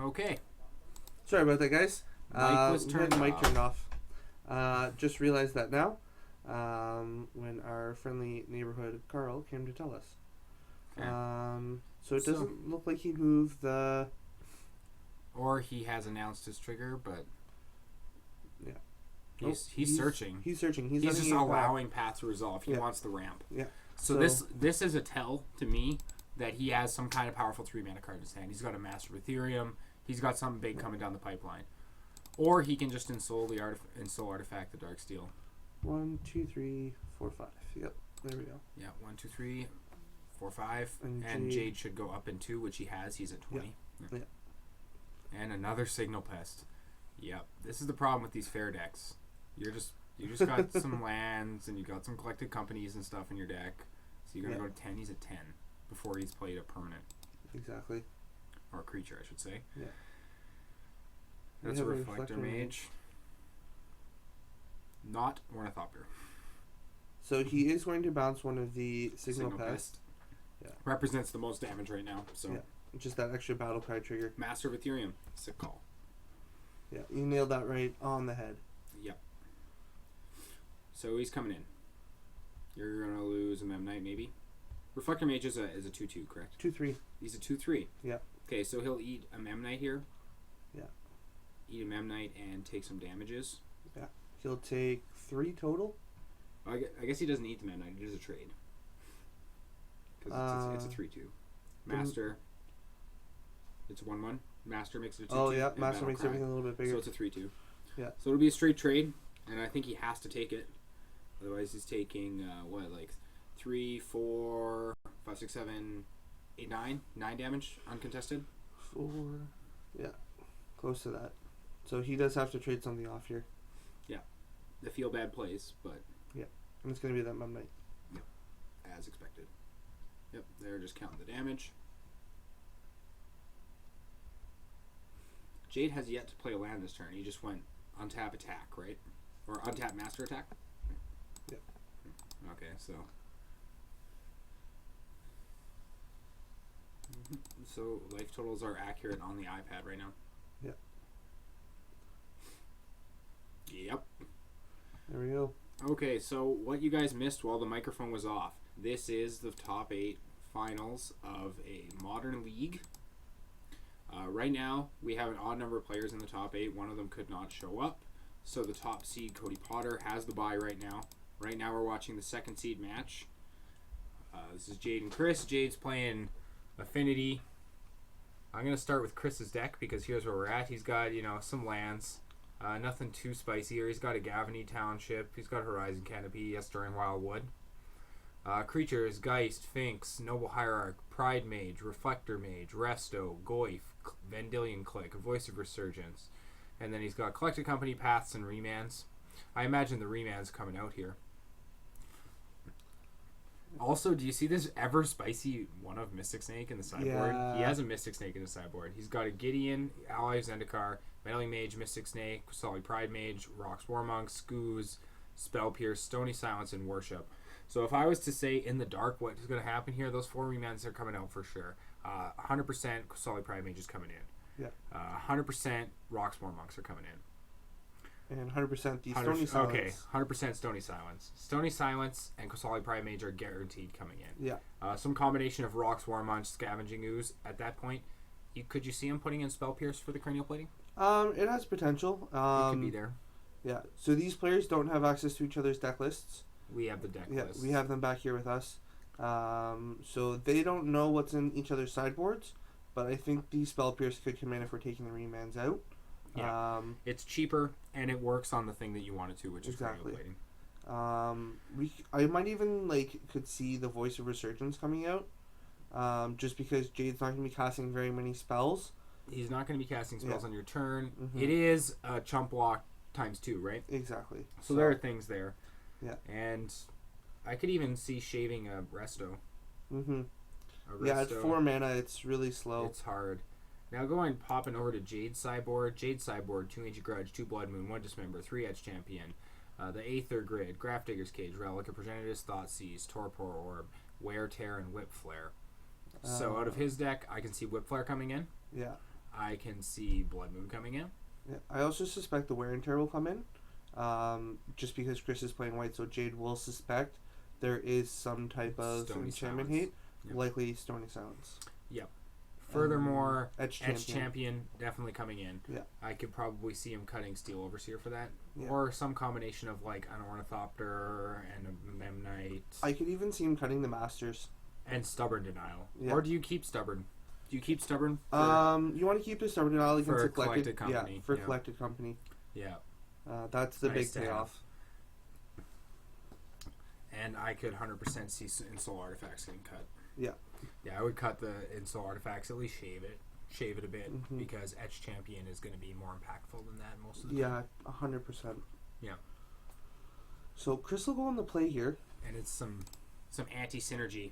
Okay. Sorry about that, guys. Mic was We had turned the mic off. turned off. Just realized that now when our friendly neighborhood Carl came to tell us. Okay. So it So- doesn't look like he moved the... Or he has announced his trigger, but Yeah. he's searching. He's searching. He's letting just you back. allowing path to resolve. He Yeah. wants the ramp. Yeah. So this is a tell to me that he has some kind of powerful 3-mana card in his hand. He's got a Master of Ethereum. He's got something big coming down the pipeline. Or he can just Ensoul Artifact, the Darksteel. 1, 2, 3, 4, 5. Yep. There we go. Yeah, 1, 2, 3, 4, 5. And And Jade. Jade should go up in 2, which he has. He's at 20. Yeah. And another Signal Pest. Yep. This is the problem with these fair decks. You just got some lands and you got some collected companies and stuff in your deck. So you're gonna go to 10. He's at 10 before he's played a permanent Exactly. or a creature, I should say. Yeah. That's We a have a Reflector Reflector Mage. Not Ornithopter. So he is going to bounce one of the Signal Pest. Yeah. Represents the most damage right now. So Yeah. Just that extra battle card trigger. Master of Ethereum. Sick call. Yeah, you nailed that right on the head. Yep. So he's coming in. You're gonna lose a Memnite maybe. Reflector Mage is a 2/2, correct? 2-3. He's a 2/3. Yeah. Okay, so he'll eat a Memnite here. Yeah. Eat a Memnite and take some damages. He'll take 3 total. I guess he doesn't eat the Memnite. He does a trade. Because it's a 3/2. Master. It's a 1/1. Master makes it a 2/2. Oh yeah, and Master Battle makes Cry. everything a little bit bigger. So it's a 3/2. Yeah. So it'll be a straight trade, and I think he has to take it. Otherwise, he's taking 3, 4, 5, 6, 7, 8, 9 damage uncontested. 4. Yeah, close to that. So he does have to trade something off here, The feel bad plays, but and it's going to be that Mum Knight. as expected. Yep, they're just counting the damage. Jade has yet to play a land this turn. He just went untap attack, right? Or untap master attack? Yep. Okay, so. So life totals are accurate on the iPad right now. Yep. Yep. There we go. Okay, so what you guys missed while the microphone was off. This is the top 8 finals of a modern league. Right now, we have an odd number of players in the top 8. One of them could not show up. So the top seed, Cody Potter, has the bye right now. Right now, we're watching the second seed match. This is Jade and Chris. Jade's playing Affinity. I'm going to start with Chris's deck because here's where we're at. He's got, some lands. Nothing too spicy here. He's got a Gavany Township. He's got Horizon Canopy, Estering Wildwood. Creatures, Geist, Finks, Noble Hierarch, Pride Mage, Reflector Mage, Resto, Goyf, Vendilion Click, Voice of Resurgence. And then he's got Collected Company, Paths, and Remands. I imagine the Remands coming out here. Also, do you see this ever spicy one of Mystic Snake in the sideboard? Yeah. He has a Mystic Snake in the sideboard. He's got a Gideon, Ally of Zendikar, Meddling Mage, Mystic Snake, Solid Pride Mage, Rocks Warmonk, Scooz, Spell Pierce, Stony Silence, and Worship. So if I was to say in the dark what is going to happen here, those 4 remands are coming out for sure. 100% Solid Pride Mage is coming in. Yeah. 100% Rocks Warmonks are coming in. And 100% the 100 Stony Silence. Okay, 100% Stony Silence. Stony Silence and Solid Pride Mage are guaranteed coming in. Yeah. Some combination of Rocks Warmonk, Scavenging Ooze. At that point, could you see him putting in Spell Pierce for the Cranial Plating? It has potential. It could be there. Yeah. So these players don't have access to each other's deck lists. We have the deck list. We have them back here with us. So they don't know what's in each other's sideboards, but I think the Spell Pierce could come in if we're taking the remands out. Yeah. It's cheaper and it works on the thing that you want it to, which Exactly. is Cranial Plating. I might even could see the Voice of Resurgence coming out, just because Jade's not going to be casting very many spells. He's not going to be casting spells on your turn. Mhm. It is a chump block times 2, right? Exactly. So there are things there. Yeah. And I could even see shaving a Resto. Mm-hmm. A Resto. Yeah, at 4 mana, it's really slow. It's hard. Now popping over to Jade's sideboard. Jade's sideboard, 2 Ancient Grudge, 2 Blood Moon, 1 Dismember, 3 Edge Champion, the Aether Grid, Grafdigger's Cage, Relic of Progenitus, Thoughtseize, Torpor Orb, Wear Tear, and Whip Flare. So out of his deck, I can see Whip Flare coming in. Yeah. I can see Blood Moon coming in. Yeah, I also suspect the Wear and Tear will come in. Just because Chris is playing white, so Jade will suspect there is some type of Stony enchantment Silence. hate, Yep. likely Stony Silence. Furthermore, Edge Edge Champion. Champion definitely coming in. Yeah. I could probably see him cutting Steel Overseer for that. Yeah. Or some combination of like an Ornithopter and a Memnite I could even see him cutting the Masters. and Stubborn Denial. Yeah. Or do you keep Stubborn? Do you keep Stubborn? You want to keep the Stubborn Denial against For a collected company, Yeah, for yeah. collected company. Yeah. That's the Nice big to have. payoff. And I could 100% see Install Artifacts getting cut. Yeah. Yeah, I would cut the Install Artifacts, at least shave it a bit, Mhm. because Etch Champion is going to be more impactful than that most of the time. Yeah, 100%. Yeah. So Chris will go on the play here. And it's some anti-synergy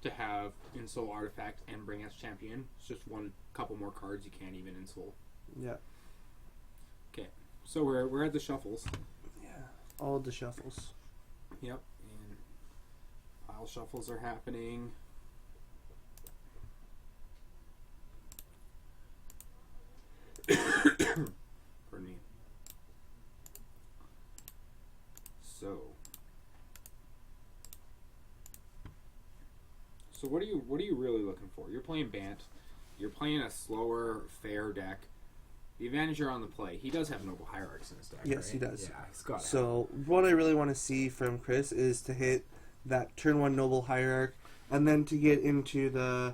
to have Install Artifact and bring Etch Champion. It's just one couple more cards you can't even install. Yeah. So we're at the shuffles. Yeah. All the shuffles. Yep. And pile shuffles are happening. Pardon me. So what are you really looking for? You're playing Bant. You're playing a slower, fair deck. The advantage you're on the play. He does have Noble Hierarchs in his deck, Yes, right? he does. Yeah, he's got it. So what I really want to see from Chris is to hit that turn 1 Noble Hierarch, and then to get into the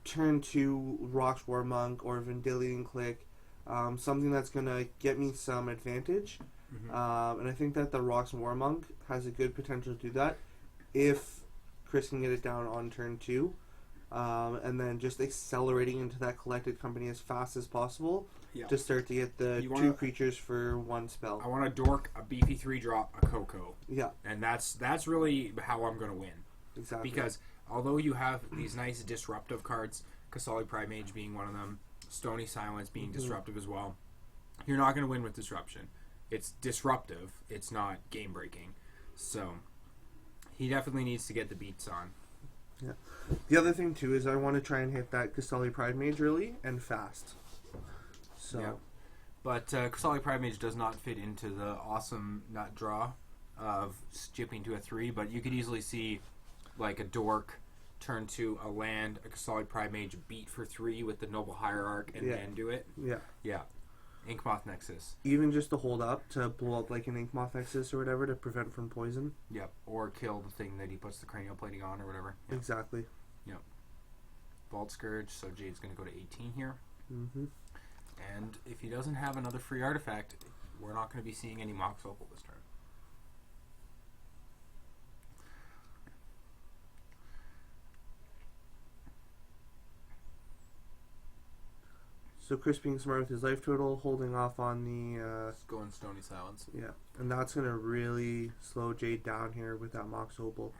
turn 2 Rocks War Monk or Vendilion Click, something that's going to get me some advantage. Mhm. And I think that the Rocks War Monk has a good potential to do that if Chris can get it down on turn 2. And then just accelerating into that collected company as fast as possible Yeah. to start to get the You 2 wanna- creatures for 1 spell. I want a Dork, a beefy 3-drop, a Coco. Yeah, And that's really how I'm going to win. exactly. Because although you have these nice disruptive cards, Kasali Primage being one of them, Stony Silence being disruptive as well, you're not going to win with disruption. It's disruptive. It's not game breaking. So he definitely needs to get the beats on. The other thing too is I want to try and hit that Kasali Pride Mage early and fast. So Yeah. But Kasali Primage does not fit into the awesome nut draw of skipping to a 3, but you could easily see like a Dork turn to a land, a Kasali Primage beat for 3 with the Noble Hierarch, and Yeah. then do it. yeah, Yeah. Inkmoth Nexus. even just to hold up to blow up like an Inkmoth Nexus or whatever to prevent from poison. Yep. Or kill the thing that he puts the cranial plating on or whatever. Yep. Exactly. Vault Scourge, so Jade's going to go to 18 here. Mm-hmm. And if he doesn't have another free artifact, we're not going to be seeing any Mox Opal this turn. So Chris being smart with his life total, holding off on the Let's go in Stony Silence. yeah, and that's gonna really slow Jade down here with that Mox Opal.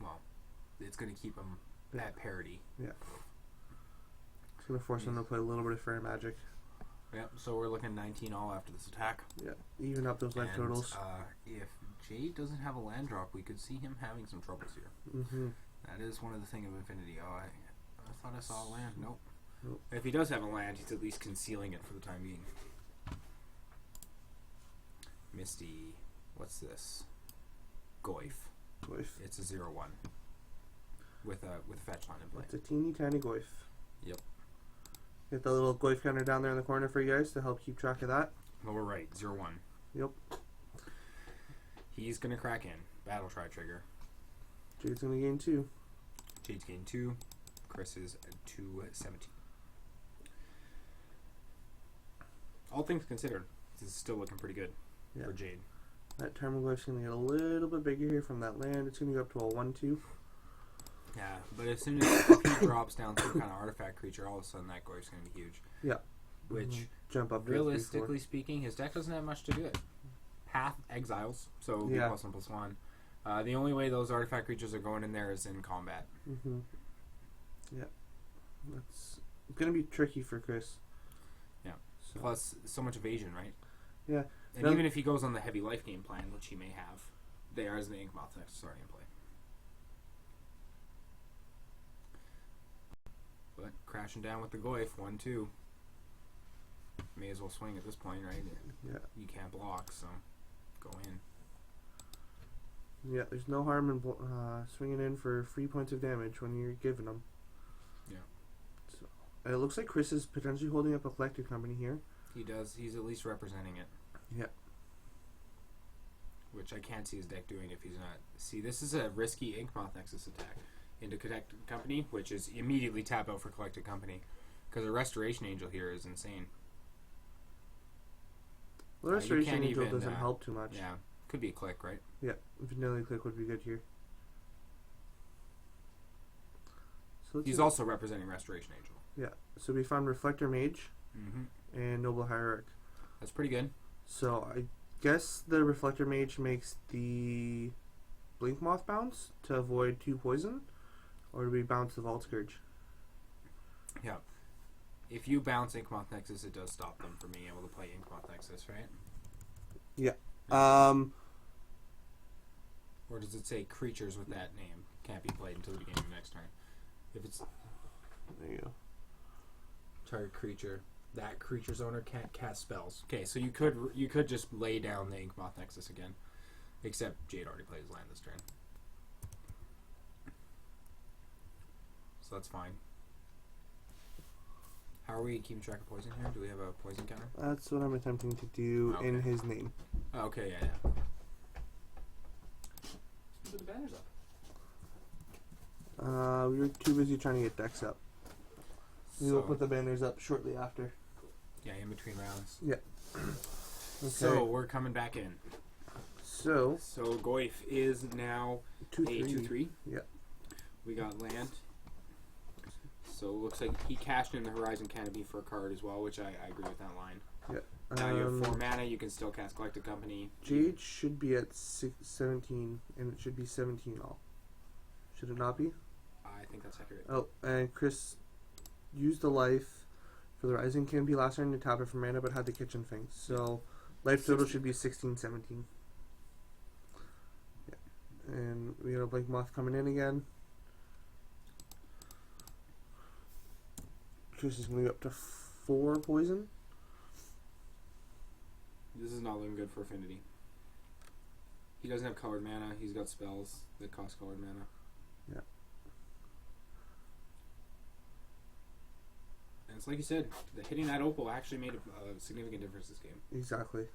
Well, it's going to keep him at parity. It's gonna force him to play a little bit of fair magic. Yep, so we're looking 19 all after this attack. Yeah, even up those life And, totals. if Jade doesn't have a land drop, we could see him having some troubles here. Mm-hmm. That is one of the thing of Infinity. Oh, I thought I saw a land. Nope. Nope. If he does have a land, he's at least concealing it for the time being. Misty. What's this? Goyf. Goyf. It's a 0/1 with a fetch line in play. It's a teeny tiny Goyf. Yep. Get the little Goyf counter down there in the corner for you guys to help keep track of that. Lower right, 0/1. Yep. He's gonna crack in. Battle try trigger. Jade's gonna gain 2. Jade's gain 2. Chris is 217. All things considered, this is still looking pretty good Yeah. for Jade. That Tarmogoyf's gonna get a little bit bigger here from that land. It's gonna go up to a 1/2. Yeah, but as soon as he drops down some kind of artifact creature, all of a sudden that Goyf's going to be huge. Yeah. Which, Mhm. Jump up to a 3/4. realistically speaking, his deck doesn't have much to do it. Path exiles, so Yeah. +1/+1. The only way those artifact creatures are going in there is in combat. Mm-hmm. Yeah. That's gonna be tricky for Chris. Yeah. So, Plus, so much evasion, right? Yeah. And Now- even if he goes on the heavy life game plan, which he may have, there is the Inkmoth next starting in play. But crashing down with the Goyf, 1/2. may as well swing at this point, right? Yeah. You can't block, so go in. Yeah, there's no harm in swinging in for 3 points of damage when you're giving them. Yeah. So it looks like Chris is potentially holding up a collector company here. He does. He's at least representing it. Yeah. Which I can't see his deck doing if he's not. See, this is a risky Inkmoth Nexus attack into Collected Company, which is immediately tap out for Collected Company. Because a Restoration Angel here is insane. Well, you Restoration can't Angel even, doesn't help too much. Yeah. Could be a click, right? Yeah, Vanilla Click would be good here. So He's also representing Restoration Angel. Yeah, so we found Reflector Mage Mm-hmm. and Noble Hierarch. That's pretty good. So I guess the Reflector Mage makes the Blink Moth bounce to avoid 2 poison, or do we bounce the Vault Scourge? Yeah. If you bounce Inkmoth Nexus, it does stop them from being able to play Inkmoth Nexus, right? Yeah. Or does it say creatures with that name can't be played until the beginning of next turn? If it's There you go. target creature, that creature's owner can't cast spells. Okay, so you could just lay down the Inkmoth Nexus again, except Jade already plays land this turn, so that's fine. How are we keeping track of poison here? Do we have a poison counter? That's what I'm attempting to do Okay. in his name. Oh, okay, yeah. Put the banners up. We were too busy trying to get decks up. We will So- put the banners up shortly after. Yeah, in between rounds. Yeah. Okay. So we're coming back in. So So Goyf is now 2-3. 2-3. Yeah. We got land. So it looks like he cashed in the Horizon Canopy for a card as well, which I agree with that line. Yeah. Now you have 4 mana, you can still cast Collected Company. Jade should be at 17, and it should be 17 all. Should it not be? I think that's accurate. Oh, and Chris used the life for the Rising Canopy last turn to tap it for mana, but had the Kitchen Finks. So life total 16. should be 16, 17. Yeah. And we got a Blink Moth coming in again. Chris is going to be up to 4 poison. This is not looking good for Affinity. He doesn't have colored mana, he's got spells that cost colored mana. Yeah. And it's like you said, hitting that Opal actually made a significant difference this game. Exactly.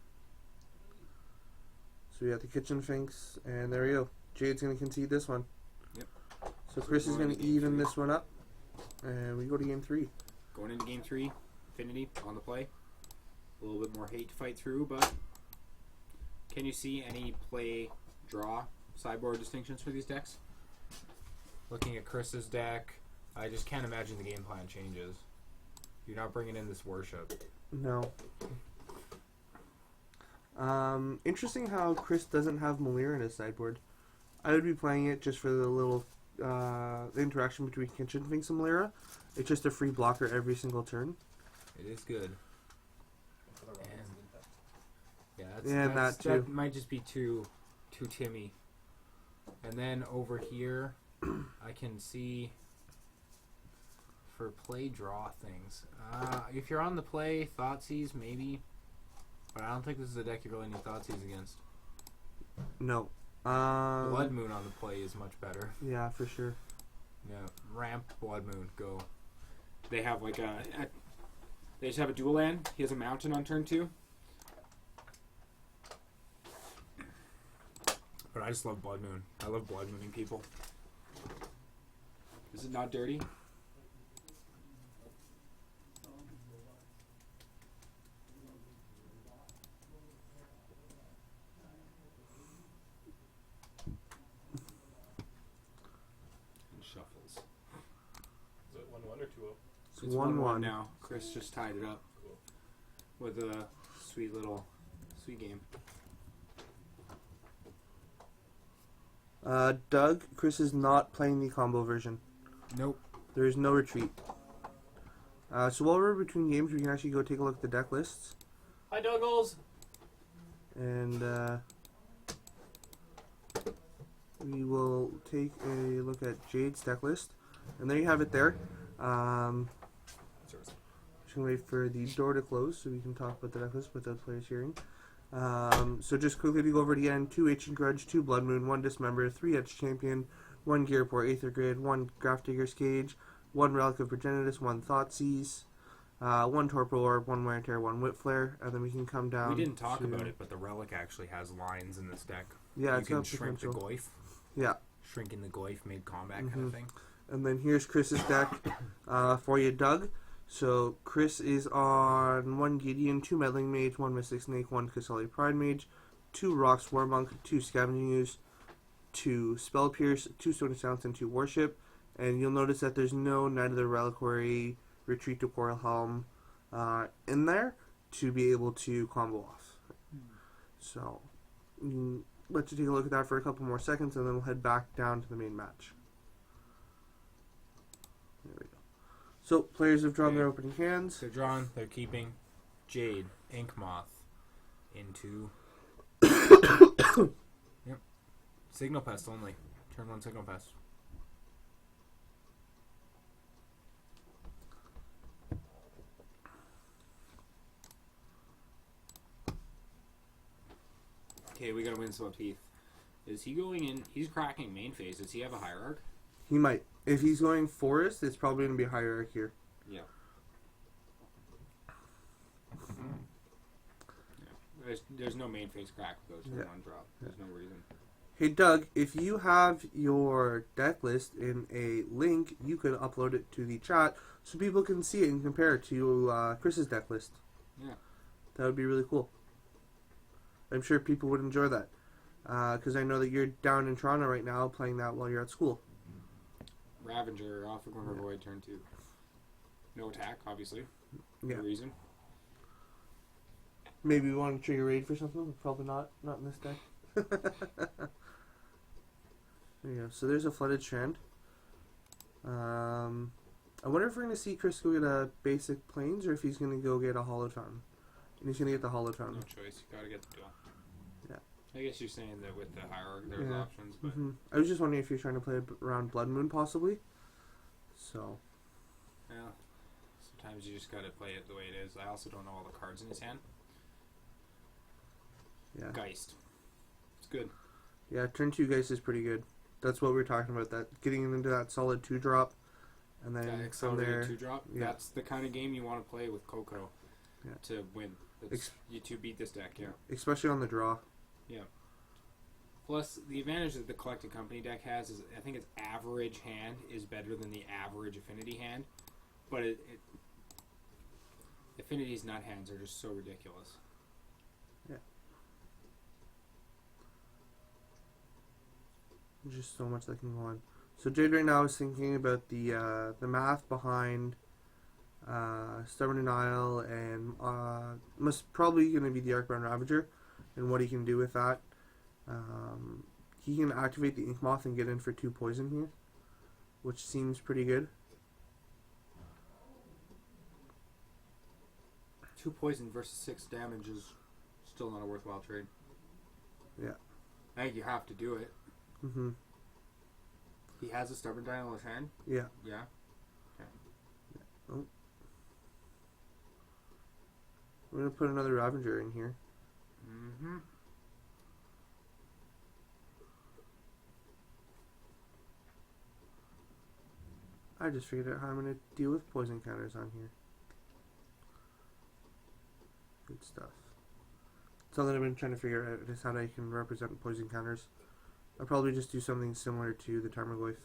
So we got the Kitchen Finks, and there we go. Jade's going to concede this one. Yep. So Chris is going going to to game even 3. this one up, and we go to game 3. Going into game 3, Affinity on the play. A little bit more hate to fight through, but can you see any play, draw, sideboard distinctions for these decks? Looking at Chris's deck, I just can't imagine the game plan changes. You're not bringing in this worship. No. Interesting how Chris doesn't have Malira in his sideboard. I would be playing it just for the little the interaction between Kitchen Finks and Malira. It's just a free blocker every single turn. It is good. Yeah, And that too. That might just be too Timmy. And then over here, I can see for play draw things. If you're on the play, Thoughtseize maybe, but I don't think this is a deck you really need Thoughtseize against. No. Blood Moon on the play is much better. Yeah, for sure. Yeah, ramp Blood Moon, go. They have like they just have a dual land. He has a mountain on turn 2. But I just love Blood Moon. I love Blood Mooning people. Is it not dirty? And shuffles. Is it 1-1 or 2-0? It's It's 1-1 1-1 now. Chris just tied it up with a sweet game. Doug, Chris is not playing the combo version. Nope. There is no retreat. So while we're between games, we can actually go take a look at the deck lists. Hi, Douglas! And we will take a look at Jade's deck list. And there you have it there. Just gonna wait for the door to close so we can talk about the deck list without players hearing. So just quickly to go over it again: 2 Ancient Grudge, 2 Blood Moon, 1 Dismember, 3 Edge Champion, 1 Gearport Aether Grid, 1 Grafdigger's Cage, 1 Relic of Progenitus, 1 Thoughtseize, 1 Torpor Orb, 1 Wear and Tear, 1 Whip Flare, and then we can come down. We didn't talk to- about it, but the relic actually has lines in this deck. Yeah, You it's can got shrink the potential. Goyf. Yeah. Shrinking the Goyf mid-combat kind of thing. And then here's Chris's deck for you, Doug. So Chris is on 1 Gideon, 2 Meddling Mage, 1 Mystic Snake, 1 Kasali Pride Mage, 2 Rocks Warmonk, 2 Scavenging Ooze, 2 Spell Pierce, 2 Stone Silence, and 2 Worship. And you'll notice that there's no Knight of the Reliquary, Retreat to Coral Helm in there to be able to combo off. So let's take a look at that for a couple more seconds, and then we'll head back down to the main match. There we go. So players have drawn their opening hands. They're drawn. They're keeping Jade, Ink Moth into yep. Signal Pest only. Turn 1 Signal Pest. Okay, we got a Windswept Heath. Is he going in? He's cracking main phase. Does he have a Hierarch? He might. If he's going Forest, it's probably going to be Hierarch here. Yeah. There's no main phase crack with those for one drop. There's no reason. Hey Doug, if you have your deck list in a link, you could upload it to the chat so people can see it and compare it to Chris's deck list. Yeah. That would be really cool. I'm sure people would enjoy that. Because I know that you're down in Toronto right now playing that while you're at school. Ravager off the Glimmer Void, turn 2. No attack, obviously. Yeah. No reason. Maybe we want to trigger raid for something. Probably not. Not in this deck. There you go. So there's a Flooded Strand. I wonder if we're going to see Chris go get a basic Plains or if he's going to go get a Hollow Fountain. And he's going to get the Hollow Fountain. No choice. You gotta get the duel. Yeah. I guess you're saying that with the Hierarch there's Yeah. options, but I was just wondering if you're trying to play around Blood Moon possibly. So. yeah. Sometimes you just gotta play it the way it is. I also don't know all the cards in his hand. Yeah. Geist. It's good. Yeah, turn 2 Geist is pretty good. That's what we were talking about. That getting into that solid 2-drop, and then That from there. accelerated 2-drop. yeah. That's the kind of game you want to play with Coco Yeah. to win. You two beat this deck, yeah. Especially on the draw. Yeah. Plus, the advantage that the Collected Company deck has is I think its average hand is better than the average Affinity hand. But Affinity's nut hands are just so ridiculous. Yeah. There's just so much that can go on. So Jade right now is thinking about the math behind Stubborn Denial and must probably going to be the Arcbound Ravager and what he can do with that. He can activate the Ink Moth and get in for 2 poison here, which seems pretty good. 2 poison versus 6 damage is still not a worthwhile trade. Yeah. I think you have to do it. Mm-hmm. He has a Stubborn Dial in his hand? Yeah. Yeah. Oh. We're going to put another Ravager in here. Mm-hmm. I just figured out how I'm going to deal with poison counters on here. Good stuff. Something I've been trying to figure out is how I can represent poison counters. I'll probably just do something similar to the Tarmogoyf.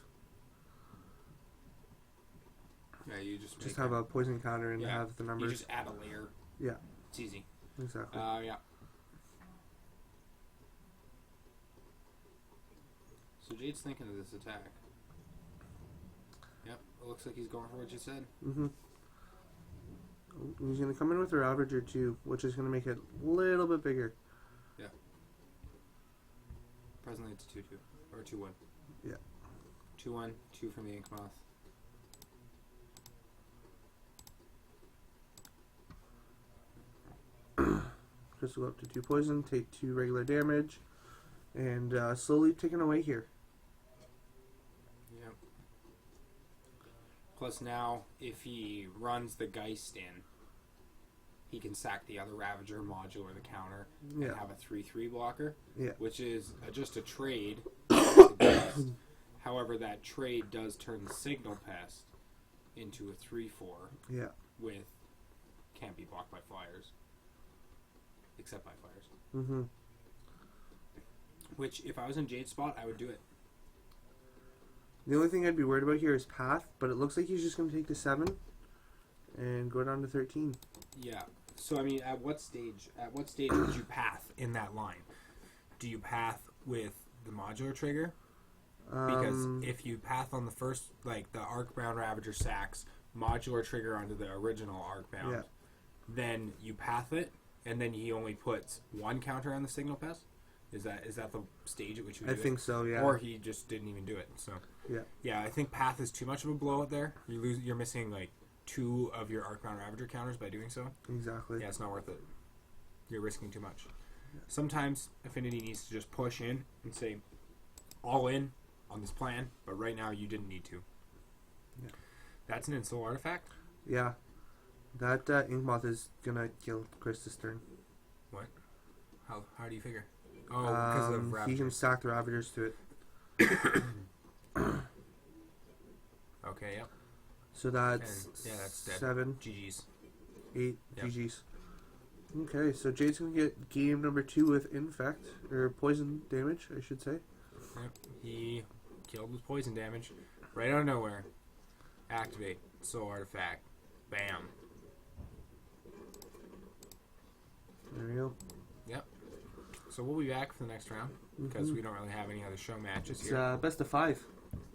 Yeah, you just Just make have a poison counter and have the You numbers. just add a layer. Yeah, It's easy. exactly. Yeah. So Jade's thinking of this attack. Yep, it looks like he's going for what you said. Mm-hmm. He's going to come in with a Ravager too, which is going to make it a little bit bigger. Presently it's 2-2. Or 2-1. Yeah. 2-1, 2 from the Ink Moth. Chris will go up to 2 poison, take 2 regular damage, and slowly taken away here. Yep. Plus now, if he runs the Geist in, he can sack the other Ravager, module, or the counter, and Yeah. have a 3/3 blocker. Yeah. Which is just a trade. However, that trade does turn the Signal Pest into a 3/4 Yeah. with can't be blocked by flyers, except by flyers. Mm-hmm. Which, if I was in Jade's spot, I would do it. The only thing I'd be worried about here is path, but it looks like he's just going to take the 7 and go down to 13. Yeah. So I mean, at what stage would you path in that line? Do you path with the modular trigger? Because if you path on the first, like the Arcbound Ravager sacks modular trigger onto the original Arcbound, Yeah. then you path it, and then he only puts one counter on the Signal Pest. Is that the stage at which you would I do think it? so, yeah. Or he just didn't even do it. So Yeah. I think path is too much of a blowout there. You're missing like 2 of your Arcbound Ravager counters by doing so. Exactly. Yeah, it's not worth it. You're risking too much. Sometimes Affinity needs to just push in and say, all in on this plan, but right now you didn't need to. Yeah. That's an Insul artifact? Yeah. That Inkmoth is going to kill Chris this turn. What? How do you figure? Oh, because of He Ravagers. can stack the Ravagers to it. Okay, yep. So that's, And, yeah, that's dead. 7, GG's. 8 Yep. GG's. Okay, so Jade's going to get game number 2 with Infect, or poison damage, I should say. Yep. He killed with poison damage. Right out of nowhere. Activate. Soul artifact. Bam. There we go. Yep. So we'll be back for the next round, because we don't really have any other show matches It's here. best of 5.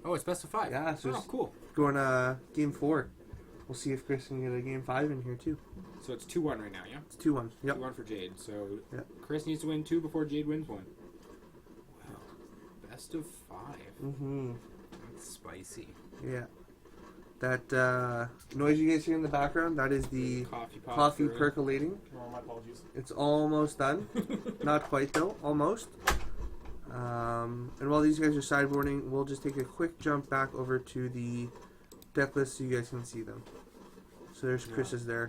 Oh, it's best of 5. Yeah, so Oh, it's cool. going game 4. We'll see if Chris can get a game 5 in here too. So it's 2-1 right now, yeah? It's 2-1. Yep. 2-1 for Jade. So Yep. Chris needs to win 2 before Jade wins 1. Wow. Best of 5. Mm-hmm. That's spicy. Yeah. That noise you guys hear in the background, that is the Coffee pot. coffee for- percolating. Oh, my apologies. It's almost done. Not quite though, almost. And while these guys are sideboarding, we'll just take a quick jump back over to the deck list so you guys can see them. So there's Yeah. Chris's there.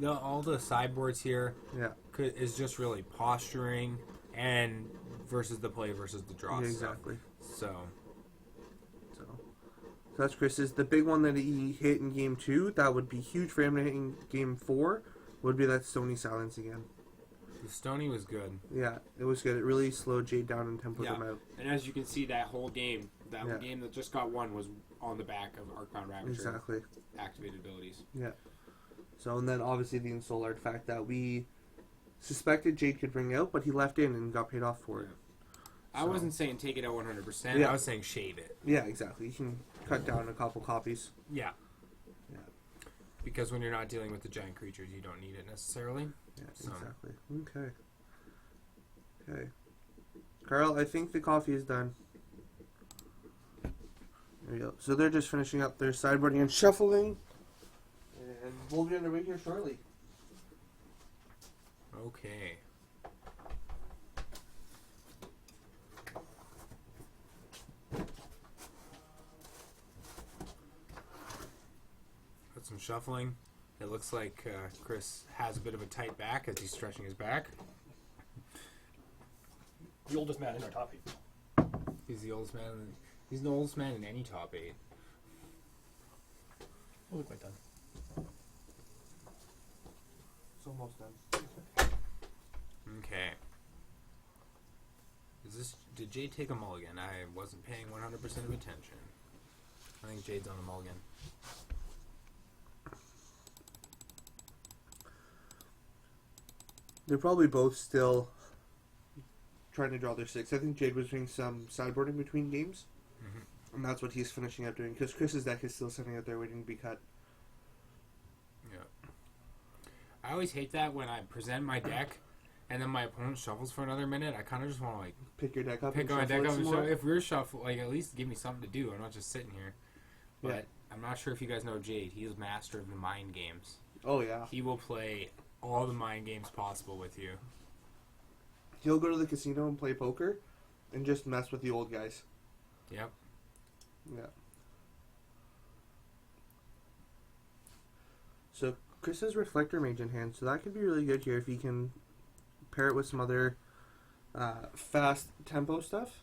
All the sideboards here Yeah, is just really posturing and versus the play versus the draw. yeah, stuff. exactly. So So that's Chris's. The big one that he hit in game 2, that would be huge for him to hit in game 4, would be that Stony Silence again. the Stony was good. Yeah, it was good. It really slowed Jade down and tempoed Yeah. him out. And as you can see, that whole game, Yeah. game that just got won was on the back of Arcbound Ravager Exactly. activated abilities. Yeah. So, and then obviously the Insul artifact that we suspected Jade could bring out, but he left in and got paid off for it. I So- wasn't saying take it out 100%. Yeah. I was saying shave it. Yeah, exactly. You can cut down a couple copies. Yeah. Yeah. Because when you're not dealing with the giant creatures, you don't need it necessarily. Yeah, So- exactly. Okay. Okay. Carl, I think the coffee is done. There you go. So they're just finishing up their sideboarding and shuffling. And we'll be underway here shortly. Okay. Got some shuffling. It looks like Chris has a bit of a tight back as he's stretching his back. The oldest man in our top 8. He's the oldest man. He's the oldest man in any top 8. We'll look like done. It's almost done. Okay. Did Jade take a mulligan? I wasn't paying 100% of attention. I think Jade's on a mulligan. They're probably both still trying to draw their 6. I think Jade was doing some sideboarding between games. Mhm. And that's what he's finishing up doing. Because Chris's deck is still sitting out there waiting to be cut. Yeah. I always hate that when I present my deck and then my opponent shuffles for another minute. I kind of just want to like Pick your deck up pick and my shuffle deck it up some and more. if we're shuffle, like at least give me something to do. I'm not just sitting here. But Yeah. I'm not sure if you guys know Jade. He's master of the mind games. Oh, yeah. He will play all the mind games possible with you. He'll go to the casino and play poker and just mess with the old guys. Yep. Yeah. So Chris has Reflector Mage in hand, so that could be really good here if he can pair it with some other fast tempo stuff.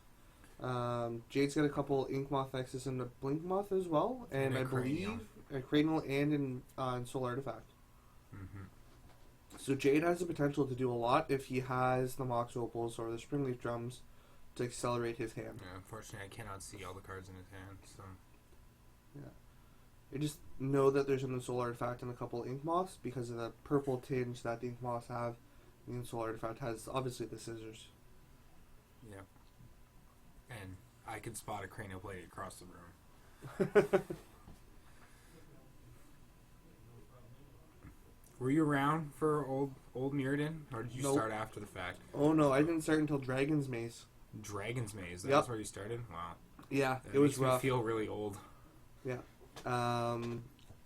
Jade's got a couple Ink Moth Nexus and a Blink Moth as well, and And a I believe Cranial. a Cranial and in Soul Artifact. Mm-hmm. So Jade has the potential to do a lot if he has the Mox Opals or the Springleaf Drums to accelerate his hand. Yeah, unfortunately, I cannot see all the cards in his hand. So I just know that there's an Soul Artifact and a couple Ink Moths because of the purple tinge that the Ink Moths have. The Soul Artifact has obviously the scissors. yeah, and I can spot a Cranial Blade across the room. Were you around for old Mirrodin, or did you Nope. start after the fact? Oh no, I didn't start until Dragon's Maze. Dragon's Maze. That's Yep. where you started. Wow, Yeah, that it was makes me rough. feel really old.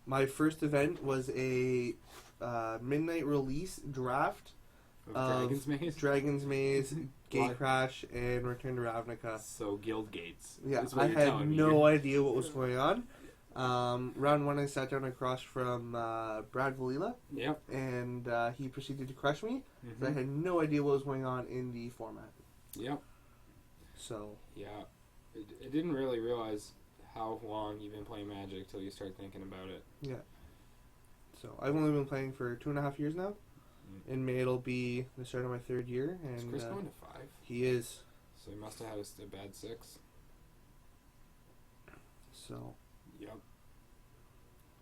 My first event was a midnight release draft Of of Dragon's Maze. Dragon's Maze, Why? Gate Crash, and Return to Ravnica. So Guild Gates. Yeah, is what I you're had telling me. no idea what was going on. Round one, I sat down across from Brad Valila, Yep. and he proceeded to crush me. Mhm. I had no idea what was going on in the format. Yep. So, Yeah. I didn't really realize how long you've been playing Magic till you start thinking about it. I've only been playing for 2.5 years now. Mm. In May, it'll be the start of my third year, Is and Chris going to 5? he is. So he must have had a bad 6. So, Yep.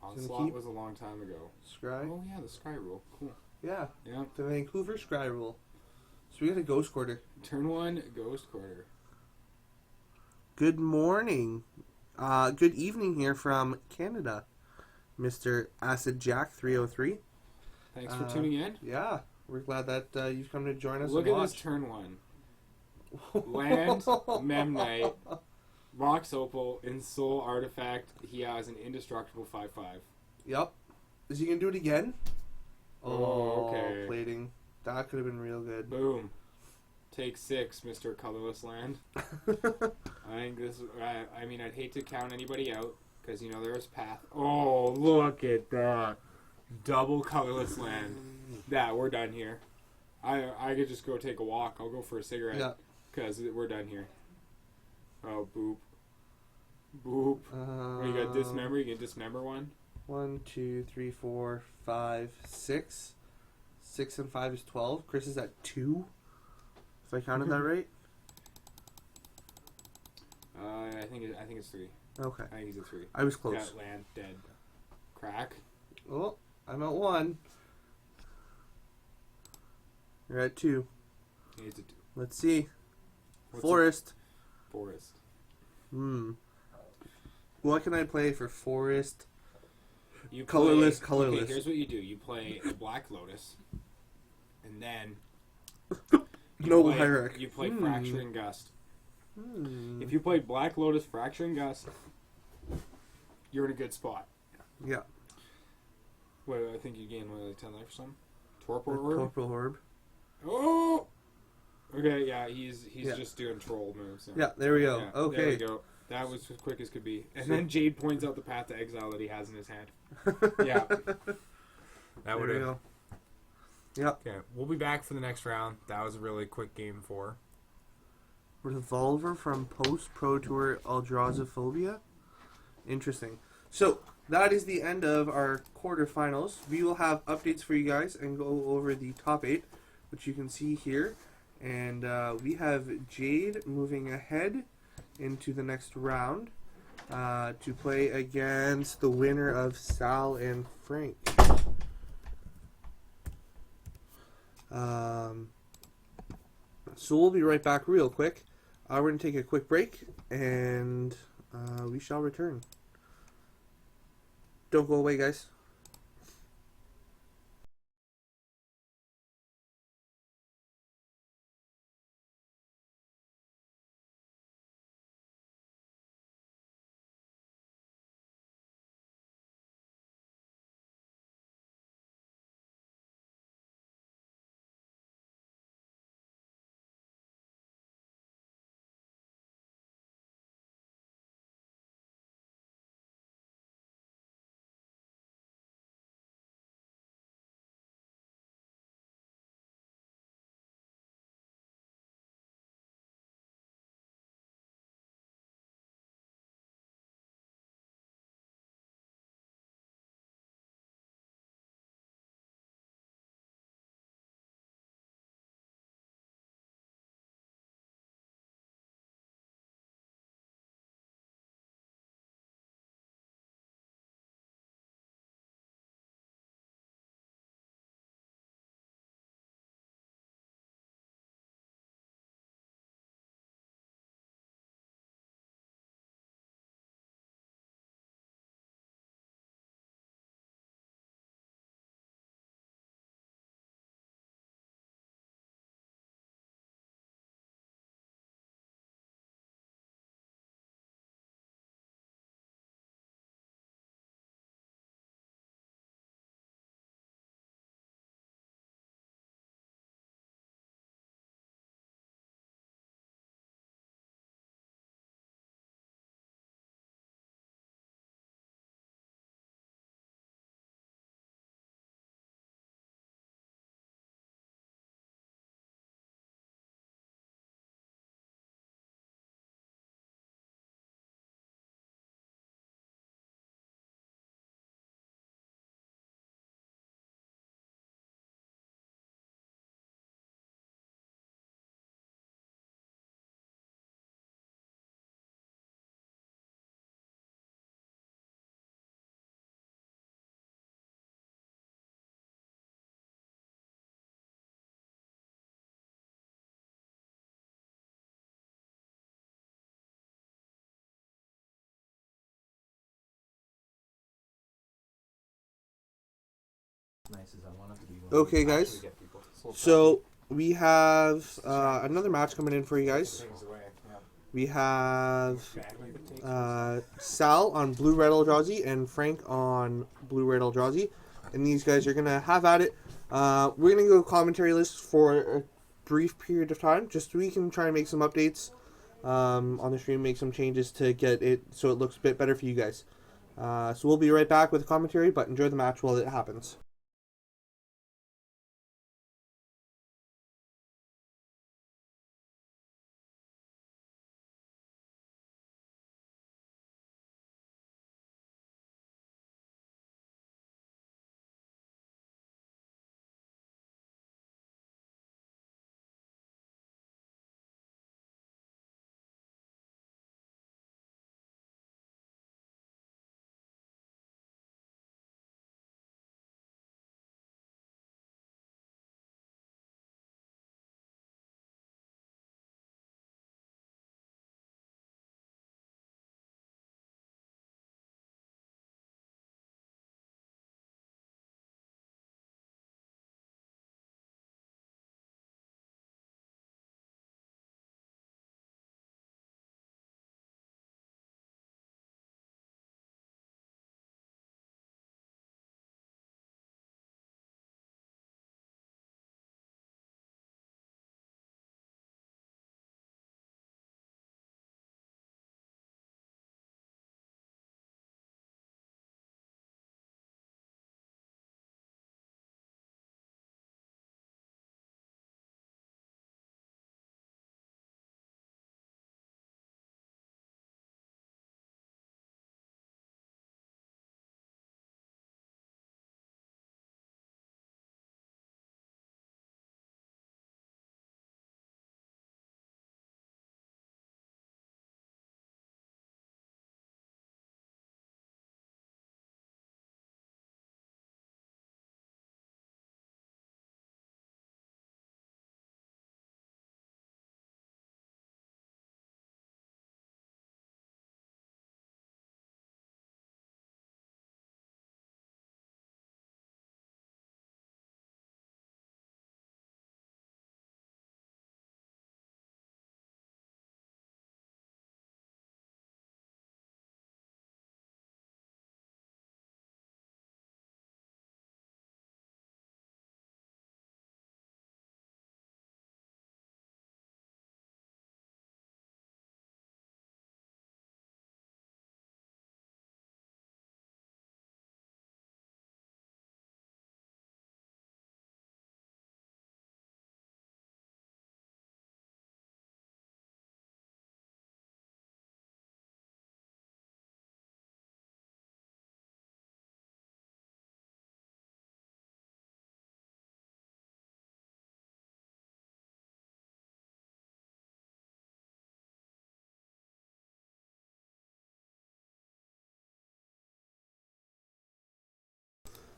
gonna Onslaught keep- was a long time ago. Scry. Oh yeah, the Sky Rule. Cool. Yeah, Yeah. the Vancouver Scry Rule. So we got a Ghost Quarter. Turn 1, Ghost Quarter. Good morning. Good evening here from Canada, Mr. Acid Jack 303. Thanks for tuning in. Yeah, we're glad that you've come to join us. Look and at this watch. turn 1. Land, Memnite, Mox Opal, and Soul Artifact. He has an indestructible 5/5. Yep. Is he gonna do it again? Oh, okay. Plating. That could have been real good. Boom. Take 6, Mr. Colorless Land. I think this. I mean, I'd hate to count anybody out because you know there's Path. Oh, look at that! Double Colorless Land. That we're done here. I could just go take a walk. I'll go for a cigarette Yeah. because we're done here. Oh, boop, boop. You got dismember. You can dismember one. 1, 2, 3, 4, 5, 6. 6 and 5 is 12. Chris is at 2. If I counted that right. I think it's 3. Okay. I think he's a 3. I was close. Got land dead. Crack. Oh, I'm at 1. You're at 2. He's a 2. Let's see. What's Forest. Forest. What can I play for Forest? You Colorless, play, colorless. Okay, here's what you do. You play a Black Lotus, and then Noble play, Hierarch. You play Fracturing Gust. Hmm. If you play Black Lotus, Fracturing Gust, you're in a good spot. Yeah. What, I think you gain, what, like 10 life or something? Torpor Orb? Corporal Orb. Oh! Okay, yeah, he's Yeah. just doing troll moves. So. Yeah, there we go. Yeah, Okay. There we go. That was as quick as could be. And So- then Jade points out the path to exile that he has in his hand. Yeah. That There would we have. go. Yep. Okay, we'll be back for the next round. That was a really quick game 4. Revolver from Post Pro Tour Eldrazophobia. Interesting. So that is the end of our quarterfinals. We will have updates for you guys and go over the top 8, which you can see here. And we have Jade moving ahead into the next round to play against the winner of Sal and Frank. So we'll be right back real quick. We're going to take a quick break, and we shall return. Don't go away, guys. nice as I want it to be. When Okay, we guys. actually get people to So we have another match coming in for you guys. Things away. Yeah. We have Sal on Blue Red Eldrazi and Frank on Blue Red Eldrazi. And these guys are going to have at it. We're going to go commentary list for a brief period of time, just so we can try and make some updates on the stream, make some changes to get it so it looks a bit better for you guys. So we'll be right back with commentary, but enjoy the match while it happens.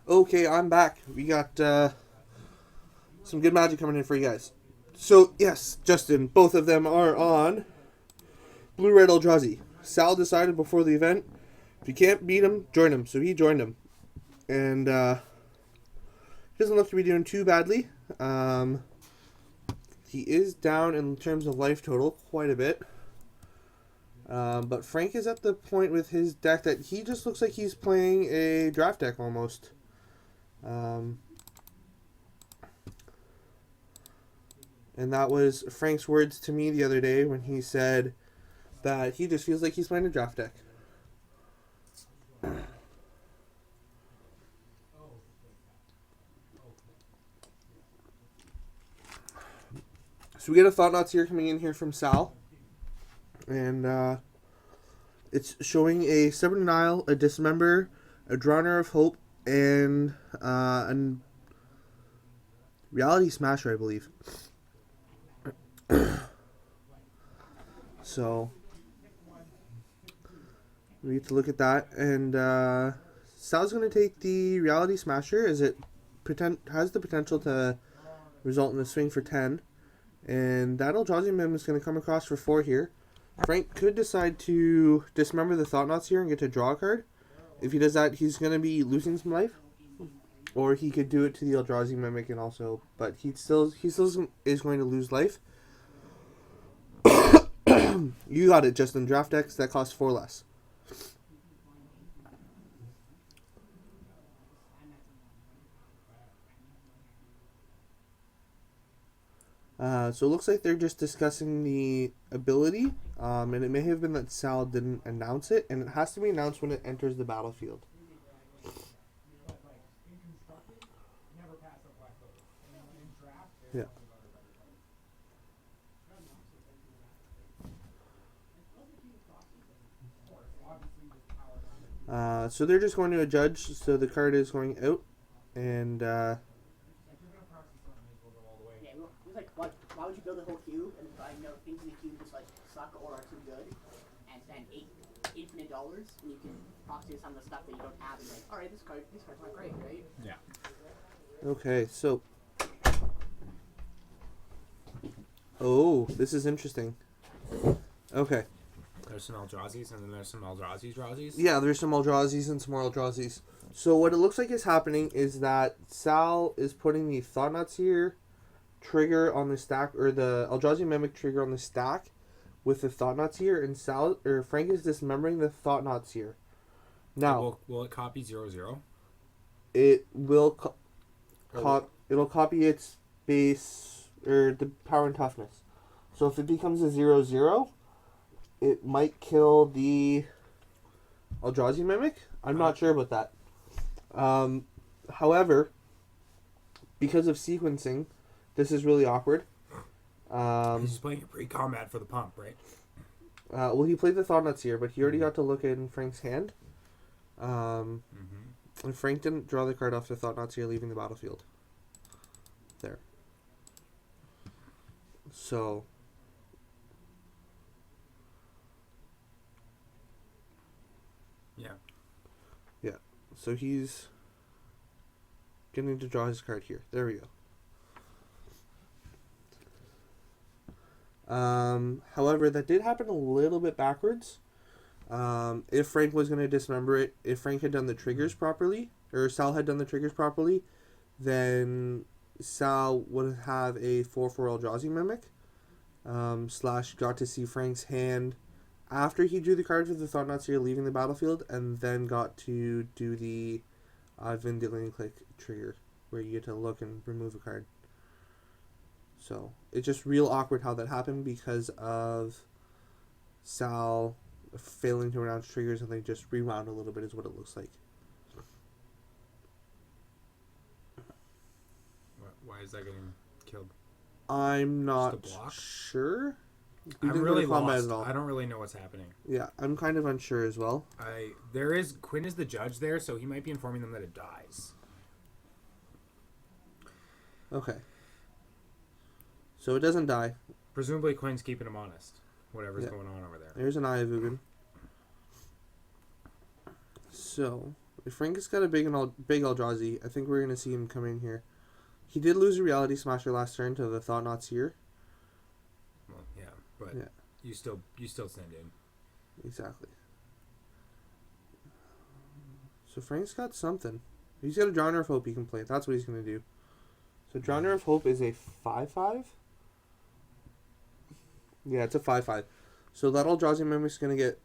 Okay, I'm back. We got some good magic coming in for you guys. So, yes, Justin, both of them are on Blue Red Eldrazi. Sal decided before the event, if you can't beat him, join him. So he joined him. And he doesn't look to be doing too badly. He is down in terms of life total quite a bit. But Frank is at the point with his deck that he just looks like he's playing a draft deck almost. And that was Frank's words to me the other day when he said that he just feels like he's playing a draft deck. So we get a Thought-Knots here coming in here from Sal. And it's showing a Stubborn Denial, a Dismember, a Drowner of Hope, and a Reality Smasher, I believe. So we need to look at that. And Sal's going to take the Reality Smasher as it has the potential to result in a swing for 10. And that Eldrazi Mim is going to come across for 4 here. Frank could decide to dismember the Thought-Knots here and get to draw a card. If he does that, he's going to be losing some life. Or he could do it to the Eldrazi Mimic and also, but he still is going to lose life. You got it, Justin. Draft decks that cost 4 less. So it looks like they're just discussing the ability, and it may have been that Sal didn't announce it, and it has to be announced when it enters the battlefield. Yeah. So they're just going to a judge, so the card is going out, and Yeah, it was like, why would you build a whole cube and find no things in the cube just like suck or are too good, and spend infinite dollars and you can proxy some of the stuff that you don't have and like, all right, these cards aren't great, right? Yeah. okay, so. Oh, this is interesting. Okay. There's some Eldrazi's and then there's some Eldrazi's. Yeah, there's some Eldrazi's and some more Eldrazi's. So what it looks like is happening is that Sal is putting the Thought-Knot Seer trigger on the stack, or the Eldrazi Mimic trigger on the stack with the Thought-Knot Seer, and Frank is dismembering the Thought-Knot Seer. Now, Will it copy 0/0? it will it'll copy its base, or the power and toughness. So if it becomes a 0/0, it might kill the Eldrazi Mimic. I'm not sure about that. However, because of sequencing, this is really awkward. He's playing a pre-combat for the pump, right? Well, he played the Thought-Knot Seer, but he already got to look in Frank's hand. And Frank didn't draw the card off the Thought-Knot Seer leaving the battlefield. There. So... Yeah. Yeah. So he's getting to draw his card here. There we go. However, that did happen a little bit backwards. If Frank was going to dismember it, if Frank had done the triggers properly, or Sal had done the triggers properly, then Sal would have a 4/4 Eldrazi Mimic. / got to see Frank's hand after he drew the card for the Thought-Knot Seer leaving the battlefield, and then got to do the Vendilion Click trigger, where you get to look and remove a card. So, it's just real awkward how that happened because of Sal failing to announce triggers, and they just rewound a little bit is what it looks like. Why is that getting killed? I'm not Just a block? sure. We I'm didn't go really to combat lost. at all. I don't really know what's happening. Yeah, I'm kind of unsure as well. Quinn is the judge there, so he might be informing them that it dies. Okay. So it doesn't die. Presumably Quinn's keeping him honest. Whatever's Yeah. going on over there. There's an Eye of Ugin. So, if Frank has got a big Eldrazi, I think we're going to see him come in here. He did lose a Reality Smasher last turn to the Thought-Knot Seer. Well, yeah, but Yeah. you still send in. Exactly. So Frank's got something. He's got a Drowner of Hope he can play. That's what he's going to do. So Drowner of Hope is a 5/5? Yeah, it's a 5/5. So that Eldrazi Mimic's going to get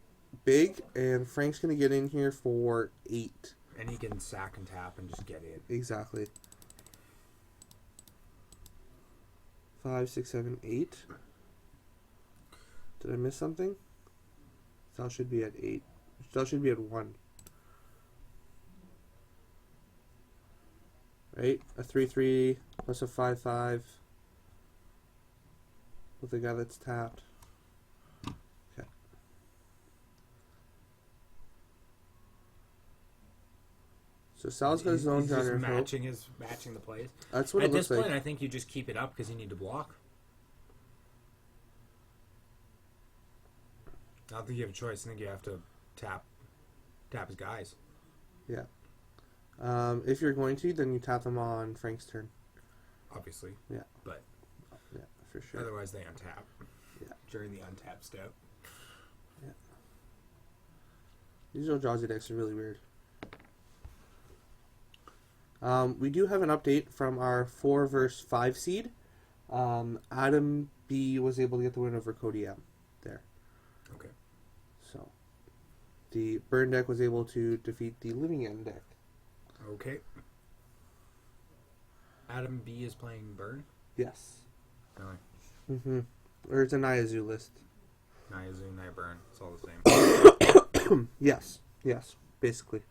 big, and Frank's going to get in here for 8. And he can sack and tap and just get in. Exactly. 5, 6, 7, 8. Did I miss something? Sal should be at 8. Sal should be at 1. Right? A 3/3 plus a 5/5 with the guy that's tapped. Okay. So Sal's got his own He's just Drowner of Hope. matching the plays. That's what At it this looks point, like. I think you just keep it up because you need to block. I don't think you have a choice. I think you have to tap his guys. Yeah. If you're going to, then you tap them on Frank's turn. Obviously. Yeah. But Yeah, for sure. otherwise they untap. Yeah. During the untap step. These Eldrazi decks are really weird. We do have an update from our 4 versus 5 seed. Adam B was able to get the win over Cody M there. Okay. So the Burn deck was able to defeat the Living End deck. Okay. Adam B is playing Burn. Yes. Really? Mm-hmm. Or it's a Nyazu list. Nyazu, Nia Burn. It's all the same. Yes. Yes. Basically.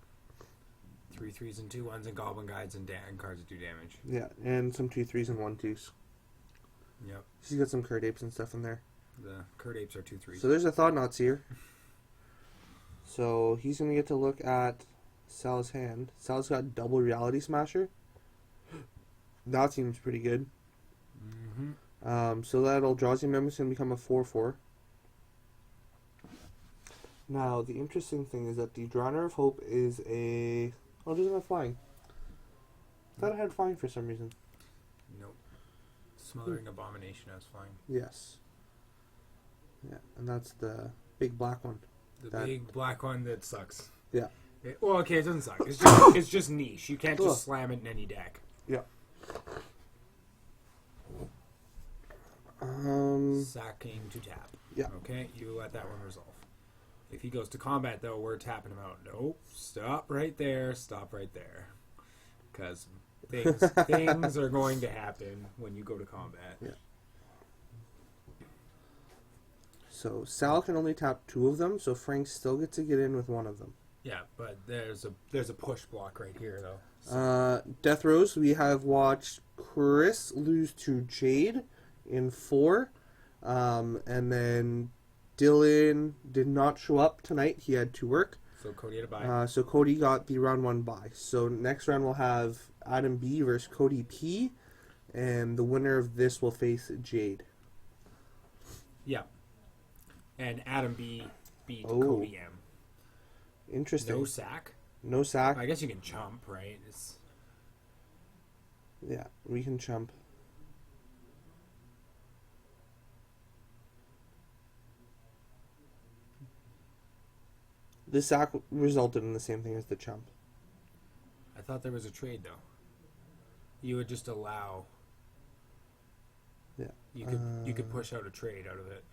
3 3s and 2 1s and Goblin Guides and cards that do damage. Yeah. And some 2/3s and 1/2s. Yep. She's got some Card Apes and stuff in there. The Kurt Apes are 2 3s. So there's a Thought Knot Seer. So he's going to get to look at Sal's hand. Sal's got double Reality Smasher. That seems pretty good. Mm-hmm. So that Eldrazi Mimic's going to become a 4/4. Now, the interesting thing is that the Drowner of Hope is a... Oh, it doesn't have flying. I thought it had flying for some reason. Nope. Smothering Abomination has flying. Yes. Yeah, and that's the big black one. The That- big black one that sucks. Yeah. Well, okay, it doesn't suck. It's just niche. You can't Ugh. just slam it in any deck. Yeah. Sacking to tap. Yeah. Okay, you let that one resolve. If he goes to combat, though, we're tapping him out. Nope. Stop right there. Stop right there. Because things are going to happen when you go to combat. Yeah. So Sal can only tap 2 of them, so Frank still gets to get in with 1 of them. Yeah, but there's a push block right here, though. Death Rose, we have watched Chris lose to Jade in 4. And then Dylan did not show up tonight. He had to work. So Cody had a bye. So Cody got the round 1 bye. So next round we'll have Adam B versus Cody P. And the winner of this will face Jade. Yeah. And Adam B beat Oh. Cody M. Interesting. No sack. No sack. I guess you can chump, right? It's Yeah, we can chump. The sack resulted in the same thing as the chump. I thought there was a trade though. You would just allow. Yeah. You could push out a trade out of it.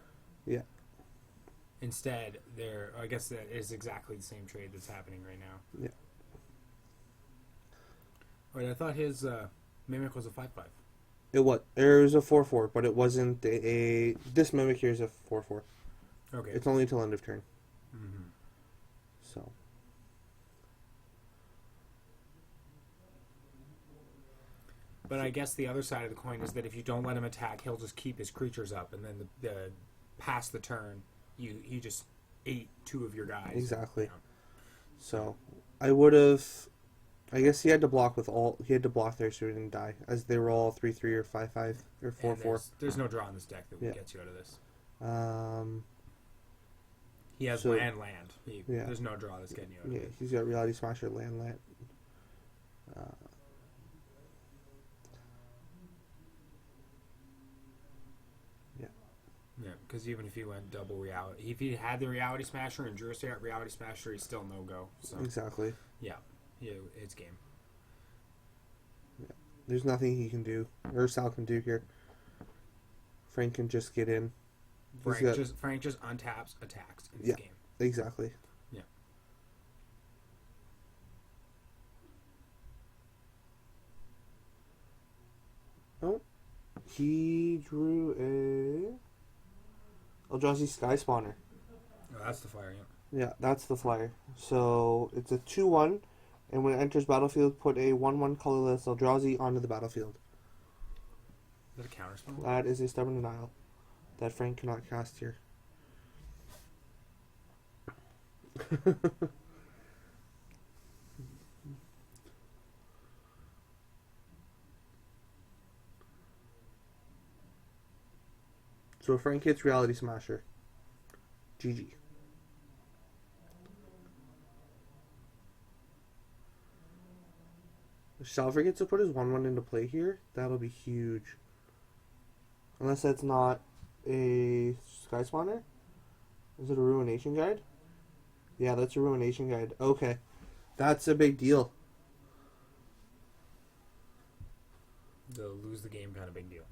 Yeah. Instead, I guess that is exactly the same trade that's happening right now. Yeah. Wait, I thought his Mimic was a 5/5. It was. It was a 4/4, but it wasn't a. This Mimic here is a 4/4. Okay. It's only till end of turn. Mm-hmm. So. But I guess the other side of the coin is that if you don't let him attack, he'll just keep his creatures up, and then the past the turn, he just ate 2 of your guys. Exactly. You know? So, I would have. I guess he had to block with all. He had to block there so he didn't die, as they were all 3/3 or 5/5 or And 4/4. there's no draw in this deck that Yeah. gets you out of this. He has So- land. Yeah. There's no draw that's getting you out of Yeah, it. he's got Reality Smasher, land. Yeah, because even if he went double reality, if he had the Reality Smasher and drew a Reality Smasher, he's still no go. So Exactly. yeah, it's game. There's nothing he can do, or Sal can do here. Frank can just get in. He's got- Frank just untaps, attacks in Yeah. this game. Exactly. Yeah. Oh, he drew a Eldrazi Sky Spawner. Oh, that's the flyer. Yeah. Yeah, that's the flyer. So it's a 2/1, and when it enters battlefield, put a 1/1 colorless Eldrazi onto the battlefield. Is that a counter spell? That is a Stubborn Denial that Frank cannot cast here. So Frank hits Reality Smasher. GG. If Shalver gets to put his 1/1 into play here, that'll be huge. Unless that's not a Sky Spawner? Is it a Ruination Guide? Yeah, that's a Ruination Guide. Okay. That's a big deal. the lose the game kind of big deal.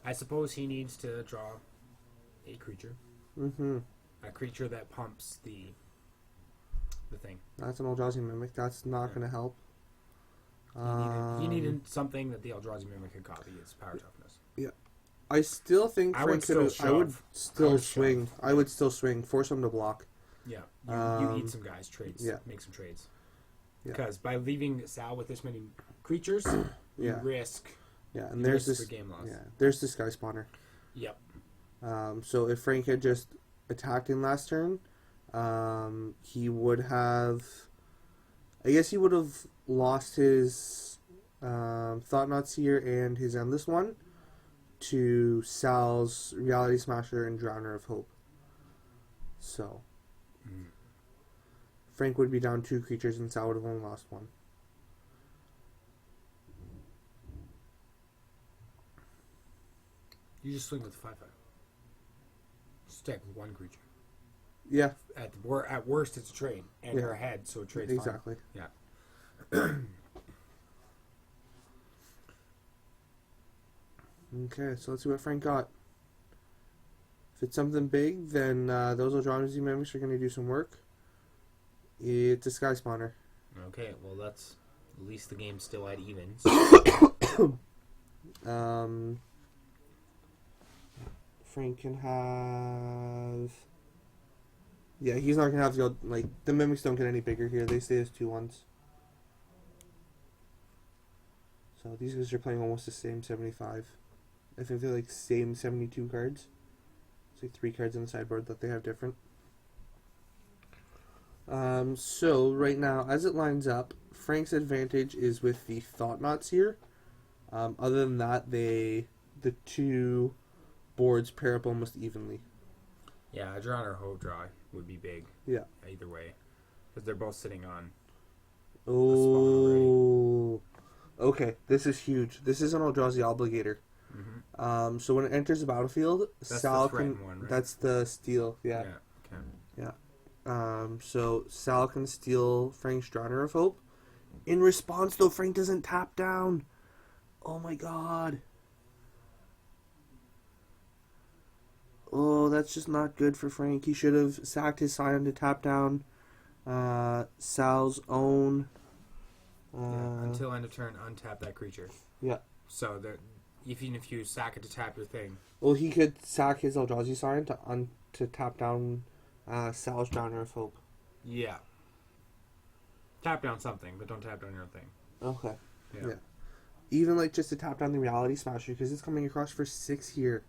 I suppose he needs to draw a creature. Mm-hmm. A creature that pumps the thing. That's an Eldrazi Mimic. That's not going to help. He needed something that the Eldrazi Mimic could copy. Its power toughness. I still think I would Frank still I would shove. still I would swing. shove. I would still swing. Force him to block. Yeah, you Um, eat some guys, trades, yeah. make some trades. Yeah. Because by leaving Sal with this many creatures, you Yeah. risk. Yeah, and you there's risk this. the game loss. Yeah, there's this Sky Spawner. Yep. So if Frank had just attacked in last turn, he would have. I guess he would have lost his Thought-Knot Seer and his Endless One to Sal's Reality Smasher and Drowner of Hope. So Frank would be down 2 creatures and Sal would have only lost 1. You just swing with the 5/5. Stick with 1 creature. Yeah, At worst, it's a trade, and Yeah. you're ahead, so a trade's exactly. fine. Yeah. Okay, so let's see what Frank got. If it's something big, then those Eldrazi Mimics are going to do some work. It's a Sky Spawner. Okay, well, that's at least the game's still at evens. Frank can have... Yeah, he's not going to have to go... Like, the Mimics don't get any bigger here. They stay as 2/1s. So these guys are playing almost the same 75. I think they're like same 72 cards. It's like 3 cards on the sideboard that they have different. So right now, as it lines up, Frank's advantage is with the Thought-Knot Seer. Other than that, the 2 boards pair up almost evenly. Yeah, a draw or hope draw would be big. Yeah. Either way. Because they're both sitting on. Oh. Okay, this is huge. This is an Eldrazi Obligator. Mm-hmm. So when it enters the battlefield, That's Sal the can. threatened one, right? That's the steal. Yeah. Okay. So Sal can steal Frank's Drowner of Hope. In response, though, Frank doesn't tap down. Oh my god. Oh, that's just not good for Frank. He should have sacked his Scion to tap down Sal's own. Until end of turn, untap that creature. Yeah. So that even if you sack it to tap your thing. Well, he could sack his Eldrazi Scion to tap down Sal's Drowner of Hope. Yeah. Tap down something, but don't tap down your own thing. Okay. Yeah. Even like just to tap down the Reality Smasher because it's coming across for 6 here.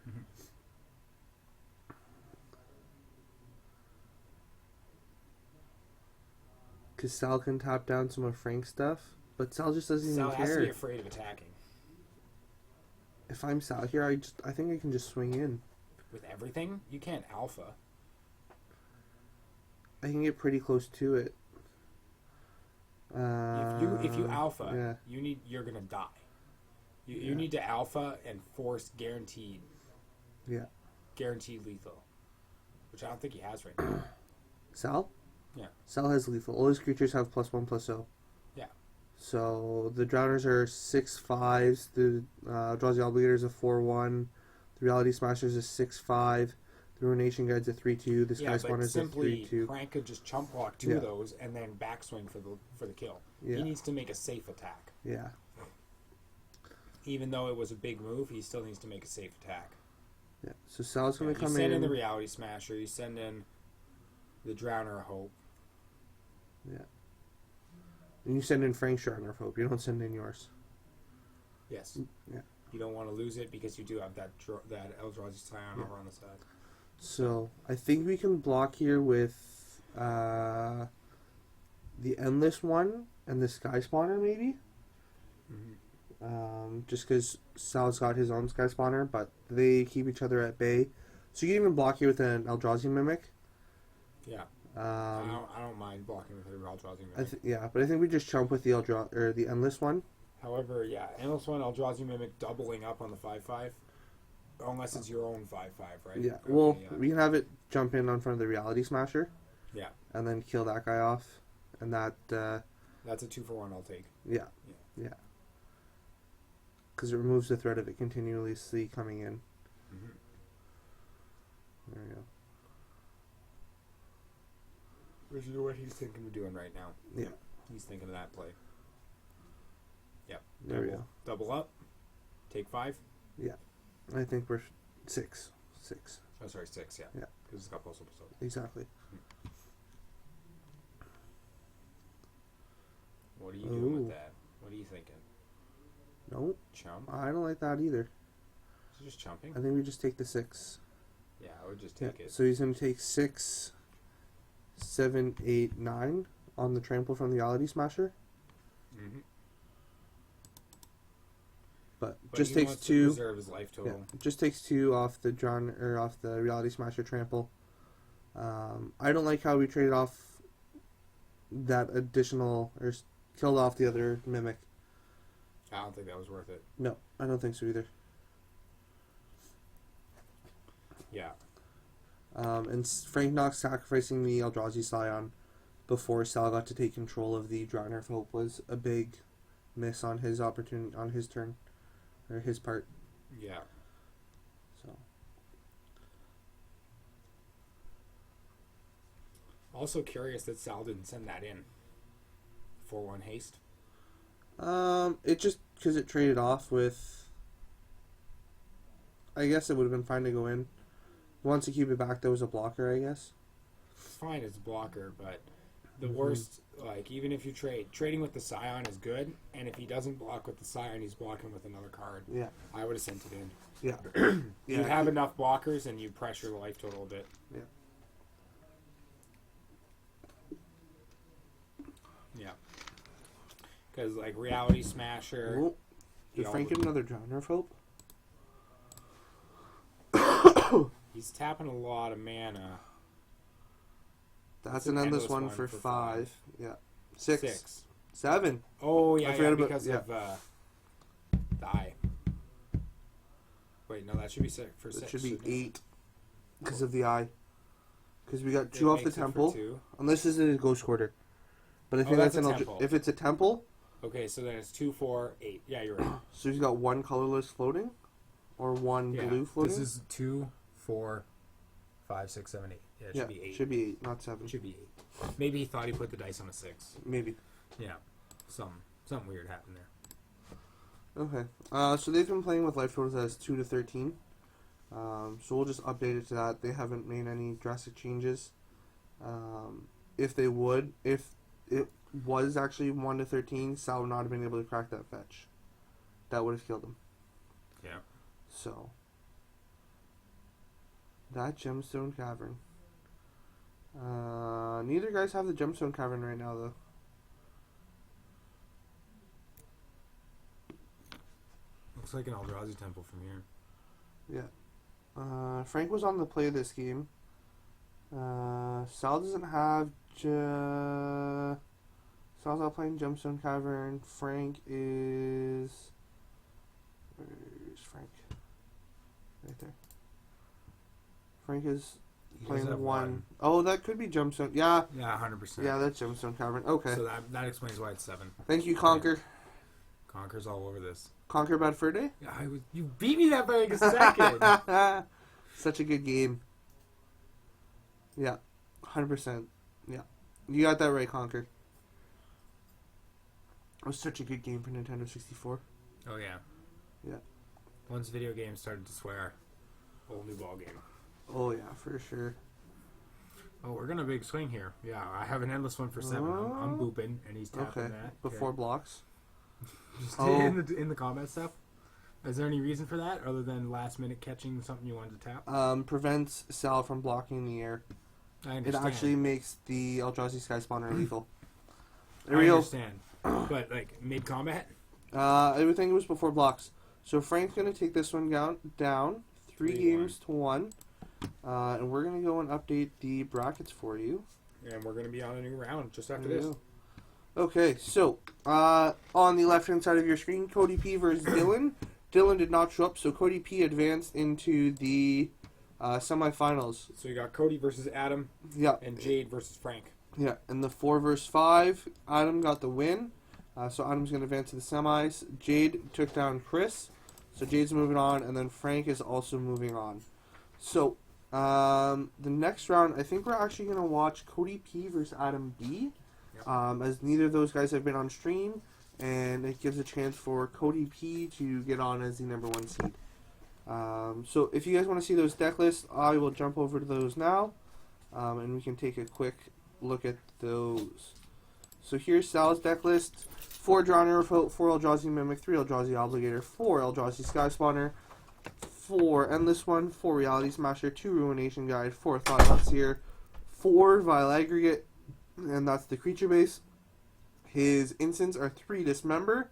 Mhm. Because Sal can tap down some of Frank's stuff, but Sal just doesn't Sal even has to care. be afraid of attacking. If I'm Sal here, I think I can just swing in. With everything, you can't alpha. I can get pretty close to it. If you alpha, yeah. you're gonna die. You Yeah. need to alpha and force guaranteed lethal, which I don't think he has right now. Sal? Yeah. Sal has lethal. All his creatures have +1/+0. Yeah. So the Drowners are 6/5s. The Eldrazi Obligator's a 4/1. The Reality Smasher's a 6/5. The Ruination Guide's a 3/2. The Sky Yeah, but Spawner's a simply 3/2. Frank could just chump block 2 Yeah. of those and then backswing for the kill. Yeah. He needs to make a safe attack. Yeah. Even though it was a big move, he still needs to make a safe attack. Yeah. So Sal's going You to come send in in. the Reality Smasher. You send in the Drowner of Hope. And you send in Frank's Drowner of Hope. You don't send in yours. Yes. Yeah. You don't want to lose it because you do have that Eldrazi Scion Yeah. over on the side. So I think we can block here with the Endless One and the Sky Spawner, maybe. Mm-hmm. Just because Sal's got his own Sky Spawner, but they keep each other at bay. So you can even block here with an Eldrazi Mimic. Yeah. Um, I don't mind blocking with the Eldrazi Mimic. yeah, but I think we just jump with the the Endless One. However, yeah, Endless One, Eldrazi Mimic doubling up on the 5/5. Unless it's your own 5/5, right? Yeah. Okay, Well, yeah. we can have it jump in on front of the Reality Smasher. Yeah. And then kill that guy off, and that. That's a 2-for-1 I'll take. Yeah. because it removes the threat of it continuously coming in. Mhm. There we go. Which is what he's thinking of doing right now. Yeah. He's thinking of that play. Yep. There we go. Double up. Take 5. I think we're 6. Oh, sorry, 6. Yeah. Yeah. Because it's got postal episode. Exactly. What are you doing Ooh. with that? What are you thinking? Nope. Chump? I don't like that either. Is it just chumping? I think we just take the 6. Yeah, I would just Yeah. take it. So he's going to take 6, 7, 8, 9 on the trample from the Reality Smasher. Mm-hmm. But But just he takes wants to 2. preserve his life Yeah, total. just takes 2 off the off the Reality Smasher trample. I don't like how we traded off that additional or killed off the other mimic. I don't think that was worth it. No, I don't think so either. Yeah. And Frank Knox sacrificing the Eldrazi Scion before Sal got to take control of the Drowner of Hope was a big miss on his opportunity on his turn or his part. Yeah. So Also curious that Sal didn't send that in. 4-1 haste. it just because it traded off with. I guess it would have been fine to go in. Wants to keep it back. There was a blocker, I guess. It's fine as a blocker, but the Mhm. worst, like, even if you trading with the Scion is good, and if he doesn't block with the Scion, he's blocking with another card. Yeah, I would have sent it in. yeah, You have enough blockers, and you pressure the life total a bit. Yeah. Yeah. Because, like, Reality Smasher... Oh, did the Frank Ald- get another Drowner of Hope? He's tapping a lot of mana. That's an an endless endless one one for for 5. Yeah, 6, 6. 7. Oh, I yeah, forgot about- because yeah. of the eye. Wait, no, that should be 6 for 6. It should be shouldn't it? 8 because of the eye. Because we got It 2 off the makes it for temple. 2. Unless this is a Ghost Quarter. But I Oh, think that's that's a an temple. if it's a temple, Okay, so then it's 2, 4, 8. Yeah, you're right. so he's got 1 colorless floating, or 1 Yeah, blue floating. This is 2, 4, 5, 6, 7, 8. Yeah, it yeah, should be 8. should be 8, not 7. Should be 8. Maybe he thought he put the dice on a 6. Maybe. Yeah. Something weird happened there. Okay. So they've been playing with life totals as 2 to 13. So we'll just update it to that. They haven't made any drastic changes. If they would, if it was actually 1 to 13, Sal would not have been able to crack that fetch. That would have killed him. Yeah. So that Gemstone Cavern. Neither guys have the Gemstone Cavern right now, though. Looks like an Eldrazi temple from here. Yeah. Frank was on the play this game. Sal doesn't have. Sal's not playing Gemstone Cavern. Frank is. Where's Frank? Right there. Frank is He does playing have one. Oh, that could be Gemstone. Yeah, Yeah, 100%. yeah, that's Gemstone Cavern. Okay. So that explains why it's 7. Thank you, Conquer. Conquer's all over this. Conquer Bad Fur Day? Yeah, you beat me that by like a second. Such a good game. Yeah, 100%. Yeah, you got that right, Conquer. It was such a good game for Nintendo 64. Oh, yeah. Yeah. Once video games started to swear, whole new ball game. Oh yeah, for sure. Oh, we're gonna big swing here. Yeah, I have an endless one for 7. I'm booping, and he's tapping Okay, that. before blocks. Just Oh. in the combat stuff. Is there any reason for that other than last minute catching something you wanted to tap? Prevents Sal from blocking the air. I It understand. actually makes the Eldrazi Sky Spawner lethal. I There we go. understand. But like mid combat. Everything was before blocks. So Frank's gonna take this one down 3 3-1. games to 1. And we're gonna go and update the brackets for you. And we're gonna be on a new round just after There we this. go. Okay, so on the left hand side of your screen, Cody P versus Dylan. Dylan did not show up, so Cody P advanced into the semifinals. So you got Cody versus Adam Yeah, and Jade versus Frank. yeah. In the 4 versus 5, Adam got the win. So Adam's going to advance to the semis. Jade took down Chris. So Jade's moving on, and then Frank is also moving on. So the next round, I think we're actually going to watch Cody P versus Adam B. Yep. As neither of those guys have been on stream, and it gives a chance for Cody P to get on as the number 1 seed. So if you guys want to see those deck lists, I will jump over to those now, and we can take a quick look at those. So here's Sal's deck list: 4 Draw Neurofilter, 4 Eldrazi Mimic, 3 Eldrazi Obligator, 4 Eldrazi Sky Spawner, 4 Endless One, 4 Reality Smasher, 2 Ruination Guide, 4 Thought Seer, 4 Vile Aggregate, and that's the creature base. His instants are 3 Dismember.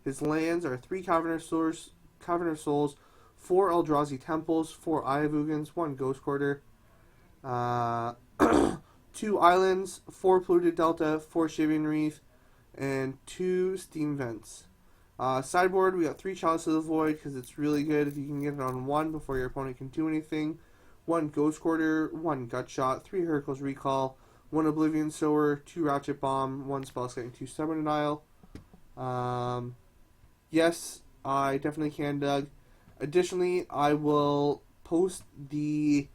His lands are 3 Cavern of Souls, 4 Eldrazi Temples, 4 Eye of Ugins, 1 Ghost Quarter, 2 Islands, 4 Polluted Delta, 4 Shivan Reef, and 2 Steam Vents. Sideboard, we got 3 Chalice of the Void, because it's really good if you can get it on 1 before your opponent can do anything. 1 Ghost Quarter, 1 Gut Shot, 3 Heracle's Recall, 1 Oblivion Sower, 2 Ratchet Bomb, 1 Spellskite, and 2 Stubborn Denial. Yes, I definitely can, Doug. Additionally, I will post the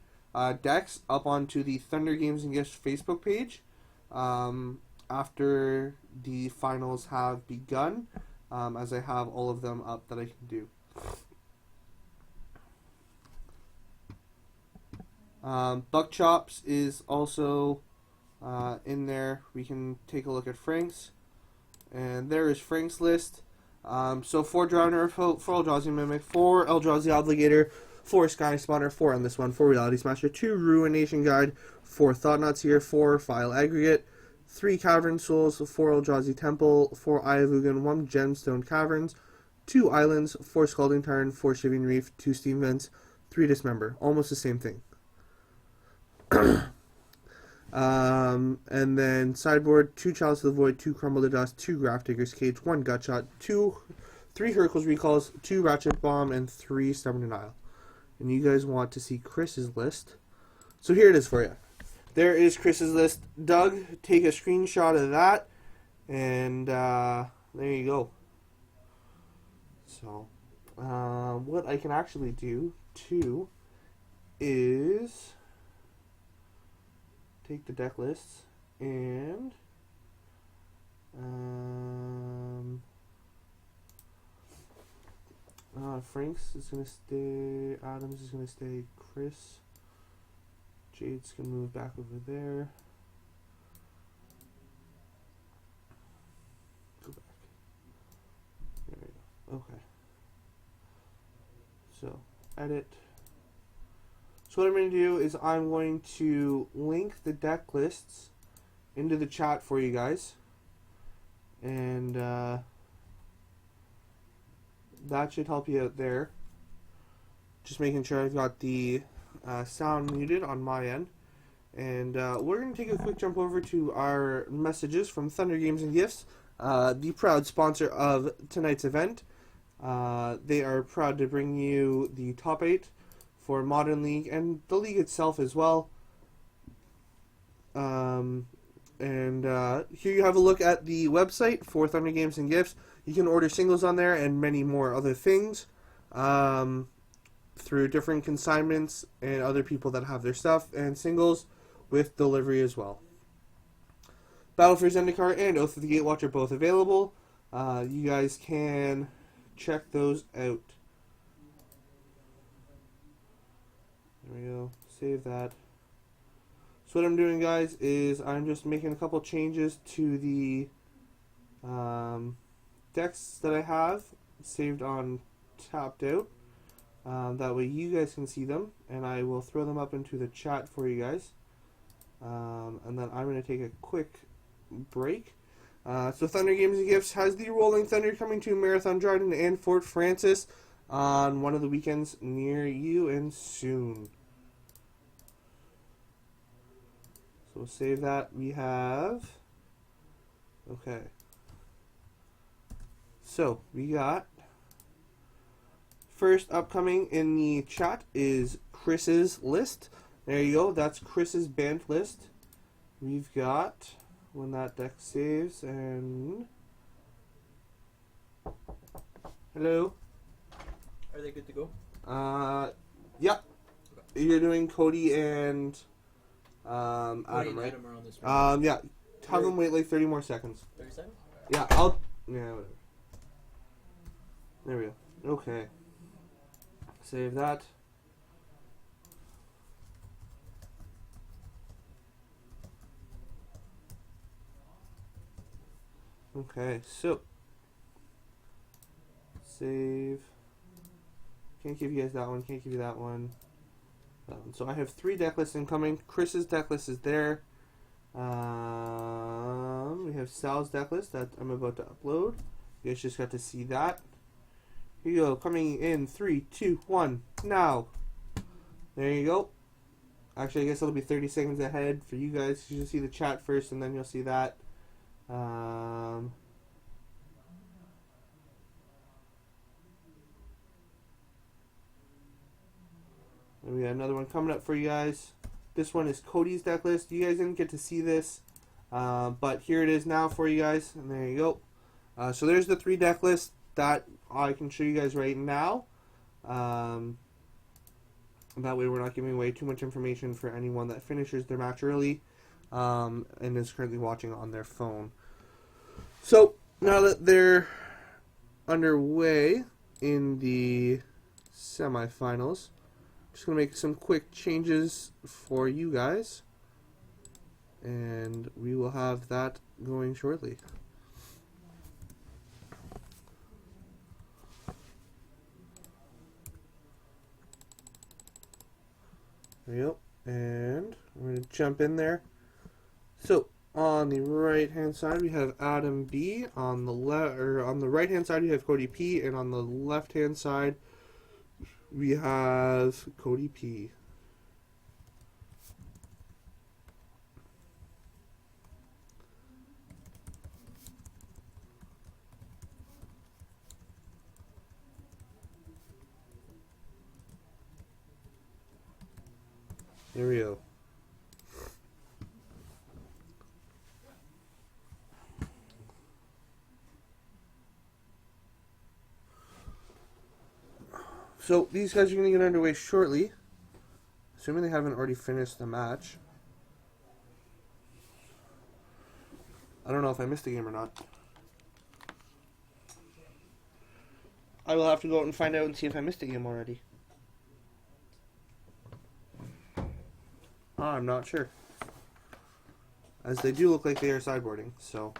decks up onto the Thunder Games and Gifts Facebook page after the finals have begun, as I have all of them up that I can do. Buck Chops is also in there. We can take a look at Frank's, and there is Frank's list. So 4 Drowner, 4 Eldrazi Mimic, 4 Eldrazi Obligator, 4 Sky Spawner, 4 Endless One, 4 Reality Smasher, 2 Ruination Guide, 4 Thought Seer, 4 Vile Aggregate, 3 Cavern Souls, 4 Eldrazi Temple, 4 Eye of Ugin, 1 Gemstone Caverns, 2 Islands, 4 Scalding Tarn, 4 Shivan Reef, 2 Steam Vents, 3 Dismember. Almost the same thing. And then sideboard: 2 Chalice of the Void, 2 Crumble to Dust, 2 Grafdigger's Cage, 1 Gutshot, 3 Heracle's Recalls, 2 Ratchet Bomb, and 3 Stubborn Denial. And you guys want to see Chris's list, so here it is for you. There is Chris's list. Doug, take a screenshot of that, and there you go. So what I can actually do too is take the deck lists and Frank's is going to stay, Adams is going to stay, Chris, Jade's going to move back over there. Go back. There we go. Okay. So, edit. So what I'm going to do is I'm going to link the deck lists into the chat for you guys. And that should help you out there. Just making sure I've got the sound muted on my end. And we're going to take a quick jump over to our messages from Thunder Games and Gifts, the proud sponsor of tonight's event. They are proud to bring you the top 8 for Modern League and the league itself as well. And here you have a look at the website for Thunder Games and Gifts. You can order singles on there and many more other things through different consignments and other people that have their stuff, and singles with delivery as well. Battle for Zendikar and Oath of the Gatewatch are both available. You guys can check those out. There we go. Save that. So what I'm doing, guys, is I'm just making a couple changes to the decks that I have saved on Tapped Out. That way you guys can see them, and I will throw them up into the chat for you guys. And then I'm going to take a quick break. So Thunder Games and Gifts has the Rolling Thunder coming to Marathon Dryden and Fort Francis on one of the weekends near you and soon. So we'll save that. We have... Okay. So, we got... First upcoming in the chat is Chris's list. There you go. That's Chris's band list. We've got... When that deck saves, and... Hello. Are they good to go? Yeah. You're doing Cody and Cody Adam, and right? Adam are on this round. Yeah. Have them wait like 30 more seconds. 30 seconds? Yeah, whatever. There we go. Okay. Save that. Okay, so save. Can't give you guys that one. Can't give you that one. So I have 3 deck lists incoming. Chris's deck list is there. We have Sal's deck list that I'm about to upload. You guys just got to see that. Here you go. Coming in 3, 2, 1. Now. There you go. Actually, I guess it'll be 30 seconds ahead for you guys. You should see the chat first, and then you'll see that. And we got another one coming up for you guys. This one is Cody's deck list. You guys didn't get to see this, but here it is now for you guys. And there you go. So there's the 3 deck lists that I can show you guys right now. That way we're not giving away too much information for anyone that finishes their match early and is currently watching on their phone. So now that they're underway in the semifinals, I'm just going to make some quick changes for you guys, and we will have that going shortly. There you go. And we're going to jump in there. So on the right hand side we have Adam B. On the on the right hand side we have Cody P. And on the left hand side we have Cody P. There we go. So these guys are going to get underway shortly, assuming they haven't already finished the match. I don't know if I missed the game or not. I will have to go out and find out and see if I missed a game already. I'm not sure. As they do look like they are sideboarding, so.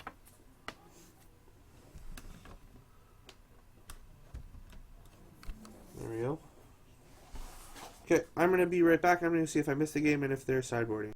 There we go. Okay, I'm going to be right back. I'm going to see if I missed the game and if they're sideboarding.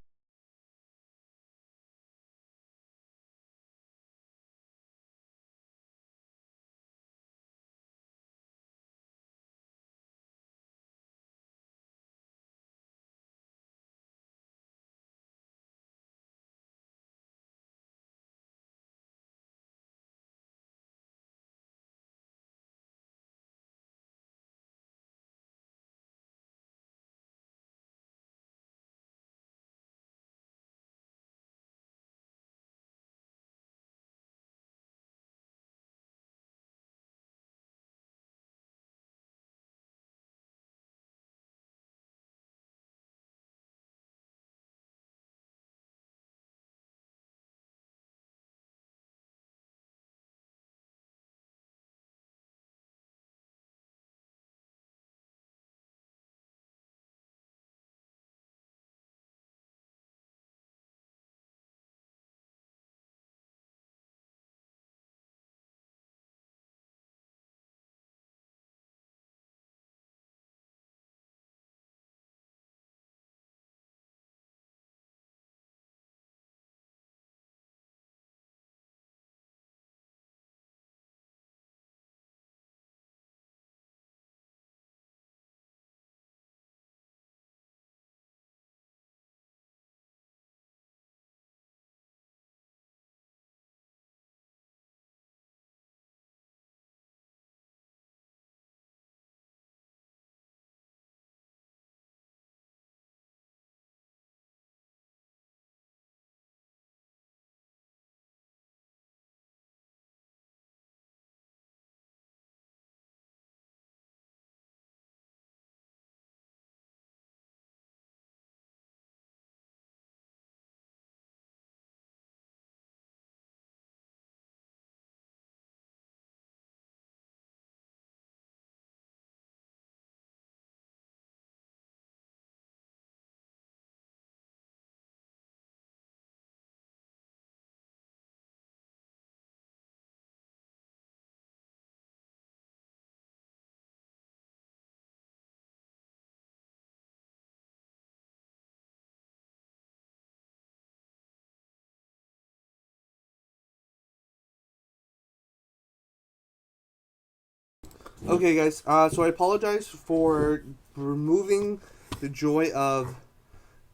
Okay, guys. So I apologize for removing the joy of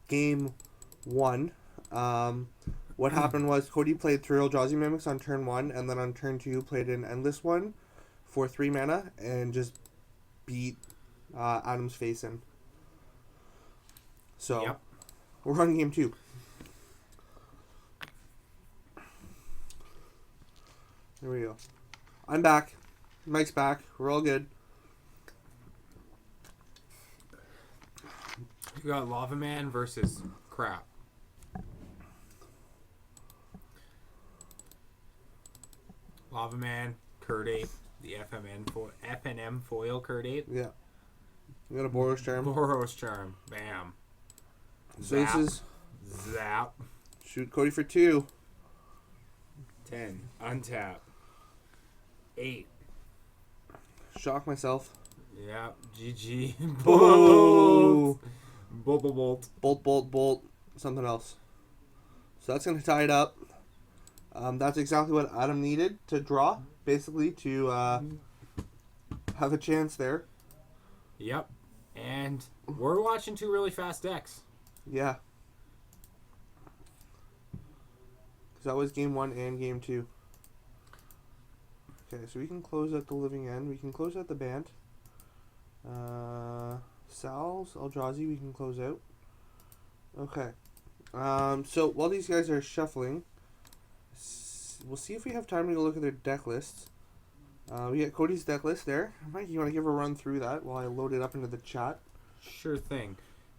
game 1. What happened was Cody played 3 Eldrazi Mimics on turn 1, and then on turn 2 played an Endless one for 3 mana, and just beat Adam's face in. So, Yep. we're on game 2. There we go. I'm back. Mike's back. We're all good. You got Lava Man versus Crap. Lava Man, Curd Ape, the FNM foil Curd Ape. Yeah. We got a Boros Charm. Boros Charm. Bam. So Zap. this is Zap. shoot Cody for 2. 10. Untap. 8. Shock myself. Yep. GG. Boo! Bolt. Bolt. Bolt, bolt, bolt. Something else. So that's going to tie it up. That's exactly what Adam needed to draw, basically, to have a chance there. Yep. And we're watching 2 really fast decks. Yeah. Because that was game 1 and game 2. Okay, so we can close out the living end. We can close out the band. Sal's, Eldrazi, we can close out. Okay. So while these guys are shuffling, we'll see if we have time to go look at their deck lists. We got Cody's deck list there. Mike, you want to give a run through that while I load it up into the chat? Sure thing.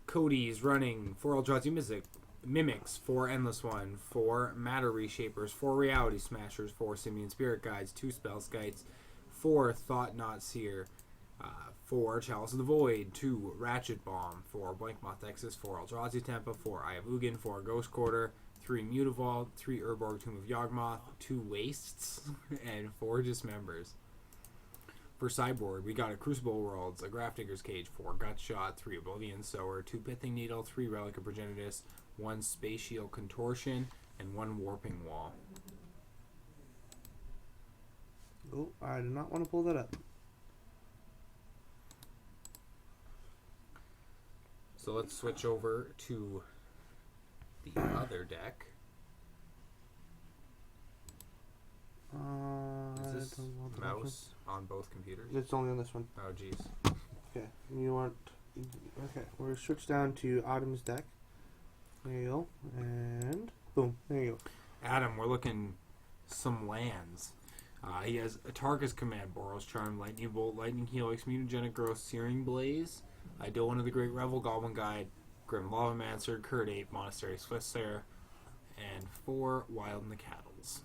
Cody's running 4 Eldrazi Mimics, 4 Endless One, 4 Matter Reshapers, 4 Reality Smashers, 4 Simian Spirit Guides, 2 Spell Skites, 4 Thought Knot Seer, 4 Chalice of the Void, 2 Ratchet Bomb, 4 Blank Moth Texas, 4 Eldrazi Tempa, 4 Eye of Ugin, 4 Ghost Quarter, 3 Mutavault, 3 Urborg Tomb of Yawgmoth, 2 Wastes, and 4 Dismembers. For sideboard, we got a Crucible Worlds, a Grafdigger's Cage, 4 Gut Shot, 3 Oblivion Sower, 2 Pithing Needle, 3 Relic of Progenitus, 1 Spatial Contortion, and 1 Warping Wall. Oh, I did not want to pull that up. So let's switch over to the other deck. Is this mouse on both computers? It's only on this one. Oh, jeez. Okay, you want... Okay, we're switch down to Adam's deck. There you go. And boom, there you go. Adam, we're looking some lands. He has Atarka's Command, Boros Charm, Lightning Bolt, Lightning Helix, Mutagenic Growth, Searing Blaze, Eidolon of the Great Revel, Goblin Guide, Grim Lavamancer, Curd Ape, Monastery Swissair, and 4 Wild Nacattles.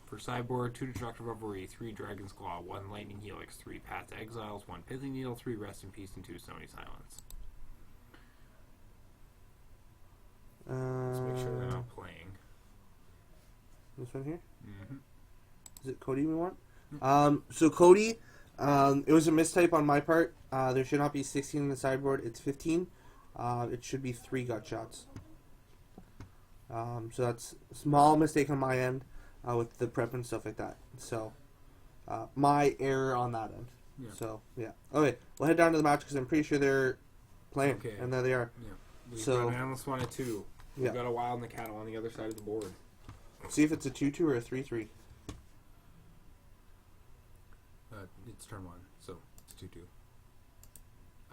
For sideboard, 2 Destructive Revelry, 3 Dragon's Claw, 1 Lightning Helix, 3 Path to Exiles, 1 Pithing Needle, 3 Rest in Peace, and 2 Stony Silence. Let's make sure they're not playing. This one here? Mm-hmm. Is it Cody we want? So Cody, it was a mistype on my part. There should not be 16 in the sideboard. It's 15. It should be 3 gut shots. So that's a small mistake on my end with the prep and stuff like that. So my error on that end. Yeah. So yeah. Okay, we'll head down to the match because I'm pretty sure they're playing, Okay. and there they are. Yeah. We've So- got an Endless One at 2. We've Yeah. got a Wild Nacatl on the other side of the board. See if it's a 2-2 or a 3-3. It's turn 1, so it's 2-2.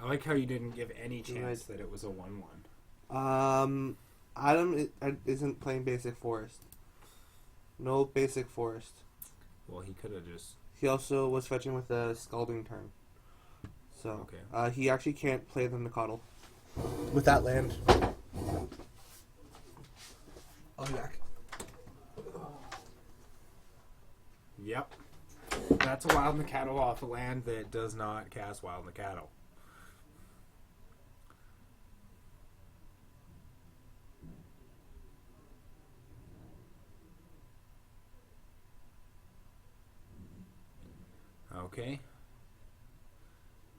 I like how you didn't give any chance that it was a 1-1. Adam isn't playing Basic Forest. No Basic Forest. Well, he could have just... He also was fetching with a Scalding turn. So, Okay. he actually can't play the Nacatl. With that land. I'll be back. Yep. That's a Wild Nacatl off a land that does not cast Wild Nacatl. Okay.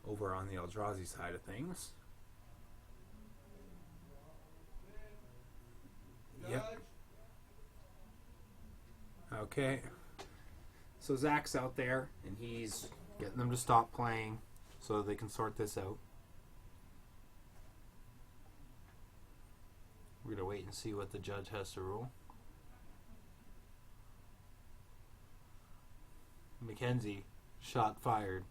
Over on the Eldrazi side of things. Yep. Okay. So Zach's out there, and he's Getting them to stop playing so that they can sort this out. We're going to wait and see what the judge has to rule. Mackenzie, shot fired.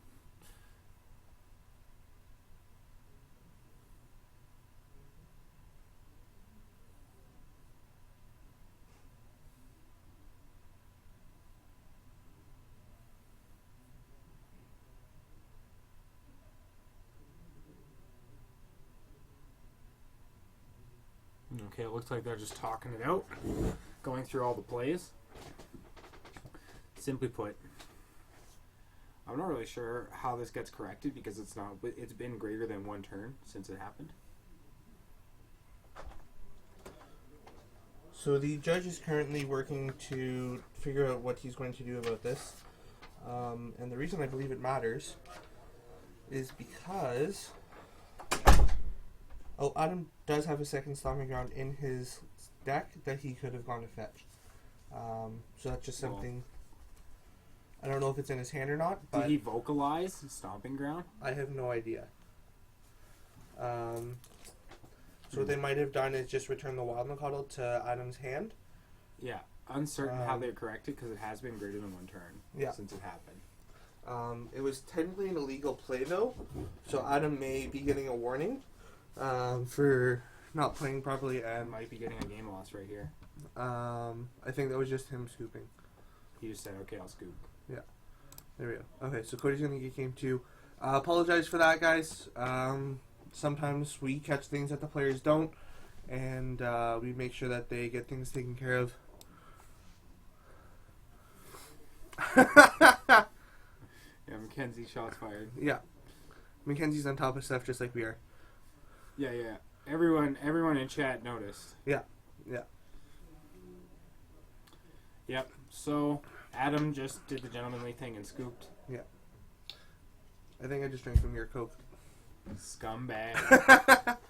Okay, it looks like they're just talking it out, going through all the plays. Simply put, I'm not really sure how this gets corrected because it's been greater than one turn since it happened. So the judge is currently working to figure out what he's going to do about this. And the reason I believe it matters is because Adam does have a second stomping ground in his deck that he could have gone to fetch. So that's just something. I don't know if it's in his hand or not, but Did he vocalize stomping ground? I have no idea. So what they might have done is just return the Wild Nacatl to Adam's hand. Yeah, uncertain how Um, they correct it because it has been greater than one turn Yeah. since it happened. It was technically an illegal play though, so Adam may be getting a warning for not playing properly, I and might be getting a game loss right here. I think that was just him scooping. He just said, "Okay, I'll scoop." There we go. Okay, so Cody's gonna get game 2. Apologize for that, guys. Sometimes we catch things that the players don't, and we make sure that they get things taken care of. Yeah, Mackenzie shots fired. Yeah, Mackenzie's on top of stuff just like we are. Yeah, yeah. Everyone in chat noticed. Yeah. Yep. So Adam just did the gentlemanly thing and scooped. I think I just drank from your Coke. Scumbag.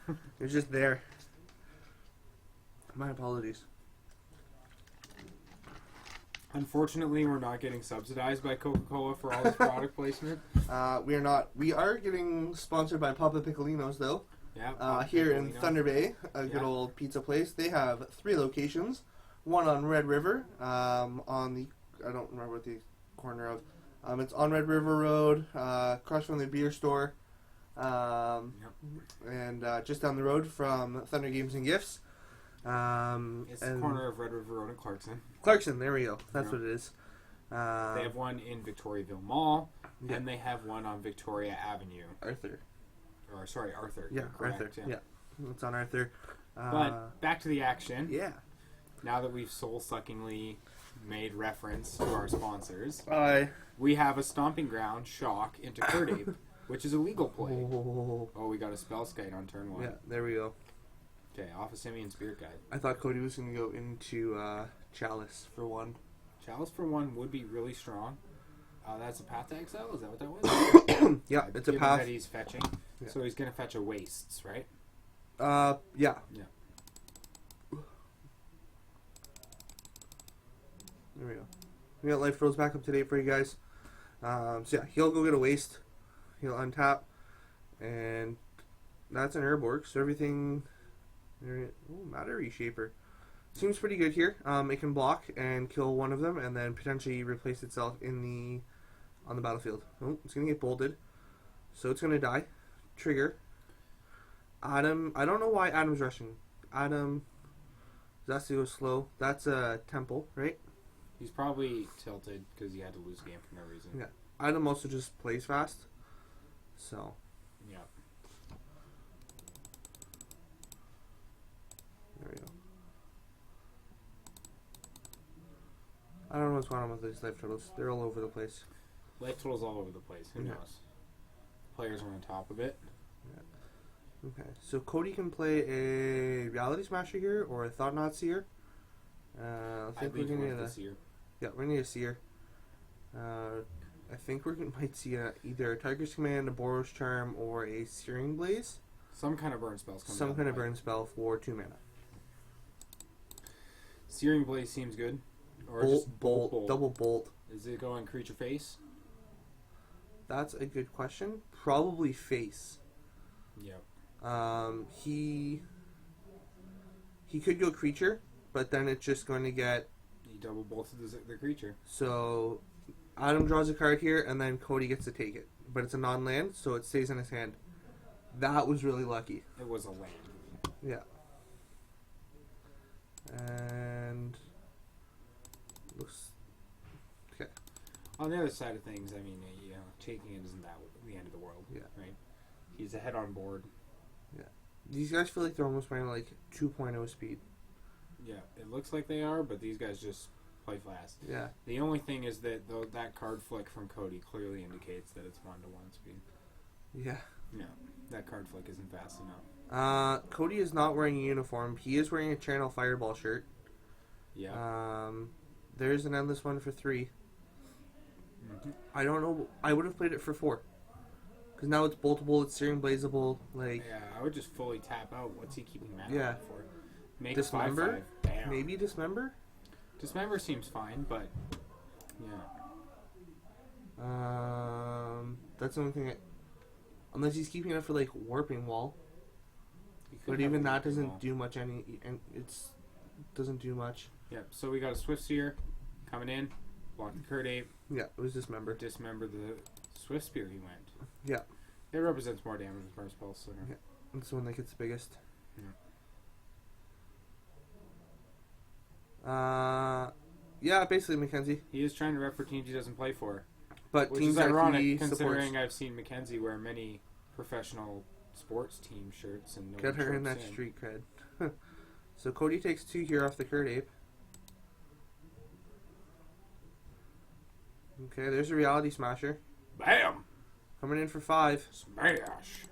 It was just there. My apologies. Unfortunately, we're not getting subsidized by Coca-Cola for all this product placement. We are not. We are getting sponsored by Papa Piccolinos, though. Yeah. Here in Piccolo. Thunder Bay, a good Yeah. old pizza place. They have 3 locations. One on Red River, on the, I don't remember what the corner of. It's on Red River Road, across from the beer store, and just down the road from Thunder Games and Gifts. It's the and corner of Red River Road and Clarkson. Clarkson, there we go. That's Yeah. what it is. They have one in Victoriaville Mall, Yeah. and they have one on Victoria Avenue. Arthur. Or, sorry, Arthur. Yeah, You're correct, Arthur. Yeah. It's on Arthur. But back to the action. Yeah. Now that we've soul-suckingly made reference to our sponsors, I. we have a stomping ground shock into Kurdape, which is a legal play. Oh. Oh, we got a spell skite on turn 1. Yeah, there we go. Okay, off of Simeon Spirit Guide. I thought Cody was going to go into Chalice for 1. Chalice for 1 would be really strong. That's a Path to Exile? Is that what that was? Yeah, it's a Given path. that he's fetching. Yeah. So he's going to fetch a Wastes, right? Yeah. Yeah. There we go. We got Life Rolls back up to date for you guys. So yeah, he'll go get a waste. He'll untap. And that's an Herborg. So everything... Oh, Matter Reshaper. Seems pretty good here. It can block and kill one of them and then potentially replace itself on the battlefield. Oh, it's going to get bolted. So it's going to die. Trigger. Adam... I don't know why Adam's rushing. Adam... That's to go slow. That's a Temple, right? He's probably tilted because he had to lose a game for no reason. Yeah. Adam also just plays fast. So, Yeah. there we go. I don't know what's going on with these life turtles. They're all over the place. Life totals all over the place. Who Yeah. knows? Players are on top of it. Okay, so Cody can play a Reality Smasher here or a Thought Knot Seer. I I think we're lean gonna towards need this year. yeah, we're gonna need a Seer. I think we might see either a Tiger's Command, a Boros Charm, or a Searing Blaze. Some kind of burn spells coming Some down kind the of pipe. burn spell for 2 mana. Searing Blaze seems good. Or Bolt, just bolt, double bolt. Is it going creature face? That's a good question. Probably face. Yep. He could go creature, but then it's just going to get He double bolted the creature. so. Adam draws a card here, and then Cody gets to take it, but it's a non-land, so it stays in his hand. That was really lucky. It was a land. Yeah. And looks okay. On the other side of things, I mean, taking it isn't that the end of the world. Yeah. Right. He's ahead on board. These guys feel like they're almost playing like 2.0 speed. Yeah, it looks like they are, but these guys just play fast. Yeah. The only thing is that that card flick from Cody clearly indicates that it's 1-to-1 speed. Yeah. No, that card flick isn't fast enough. Cody is not wearing a uniform. He is wearing a Channel Fireball shirt. Yeah. There's an endless one for 3. Mm-hmm. I don't know. I would have played it for 4. Because now it's boltable, it's searing blazable. Like, Yeah, I would just fully tap out. What's he keeping mana Yeah. for? Make Dismember? 5/5. Bam. maybe Dismember? Dismember seems fine, but yeah. That's the only thing. Unless he's keeping it for like Warping Wall. He could But have even a that Warping doesn't Wall. do much. And doesn't do much. Yep, so we got a Swift Seer coming in. Block the Kurt Ape. Yeah, it was Dismember. Dismember the Swift Spear he went. Yeah. It represents more damage with Burst Pulse. So Yeah. That's the one that gets the biggest. Yeah, basically Mackenzie. He is trying to rep for teams he doesn't play for. But Which teams is that ironic he supports. considering I've seen Mackenzie wear many professional sports team shirts and no Get one her in chirps that street cred. So Cody takes 2 here off the Kurt Ape. Okay, there's a Reality Smasher. Bam! Coming in for 5. Smash!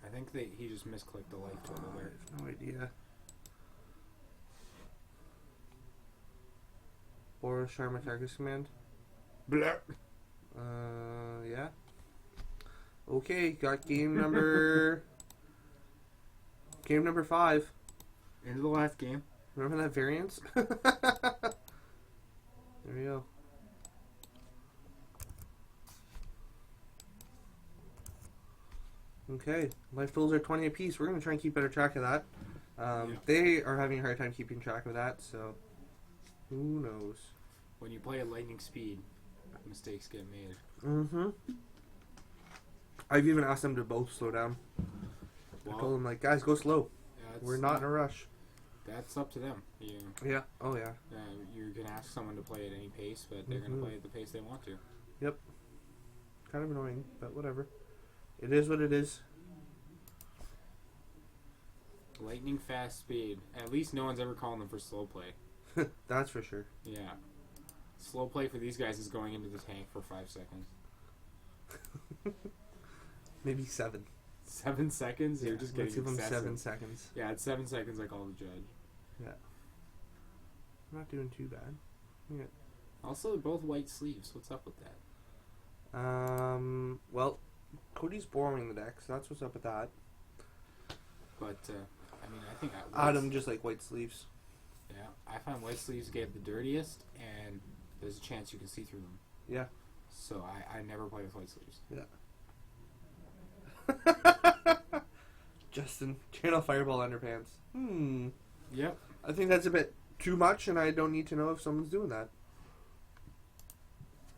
I think that he just misclicked the life total I there. have no idea. Boros Sharma Targus Command. Blah. Yeah. Okay, got game number... game number 5. Into the last game. Remember that variance? There we go. Okay, life totals are 20 apiece. We're going to try and keep better track of that. Yeah. They are having a hard time keeping track of that, so who knows? When you play at lightning speed, mistakes get made. Mm-hmm. I've even asked them to both slow down. I told them, like, guys, go slow. We're not in a rush. That's up to them. Yeah. Oh, yeah. You can ask someone to play at any pace, but they're going to play at the pace they want to. Kind of annoying, but whatever. It is what it is. Lightning fast speed. At least no one's ever calling them for slow play. That's for sure. Yeah. Slow play for these guys is going into the tank for 5 seconds. Maybe 7. 7 seconds? You're just Let's getting give them excessive. 7 seconds. Yeah, at 7 seconds I call the judge. I'm not doing too bad. Also, they're both white sleeves. What's up with that? Well, Cody's borrowing the deck, so that's what's up with that. But, I mean, I think Adam just like white sleeves. Yeah, I find white sleeves get the dirtiest, and there's a chance you can see through them. Yeah. So I never play with white sleeves. Justin, Channel Fireball Underpants. Yep. I think that's a bit too much, and I don't need to know if someone's doing that.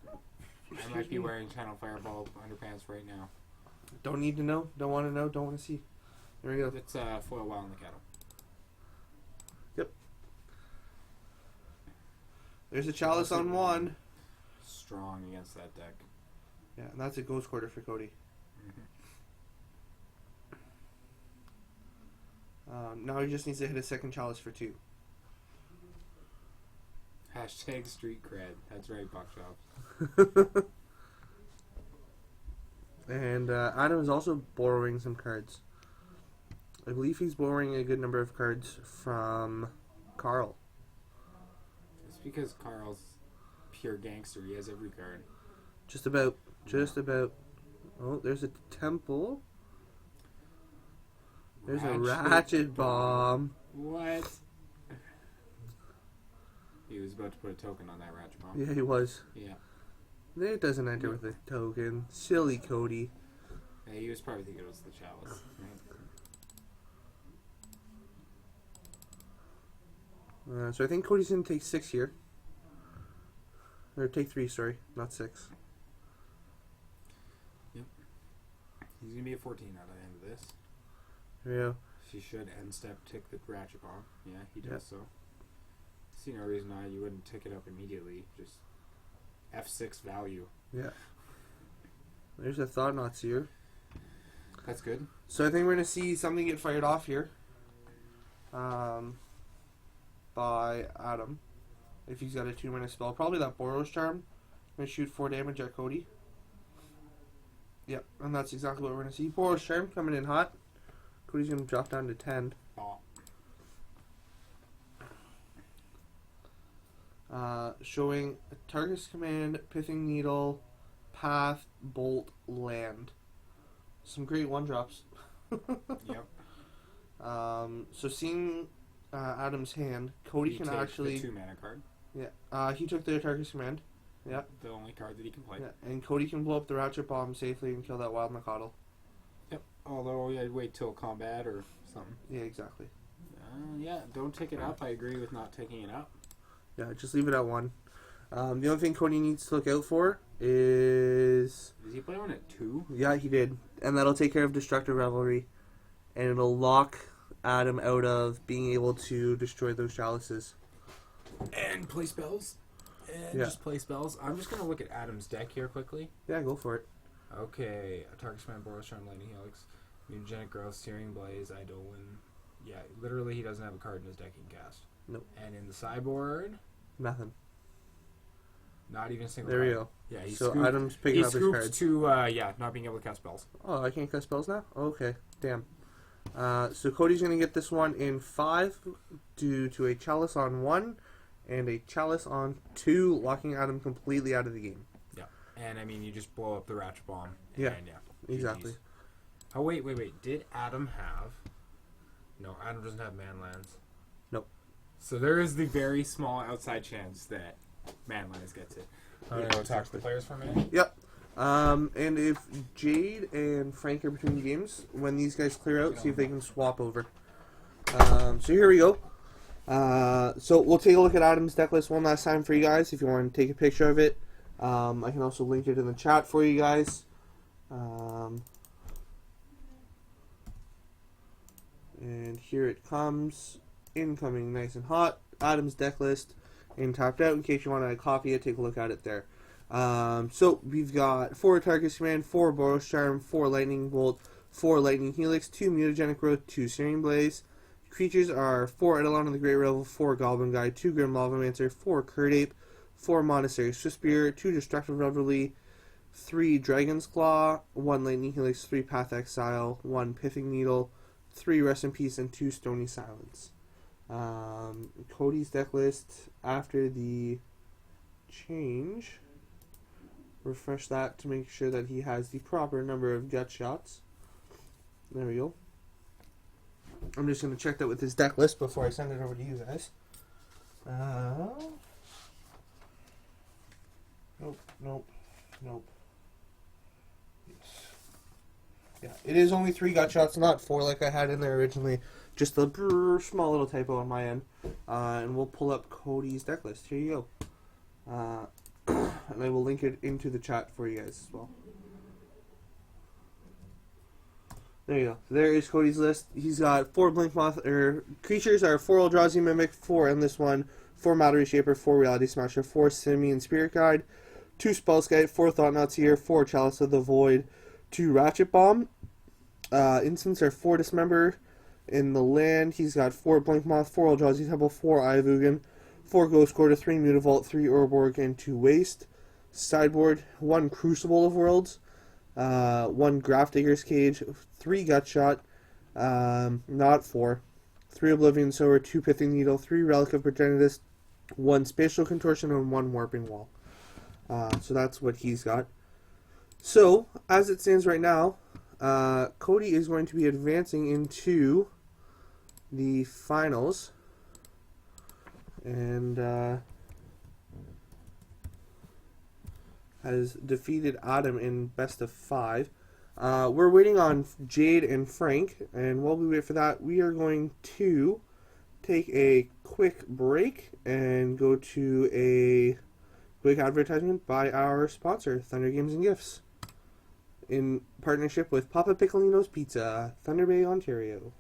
I might be wearing Channel Fireball underpants right now. Don't need to know. Don't want to know. Don't want to see. There we go. It's foil wild in the kettle. There's a Chalice on 1. Strong against that deck. Yeah, and that's a Ghost Quarter for Cody. Now he just needs to hit a second Chalice for 2. Hashtag street cred. That's right, Buckshop. And Adam is also borrowing some cards. I believe he's borrowing a good number of cards from Carl. It's because Carl's pure gangster. He has every card. Just about. Just about. Oh, there's a Temple. There's a Ratchet Bomb. What? He was about to put a token on that Ratchet Bomb. Yeah, he was. Yeah. It doesn't enter with a token. Silly Cody. Yeah, he was probably thinking it was the Chalice. Right? So I think Cody's going to take 6 here. Or take 3, sorry. Not 6. He's gonna be at 14 out of the end of this. There we go. She should end step tick the Ratchet Bomb. Yeah, he does Yep. so. See no reason why you wouldn't tick it up immediately. Just F6 value. Yeah. There's a Thought Knots here. That's good. So I think we're going to see something get fired off here. By Adam. If he's got a 2-minute spell. Probably that Boros Charm. Going to shoot 4 damage at Cody. Yep, and that's exactly what we're going to see. Boros Charm coming in hot. Cody's going to drop down to 10. Showing Targus Command, Pithing Needle, Path, Bolt, Land. Some great 1-drops. Yep. So seeing Adam's hand, Cody He can takes actually... the 2-mana card. Yeah, he took the Targus Command. Yeah. The only card that he can play. Yeah, and Cody can blow up the Ratchet Bomb safely and kill that Wild Nakatl. Yep. Although I'd wait till combat or something. Yeah, exactly. Yeah, don't tick it up. I agree with not ticking it up. Yeah, just leave it at 1. The only thing Cody needs to look out for is... Does he play one at 2? Yeah, he did. And that'll take care of Destructive Revelry. And it'll lock Adam out of being able to destroy those chalices. And play spells. And Yeah. just play spells. I'm just going to look at Adam's deck here quickly. Yeah, go for it. Okay. Targus Command, Boros Charm, Lightning Helix, Mutagenic Growth, Searing Blaze, Eidolon. Yeah, literally he doesn't have a card in his deck he can cast. Nope. And in the sideboard, Nothing. not even a single There we card. go. Yeah, he So scooped, Adam's picking he up his scooped cards. to, not being able to cast spells. Oh, I can't cast spells now? Okay, damn. So Cody's going to get this one in 5 due to a Chalice on 1 and a Chalice on 2, locking Adam completely out of the game. Yeah. And, I mean, you just blow up the Ratchet Bomb. Yeah, And, exactly. GG's. Oh, wait. Did Adam have... No, Adam doesn't have Manlands. Nope. So there is the very small outside chance that Manlands gets it. I'm going to go talk to the players for a minute. Yep. And if Jade and Frank are between games, when these guys clear out, see if they can swap over. So here we go. So we'll take a look at Adam's deck list one last time for you guys if you want to take a picture of it. I can also link it in the chat for you guys. And here it comes. Incoming nice and hot. Adam's deck list and tapped out in case you want to copy it, take a look at it there. So we've got 4 Targus Command, 4 Boros Charm, 4 Lightning Bolt, 4 Lightning Helix, 2 Mutagenic Growth, 2 Searing Blaze. Creatures are 4 Eidolon of the Great Revel, 4 Goblin Guide, 2 Grim Lavamancer, 4 Curdape, 4 Monastery Swiftspear, 2 Destructive Revelry, 3 Dragon's Claw, 1 Lightning Helix, 3 Path Exile, 1 Pithing Needle, 3 Rest in Peace, and 2 Stony Silence. Cody's deck list after the change. Refresh that to make sure that he has the proper number of gut shots. There we go. I'm just going to check that with his deck list before I send it over to you guys. Nope. Yes. Yeah, it is only 3 gut shots, not 4 like I had in there originally. Just a small little typo on my end. And we'll pull up Cody's deck list. Here you go. And I will link it into the chat for you guys as well. There you go. There is Cody's list. He's got 4 Blinkmoth, creatures are 4 Eldrazi Mimic, 4 Endless One, 4 Matter Shaper, 4 Reality Smasher, 4 Simian Spirit Guide, 2 Spellskite, 4 Thought Knots here, 4 Chalice of the Void, 2 Ratchet Bomb. Instants are 4 Dismember. In the land, he's got 4 Blinkmoth, 4 Eldrazi Temple, 4 Eye of Ugin, 4 Ghost Quarter, 3 Mutavault, 3 Urborg, and 2 Waste. Sideboard, 1 Crucible of Worlds, 1 Grafdigger's Cage, 3 Gutshot, not 4, 3 Oblivion Sower, 2 Pithing Needle, 3 Relic of Progenitus, 1 Spatial Contortion, and 1 Warping Wall. So that's what he's got. So, as it stands right now, Cody is going to be advancing into the finals, and has defeated Adam in best of 5. We're waiting on Jade and Frank, and while we wait for that, we are going to take a quick break and go to a quick advertisement by our sponsor, Thunder Games and Gifts, in partnership with Papa Piccolino's Pizza, Thunder Bay, Ontario.